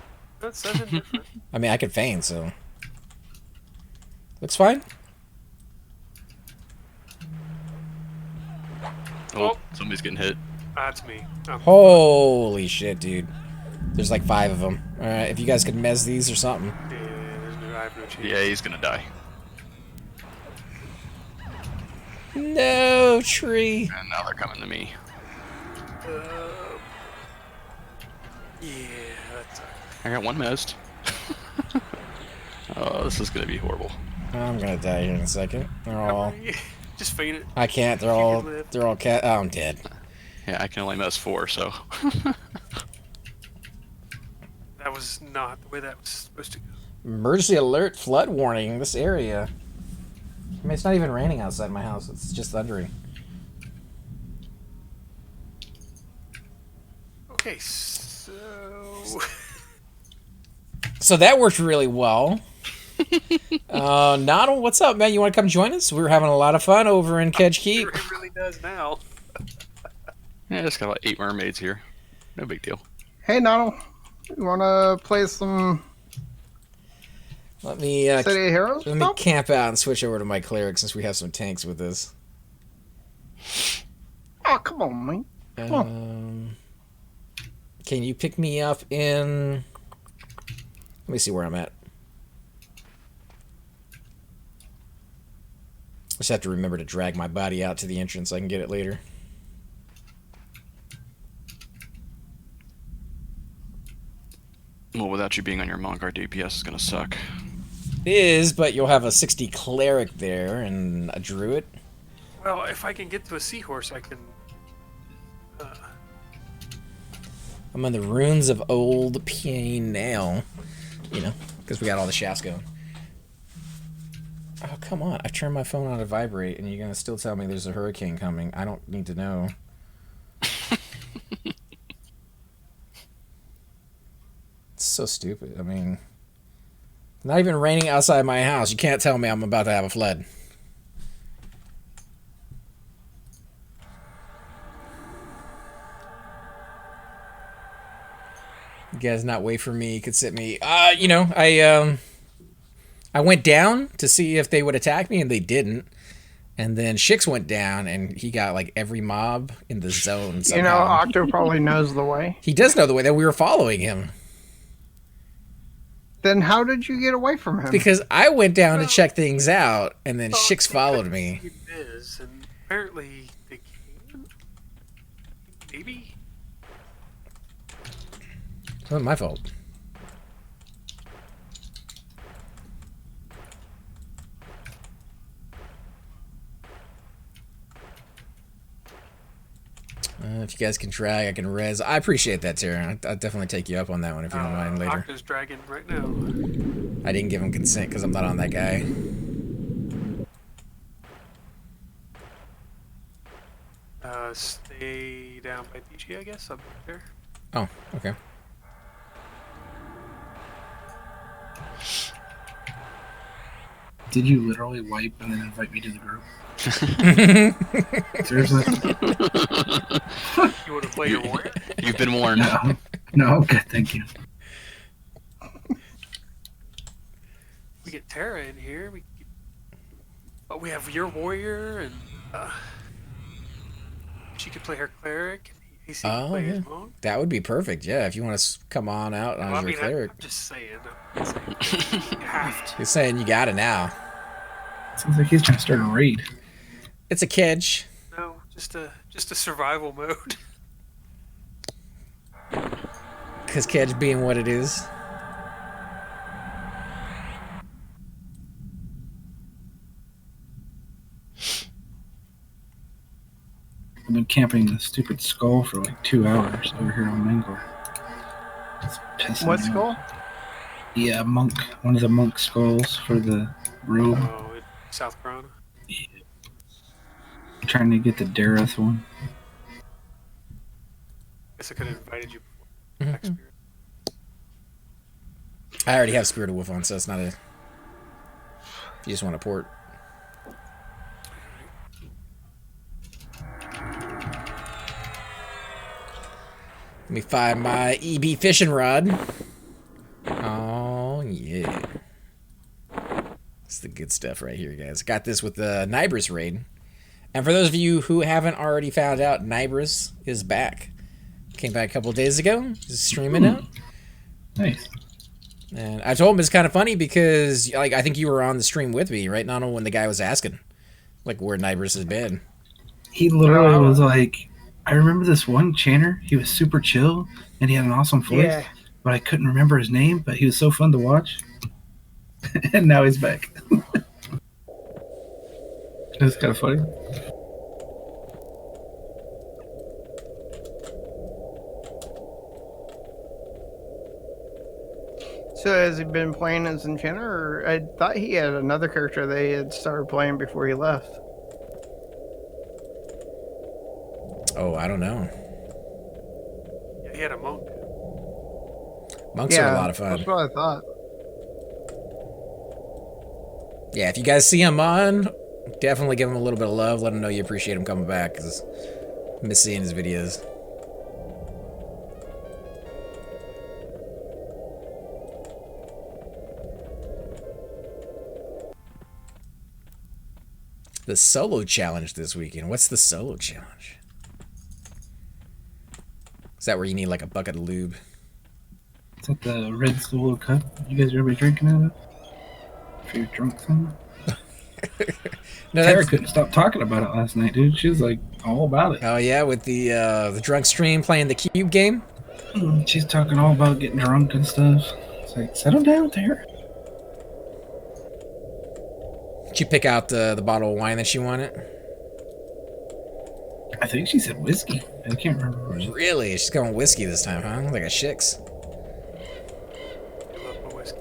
That says it different. I mean, I could feign, so looks fine. Oh, somebody's getting hit. That's me. Holy shit, dude! There's like 5 of them. All right, if you guys could mez these or something. Yeah, I have no chance. Yeah, he's gonna die. No tree. And now they're coming to me. Yeah, that's. I got one missed. Oh, this is gonna be horrible. I'm gonna die here in a second. They're all. Just faint it. I can't. They're all. They're all cat. Oh, I'm dead. Yeah, I can only mess 4, so. That was not the way that was supposed to go. Emergency alert! Flood warning! This area. I mean, it's not even raining outside my house. It's just thundering. Okay, so. So that worked really well. Noddle, what's up, man? You want to come join us? We were having a lot of fun over in Kedge Keep. It really does now. Yeah, I just got about 8 mermaids here. No big deal. Hey, Noddle. You want to play some Let me City of Heroes? let me camp out and switch over to my cleric since we have some tanks with this. Oh, come on, man. Can you pick me up in? Let me see where I'm at. Just have to remember to drag my body out to the entrance so I can get it later. Well, without you being on your monk, our DPS is gonna suck. It is, but you'll have a 60 cleric there and a druid. Well, if I can get to a seahorse, I can. I'm on the runes of old pain now, you know, because we got all the shafts going. Oh, come on. I turned my phone on to vibrate, and you're going to still tell me there's a hurricane coming. I don't need to know. It's so stupid. I mean, not even raining outside my house. You can't tell me I'm about to have a flood. You guys not wait for me, could sit me. You know, I went down to see if they would attack me, and they didn't. And then Shix went down, and he got like every mob in the zone somehow. You know, Octo probably knows the way. He does know the way that we were following him. Then how did you get away from him? Because I went down to check things out, and then Shix followed me. It is, and apparently they can. Maybe. It wasn't my fault. If you guys can drag, I can res. I appreciate that, Tara. I'll definitely take you up on that one if you don't mind later. Octo's dragging right now. I didn't give him consent because I'm not on that guy. Stay down by PG, I guess. Up there. Oh, okay. Did you literally wipe and then invite me to the group? Seriously? You want to play your warrior? You've been warned. No, okay, thank you. We get Tara in here. We have your warrior, and she could play her cleric. And AC could play his monk. That would be perfect. Yeah, if you want to come on out on your cleric. I'm just saying. You have to. You're saying you got it now. Sounds like he's trying to start a raid. It's a Kedge. No, just a survival mode. Because Kedge being what it is. I've been camping the stupid skull for like 2 hours over here on Mangor. It's pissing What me skull? off. Yeah, monk. One of the monk skulls for the robe. Oh, in South Corona. Yeah. Trying to get the Dareth one. Guess I could have invited you before. Mm-hmm. I already have Spirit of Wolf on, so it's not a... You just want to port. Let me find my EB fishing rod. Oh, yeah. It's the good stuff right here, guys. Got this with the Nibris raid. And for those of you who haven't already found out, Nibris is back. Came back a couple of days ago. Just streaming out. Nice. And I told him it's kind of funny because, like, I think you were on the stream with me, right, Nano, when the guy was asking, like, where Nibris has been. He literally was like, I remember this one chanter. He was super chill, and he had an awesome voice. Yeah. But I couldn't remember his name, but he was so fun to watch. And now he's back. That's kind of funny. So has he been playing as Enchanter, or I thought he had another character they had started playing before he left. Oh, I don't know. Yeah, he had a monk. Monks are a lot of That's fun. what I thought. Yeah, if you guys see him on, definitely give him a little bit of love. Let him know you appreciate him coming back, because I miss seeing his videos. The solo challenge this weekend. What's the solo challenge? Is that where you need like a bucket of lube? Is that the red solo cup you guys are everybody drinking out of? For your drunk son? No, Tara that's, couldn't stop talking about it last night, dude. She was like all about it. oh yeah, with the drunk stream playing the cube game. She's talking all about getting drunk and stuff. It's like, settle down, Tara. Did you pick out the bottle of wine that she wanted? I think she said whiskey. I can't remember. Really? She's going whiskey this time, huh? Like a Shix. I love my whiskey.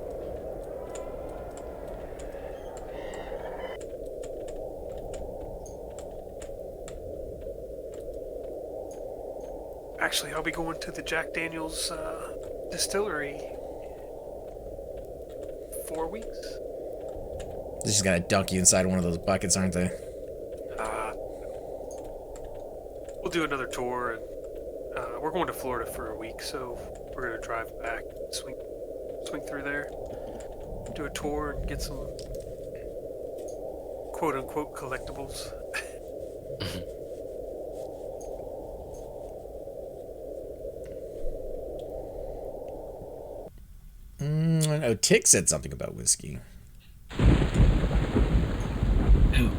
Actually, I'll be going to the Jack Daniels distillery 4 weeks. They just gotta dunk you inside one of those buckets, aren't they? We'll do another tour, and we're going to Florida for a week, so we're gonna drive back, swing through there, do a tour, and get some quote-unquote collectibles. I know Tick said something about whiskey. Ew.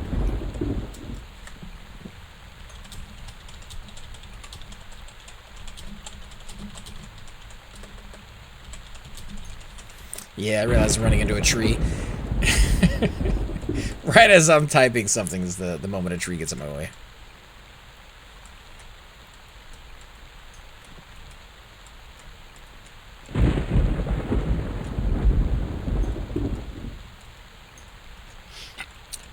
Yeah, I realized I'm running into a tree. Right as I'm typing something is the moment a tree gets in my way.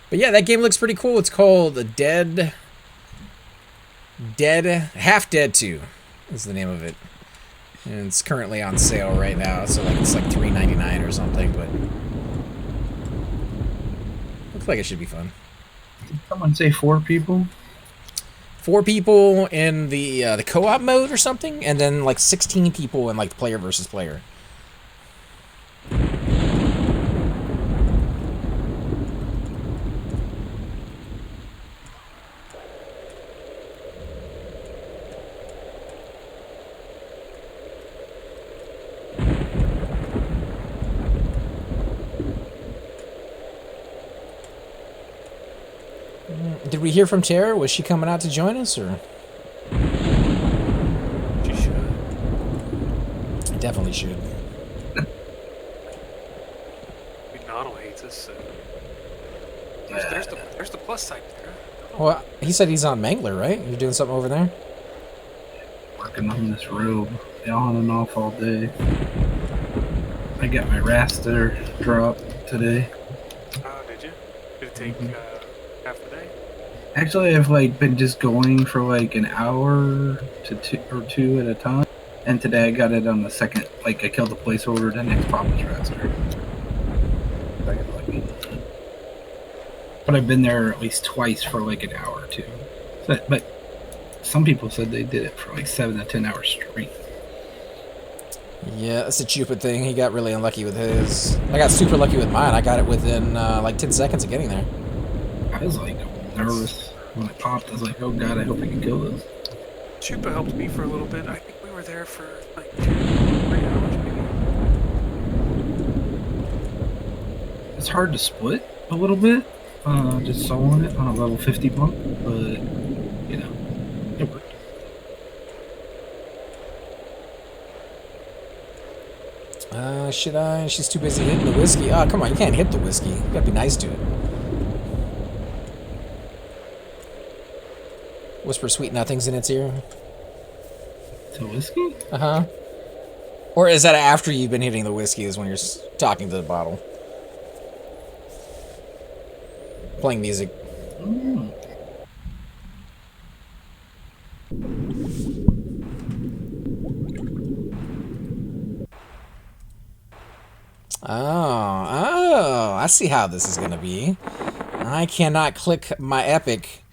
But yeah, that game looks pretty cool. It's called Half Dead 2 is the name of it. And it's currently on sale right now, so like it's like $3.99 or something, but looks like it should be fun. Did someone say 4 people? 4 people in the co-op mode or something, and then like 16 people in like player versus player. Did we hear from Tara? Was she coming out to join us, or? She should. Definitely should. McDonald hates us, so. There's the plus side there. Well, he said he's on Mangler, right? You're doing something over there? Working on this robe, on and off all day. I got my raster drop today. Did you? Did it take half the day? Actually, I've like been just going for like an hour to two at a time, and today I got it on the second. Like I killed the placeholder, the next pop was raster. I got lucky. But I've been there at least twice for like an hour or two. But some people said they did it for like 7 to 10 hours straight. Yeah, that's a Cupid thing. He got really unlucky with his. I got super lucky with mine. I got it within like 10 seconds of getting there. I was like nervous when it popped. I was like, oh god, I hope I can kill this. Chupa helped me for a little bit. I think we were there for like 2-3 hours, maybe. It's hard to split a little bit, just soloing it on a level 50 bump, but you know, it worked. Should I? She's too busy hitting the whiskey. Oh, come on, you can't hit the whiskey. You gotta be nice to it. whisper sweet nothings in its ear. To whiskey? Uh-huh. Or is that after you've been hitting the whiskey is when you're talking to the bottle? Playing music. Mm. Oh, I see how this is going to be. I cannot click my epic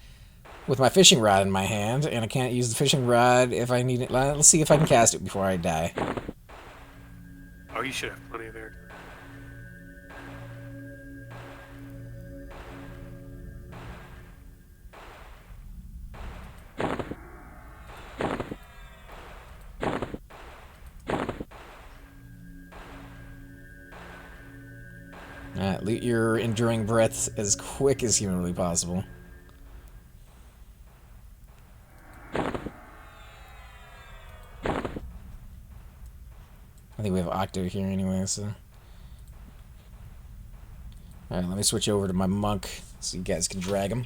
with my fishing rod in my hand, and I can't use the fishing rod if I need it. Let's see if I can cast it before I die. Oh, you should have plenty there. Loot your enduring breath as quick as humanly possible. I think we have Octo here anyway, so... Alright, let me switch over to my monk so you guys can drag him.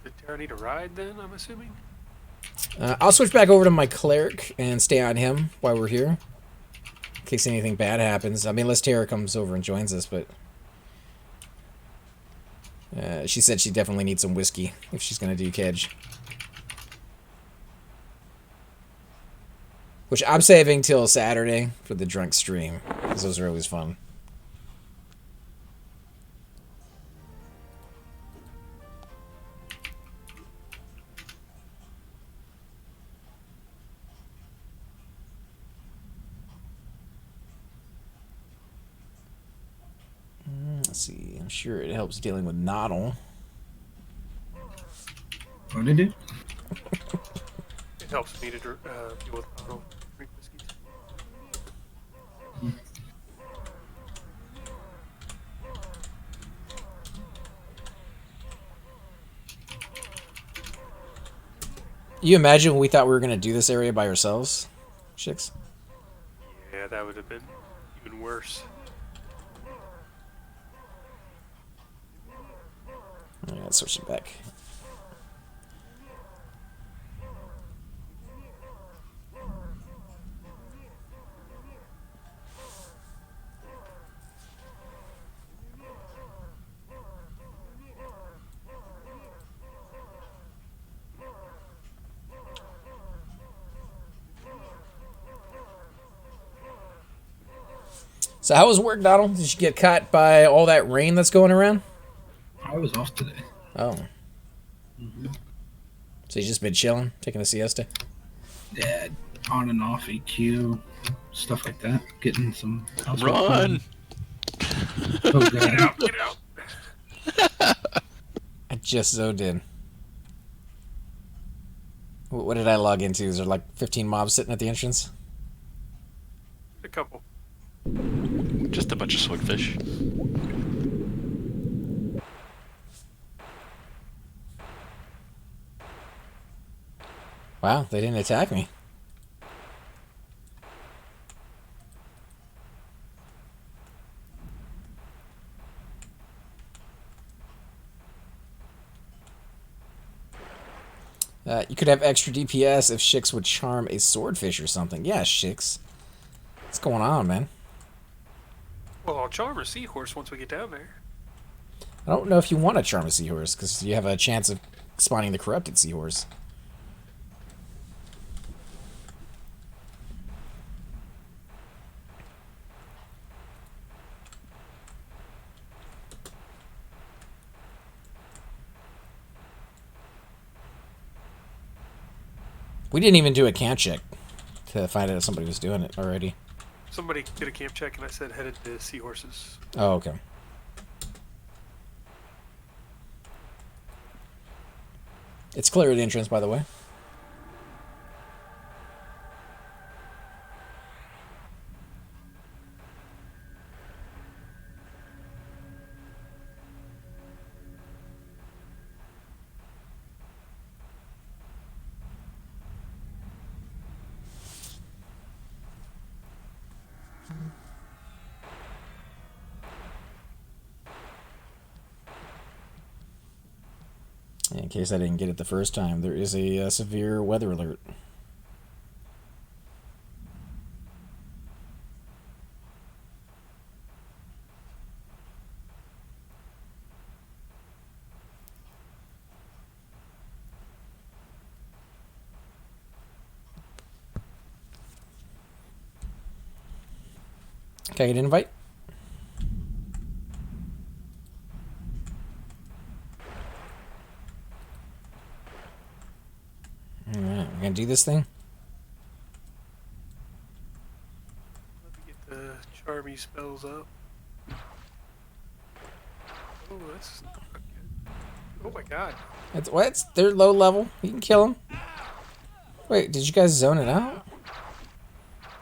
Did Tara need a ride then, I'm assuming? I'll switch back over to my cleric and stay on him while we're here. In case anything bad happens. I mean, unless Tara comes over and joins us, but... she said she definitely needs some whiskey if she's going to do Kedge. Which I'm saving till Saturday for the drunk stream, because those are always fun. Let's see, I'm sure it helps dealing with Noddle. What did it do? It helps me to deal with drink whiskeys. You imagine we thought we were going to do this area by ourselves, Chicks? Yeah, that would have been even worse. Alright, let's switch it back. So how was work, Donald? Did you get caught by all that rain that's going around? I was off today. Oh. So you just been chilling, taking a siesta? Yeah, on and off EQ, stuff like that. Getting some Run! Oh, God. Get out! I just so did. What did I log into? Is there like 15 mobs sitting at the entrance? A couple. Just a bunch of swordfish. Wow, they didn't attack me. You could have extra DPS if Shix would charm a swordfish or something. Yeah, Shix. What's going on, man? Well, I'll charm a seahorse once we get down there. I don't know if you want to charm a seahorse, because you have a chance of spawning the corrupted seahorse. We didn't even do a camp check to find out if somebody was doing it already. Somebody did a camp check and I said headed to seahorses. Oh, okay. It's clear at the entrance, by the way. In case I didn't get it the first time, there is a severe weather alert. Can I get an invite? Alright, we're gonna do this thing? Let me get the charmy spells up. Oh, that's not good. Oh my god. It's, what? They're low level. You can kill them. Wait, did you guys zone it out?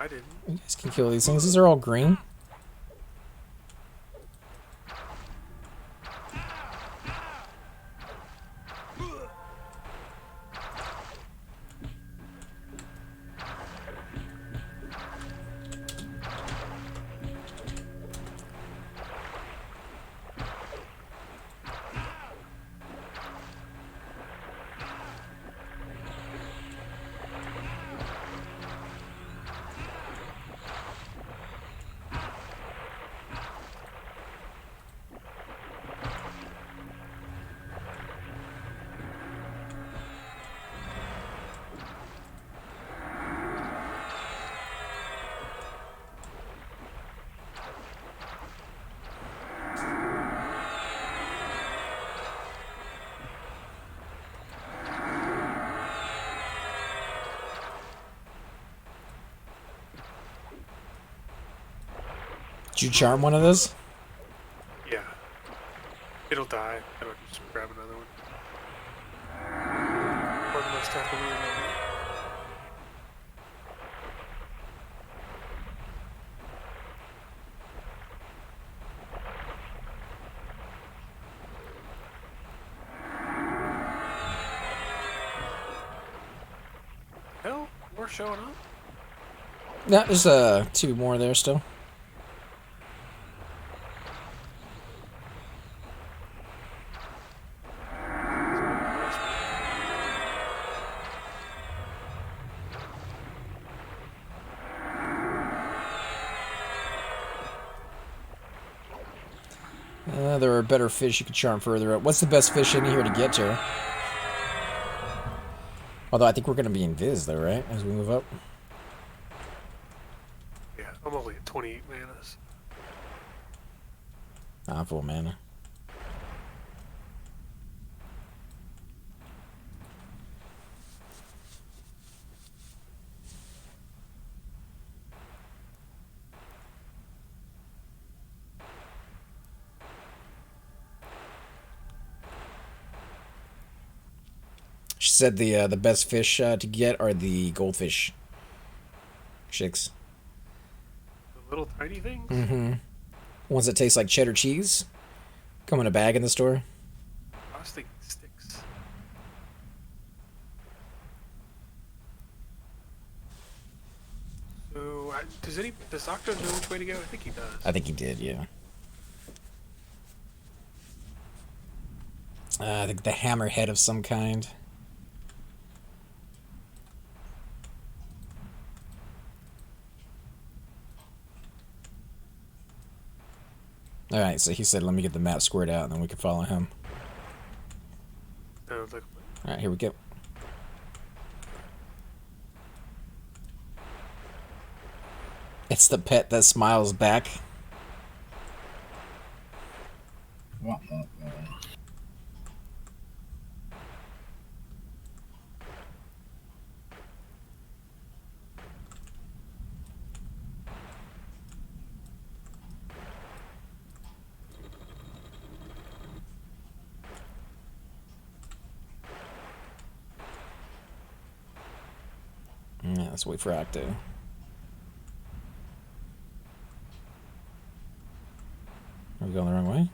I didn't. You guys can kill these things. These are all green. Did you charm one of those? Yeah. It'll die. I don't just grab another one. Or the most have to ruin it. Hell, more showing up. Yeah, there's two more there still. There are better fish you can charm further up. What's the best fish in here to get to? Although I think we're going to be invis though, right? As we move up. Yeah, I'm only at 28 manas. I'm full mana. She said the best fish to get are the goldfish chicks. The little tiny things? Mm-hmm. Ones that taste like cheddar cheese. Come in a bag in the store. I was thinking sticks. So, does Octo know which way to go? I think he does. I think he did, yeah. I think the hammerhead of some kind. Alright, so he said let me get the map squared out and then we can follow him. Alright, here we go. It's the pet that smiles back. Yeah, let's wait for Octo. Are we going the wrong way?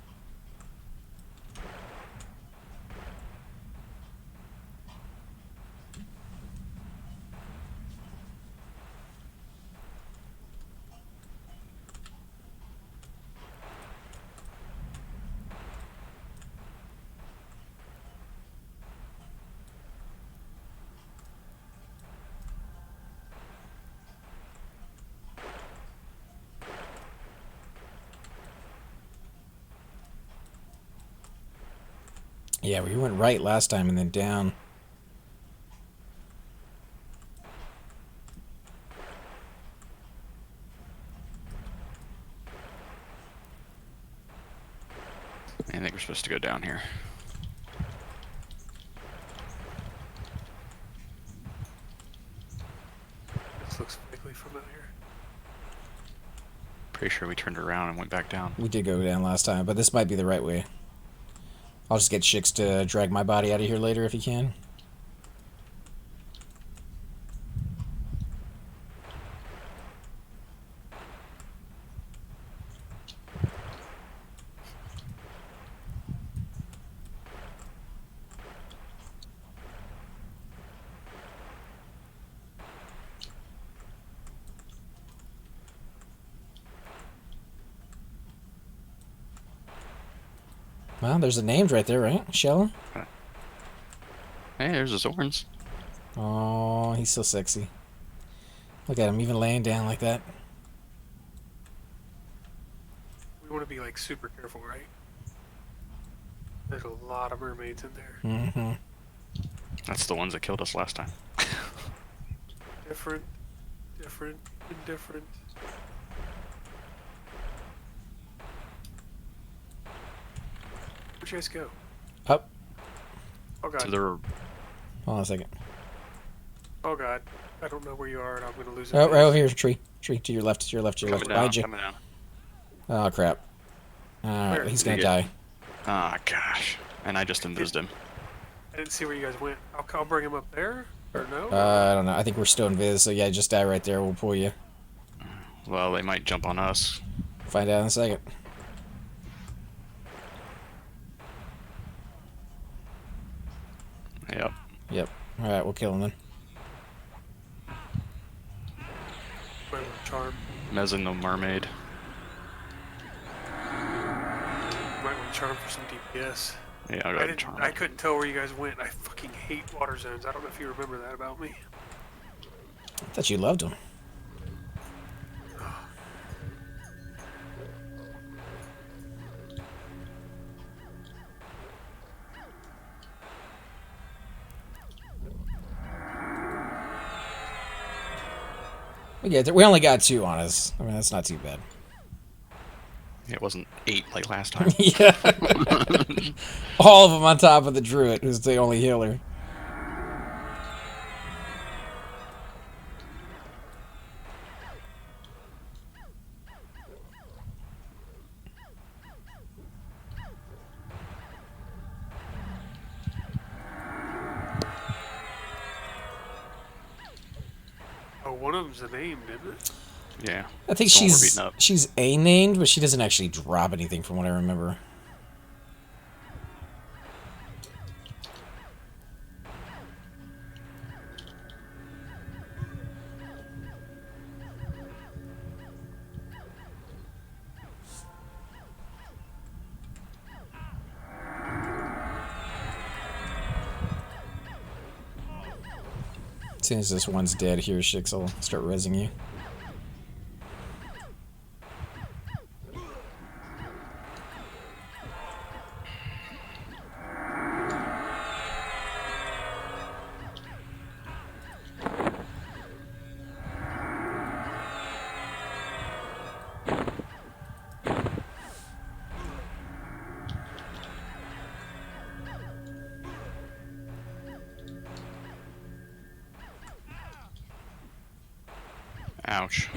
Yeah, we went right last time and then down. I think we're supposed to go down here. This looks vaguely familiar. Pretty sure we turned around and went back down. We did go down last time, but this might be the right way. I'll just get Shix to drag my body out of here later if he can. Well, there's the names right there, right? Shella? Hey, there's his horns. Oh, he's so sexy. Look at him, even laying down like that. We want to be like super careful, right? There's a lot of mermaids in there. Mm-hmm. That's the ones that killed us last time. Different, indifferent. Where'd you guys go? Up. Oh god. To the Hold on a second. Oh god. I don't know where you are and I'm gonna lose it. Oh, right over here, tree. Tree to your left, to your left, to your left. coming down, Behind you. coming down. Oh, crap. Where? He's gonna Did die. Ah, gosh. And I just invised him. I didn't see where you guys went. I'll bring him up there? Or no? I don't know. I think we're still in Viz, so yeah, just die right there. We'll pull you. Well, they might jump on us. Find out in a second. Yep. Yep. Alright, we'll kill him then. Might want to charm. Mezzing the mermaid. Might want to charm for some DPS. Yeah, I'll go ahead and charm. I couldn't tell where you guys went. I fucking hate water zones. I don't know if you remember that about me. I thought you loved him. We get there. We only got 2 on us. I mean, that's not too bad. It wasn't 8 like last time. Yeah. All of them on top of the Druid, who's the only healer. Oh, one of them's a name, didn't it? Yeah. I think The one we're beating up. she's A named, but she doesn't actually drop anything from what I remember. As soon as this one's dead here, Shix will start rezzing you. Ouch.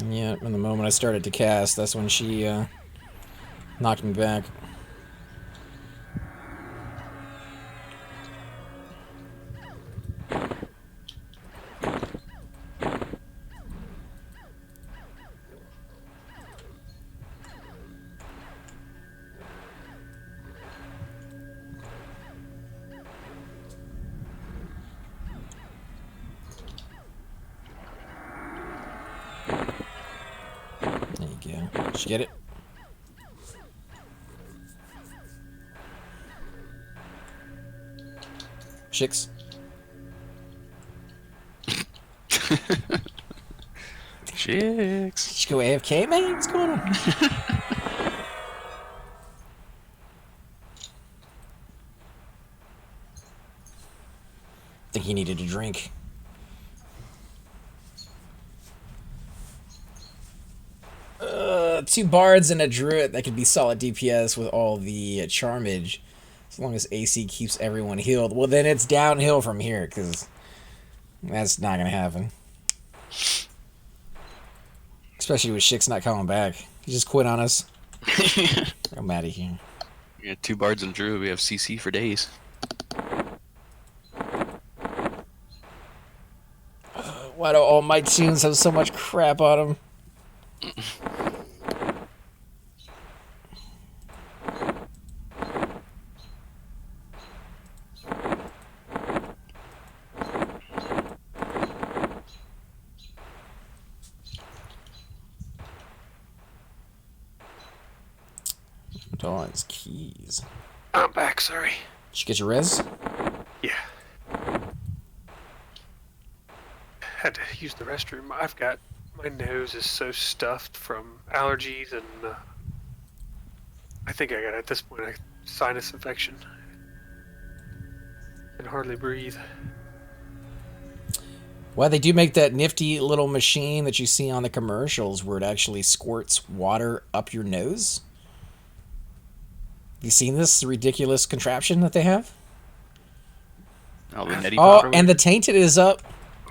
Yeah, and the moment I started to cast, that's when she knocked me back. There you go. Did you get it? Shix? Chicks. Did you go AFK, man? What's going on? think he needed a drink. Two bards and a druid that could be solid DPS with all the charmage, as long as AC keeps everyone healed. Well, then it's downhill from here, because that's not gonna happen. Especially with Shik's not coming back. He just quit on us. I'm out of here. We got 2 bards and druid. We have CC for days. Why do all my tunes have so much crap on them? Dawn's keys. I'm back, sorry. Did you get your res? Yeah. Had to use the restroom. My nose is so stuffed from allergies and I think I got, at this point, a sinus infection. Can hardly breathe. Well, they do make that nifty little machine that you see on the commercials where it actually squirts water up your nose. You seen this ridiculous contraption that they have? Oh, the neti Oh, pot and the tainted is up.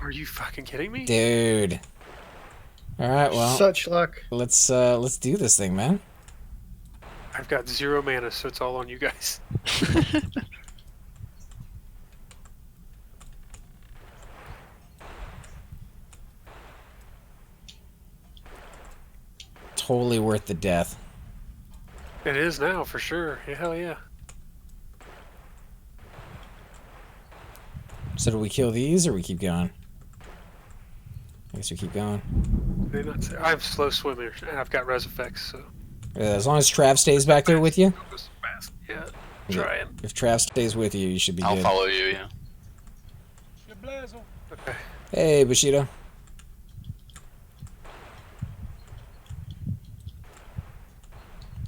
Are you fucking kidding me? Dude. Alright, well, Such luck. let's do this thing, man. I've got 0 mana, so it's all on you guys. Totally worth the death. It is now, for sure. Yeah, hell yeah. So do we kill these or we keep going? I guess we keep going. They not say, I'm slow swimmer, and I've got res effects, so... As long as Trav stays back there with you. Yeah, trying. If Trav stays with you, you should be I'll good. follow you, yeah. Okay. Hey, Bushido.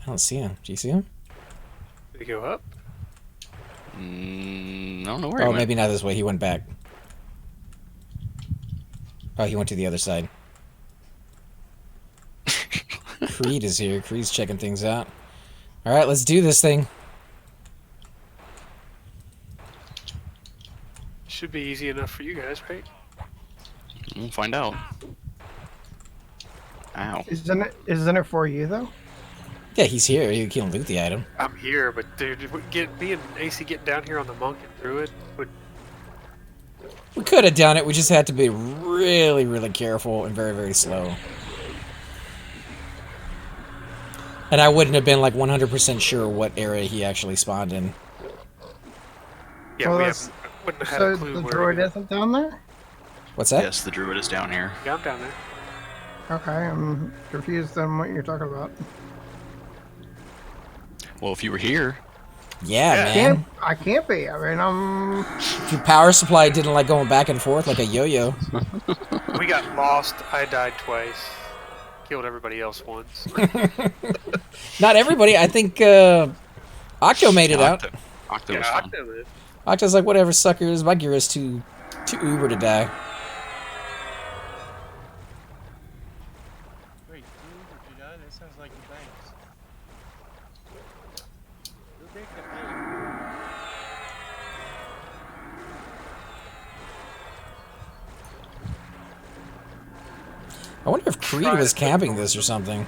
I don't see him. Do you see him? Did he go up? I don't know where he Oh, went. maybe not this way. He went back. Oh, he went to the other side. Creed is here. Creed's checking things out. Alright, let's do this thing. Should be easy enough for you guys, right? We'll find out. Ow. Isn't it for you though? Yeah, he's here. You can loot the item. I'm here, but dude, me and AC getting down here on the monk and druid would... We could have done it. We just had to be really, really careful and very, very slow. And I wouldn't have been like 100% sure what area he actually spawned in. Yeah, Well, we that's- wouldn't have had So a clue the where... droid isn't down there? What's that? Yes, the druid is down here. Yeah, I'm down there. Okay, I'm confused on what you're talking about. Well, if you were here, Yeah, Yeah. man. I can't be. I mean, If your power supply didn't like going back and forth like a yo-yo. We got lost. I died twice. Killed everybody else once. Not everybody. I think Octo made it out. Octo was Yeah, fun. I know that. Octo's like, whatever, suckers. My gear is too uber to die. Wait, Druid, did you die? That sounds like the banks. You'll take the bank. I wonder if Creed was camping this or something.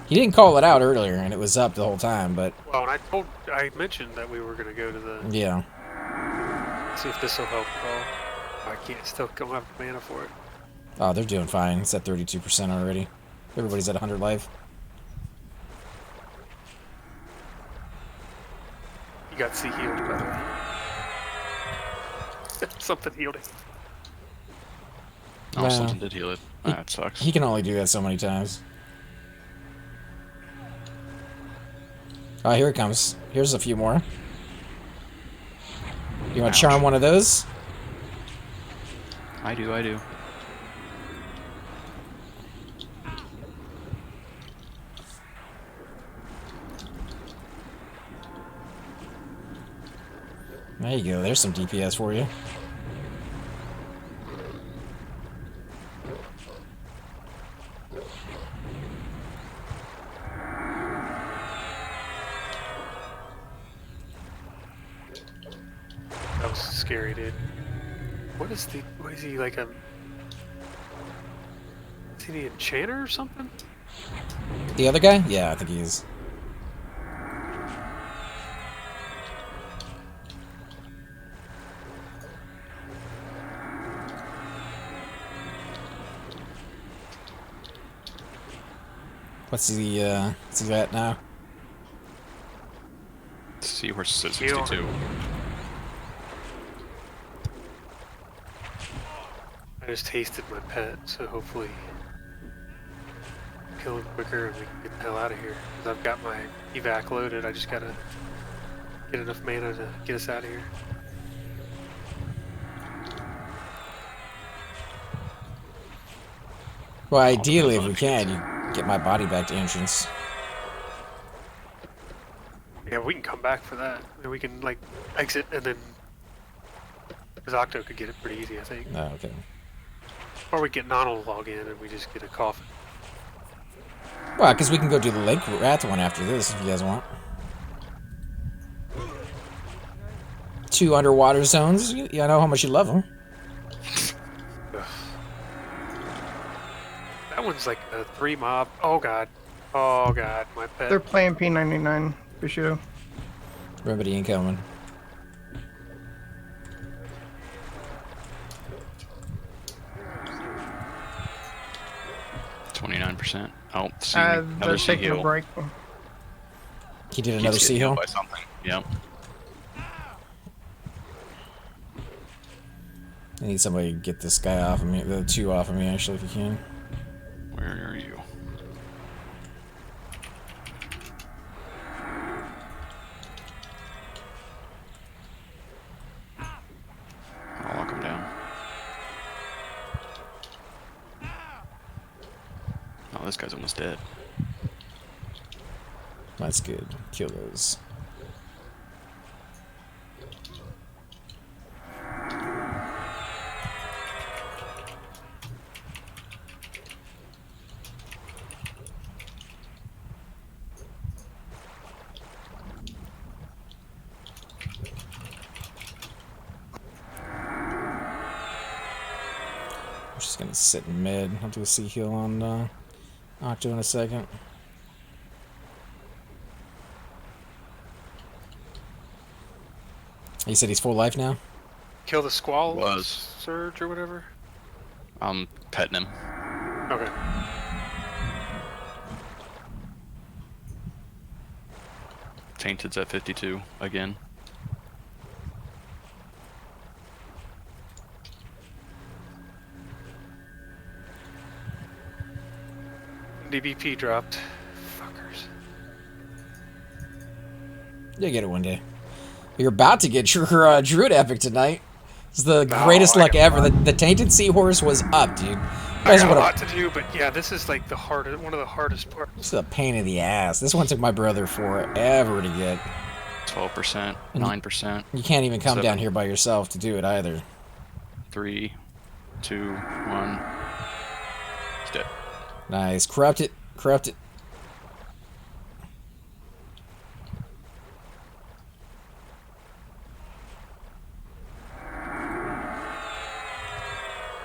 He didn't call it out earlier, and it was up the whole time, but Well, and I mentioned that we were going to go to the... yeah. See if this will help at all. I can't still come up with mana for it. Oh, they're doing fine. It's at 32% already. Everybody's at 100 life. You got C healed, by the way. Something healed him. Oh, Wow. something did heal it. That sucks. He can only do that so many times. Oh, here it comes. Here's a few more. You want to charm one of those? I do. There you go. There's some DPS for you. That was scary, dude. What is he like a... Is he an enchanter or something? The other guy? Yeah, I think he is. What's he at now? Seahorse is at 62. I just tasted my pet, so hopefully kill him quicker and we can get the hell out of here. 'Cause I've got my evac loaded. I just gotta get enough mana to get us out of here. Well, ideally, if we can, you get my body back to entrance. Yeah, we can come back for that. And we can like exit and then... Because Octo could get it pretty easy, I think. Oh, okay. Or we get Nano to log in and we just get a coffin. Well, because we can go do the Lake Rat one after this, if you guys want. 2 underwater zones. Yeah, I know how much you love them. That one's like a 3 mob. Oh god. Oh god, my pet. They're playing P99, Bushido. Remedy incoming. %. Oh, see, They're another sea taking a heal. break. He did Keeps another getting sea healed hill. by something. Yep. I need somebody to get this guy off of me. The 2 off of me, actually, if you can. Where are you? I'll lock him down. Oh, this guy's almost dead. That's good. Kill those. I'm just gonna sit in mid. I'll do a sea heal on Octo in a second. You said he's full life now? Kill the squall Was. surge or whatever? I'm petting him. Okay. Tainted's at 52 again. DBP dropped. Fuckers. You'll get it one day. You're about to get your Druid epic tonight. It's the No, greatest I luck got a ever. lot. The Tainted Seahorse was up, dude. I got a lot to do, but yeah, this is like the hardest, one of the hardest parts. This is a pain in the ass. This one took my brother forever to get. 12%, 9%, You can't even come 7. down here by yourself to do it either. 3, 2, 1. He's dead. Nice. Corrupt it. Corrupt it.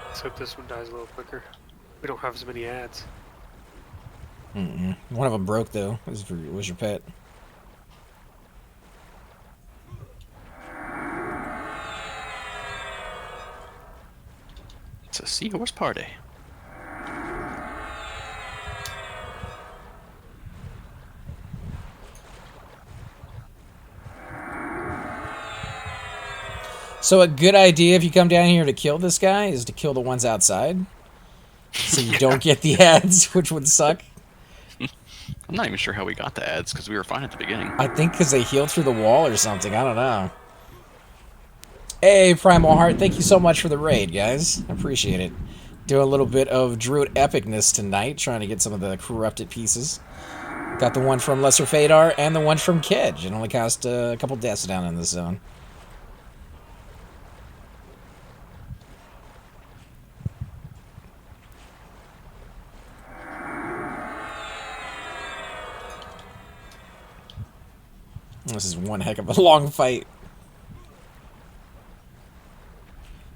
Let's hope this one dies a little quicker. We don't have as many ads. Mm-mm. One of them broke, though. Was your pet. It's a seahorse party. So a good idea if you come down here to kill this guy is to kill the ones outside. So you don't get the ads, which would suck. I'm not even sure how we got the ads because we were fine at the beginning. I think because they healed through the wall or something. I don't know. Hey, Primal Heart, thank you so much for the raid, guys. I appreciate it. Do a little bit of Druid epicness tonight, trying to get some of the corrupted pieces. Got the one from Lesser Faydar and the one from Kedge. It only cost a couple deaths down in this zone. This is one heck of a long fight.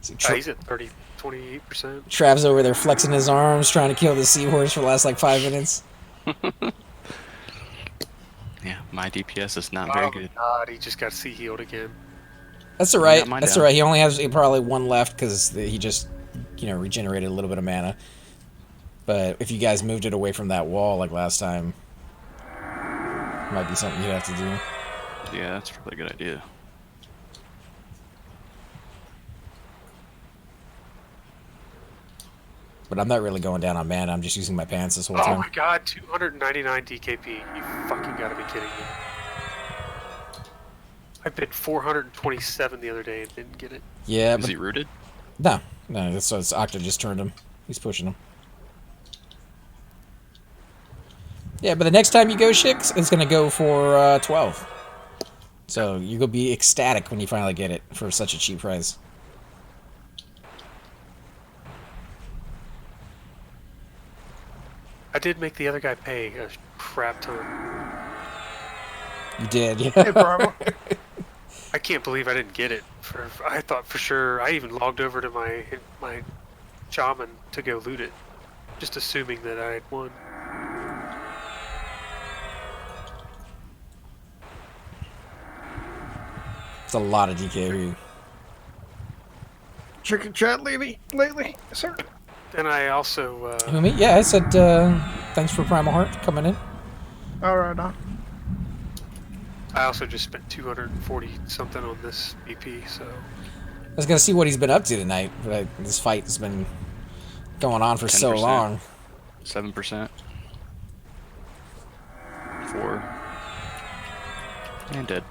See, He's at 28%. Trav's over there flexing his arms, trying to kill the seahorse for the last like 5 minutes. Yeah, my DPS is not very Oh good. God, he just got C healed again. That's all right. Yeah, mine That's down. all right. He only has probably one left because he just, regenerated a little bit of mana. But if you guys moved it away from that wall like last time, might be something you'd have to do. Yeah, that's probably a good idea. But I'm not really going down on mana. I'm just using my pants this whole Oh time. my God, 299 DKP. You fucking gotta be kidding me. I bid 427 the other day and didn't get it. Yeah, Is but he rooted? no, that's Octa just turned him. He's pushing him. Yeah, but the next time you go Shix, it's gonna go for 12. So you're gonna be ecstatic when you finally get it for such a cheap price. I did make the other guy pay a crap ton. You did, yeah. Hey, Bravo. I can't believe I didn't get it. I thought for sure. I even logged over to my shaman to go loot it, just assuming that I had won. It's a lot of DK. Chicken chat lately, sir. And I also Who, me? Yeah, I said thanks for Primal Heart coming in. All right, now. I also just spent 240 something on this BP. So I was gonna see what he's been up to tonight, but this fight has been going on for so 10%. long. 7%. 4. And dead.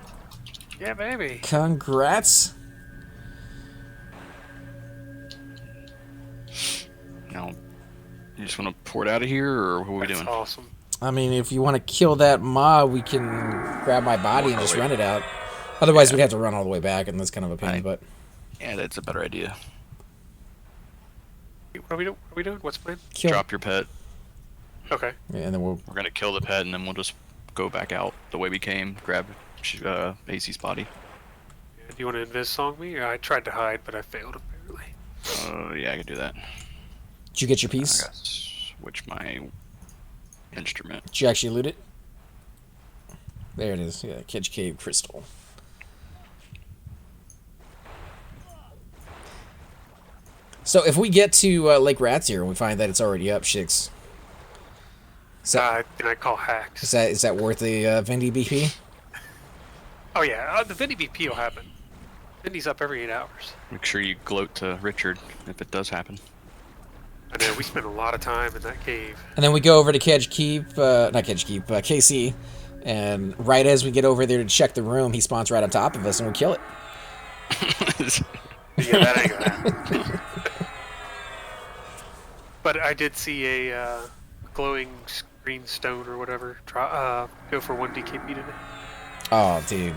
yeah, baby. Congrats. Now, you just want to pour it out of here, or what are we That's doing? awesome. I mean, if you want to kill that mob, we can grab my body and just run it out. Otherwise, we'd have to run all the way back, and that's kind of a pain. Right. But Yeah, that's a better idea. What are we doing? What are we doing? What's the plan? kill. Drop your pet. Okay. Yeah, and then we'll. We're gonna kill the pet, and then we'll just go back out the way we came. Grab AC's body. Do you want to invis song me? I tried to hide, but I failed apparently. Yeah, I can do that. Did you get your I piece? gotta switch my instrument. Did you actually loot it? There it is. Yeah, Kedge Cave Crystal. So if we get to Lake Rats here and we find that it's already up, Shix, Then I call hacks. is that worth a Vindy BP? Oh yeah, the Vindy BP will happen. Vindy's up every 8 hours. Make sure you gloat to Richard if it does happen. I know we spent a lot of time in that cave. And then we go over to Kedge Keep, not Kedge Keep, KC, and right as we get over there to check the room, he spawns right on top of us and we kill it. Yeah, that ain't gonna happen. But I did see a glowing green stone or whatever go for 1 DKP today. Oh, dude.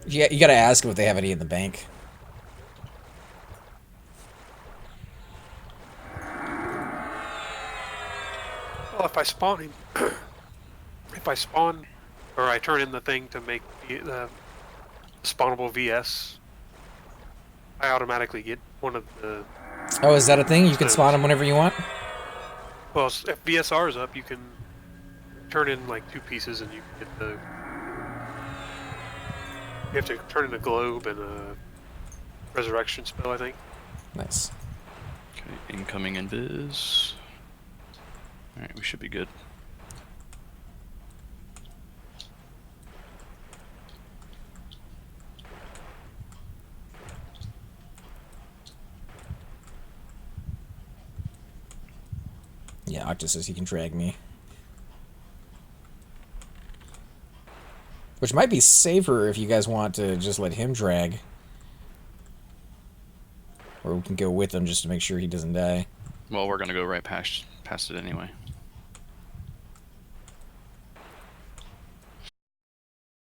Yeah, you gotta ask them if they have any in the bank. Well, if I spawn him, or I turn in the thing to make the spawnable VS, I automatically get one of the. Oh, is that a thing? You can spawn them whenever you want? Well, if VSR is up, you can turn in like 2 pieces, and you can get the. You have to turn in a globe and a resurrection spell, I think. Nice. Okay, incoming invis. Alright, we should be good. Yeah, Octa says he can drag me. Which might be safer if you guys want to just let him drag. Or we can go with him just to make sure he doesn't die. Well, we're gonna go right past it anyway.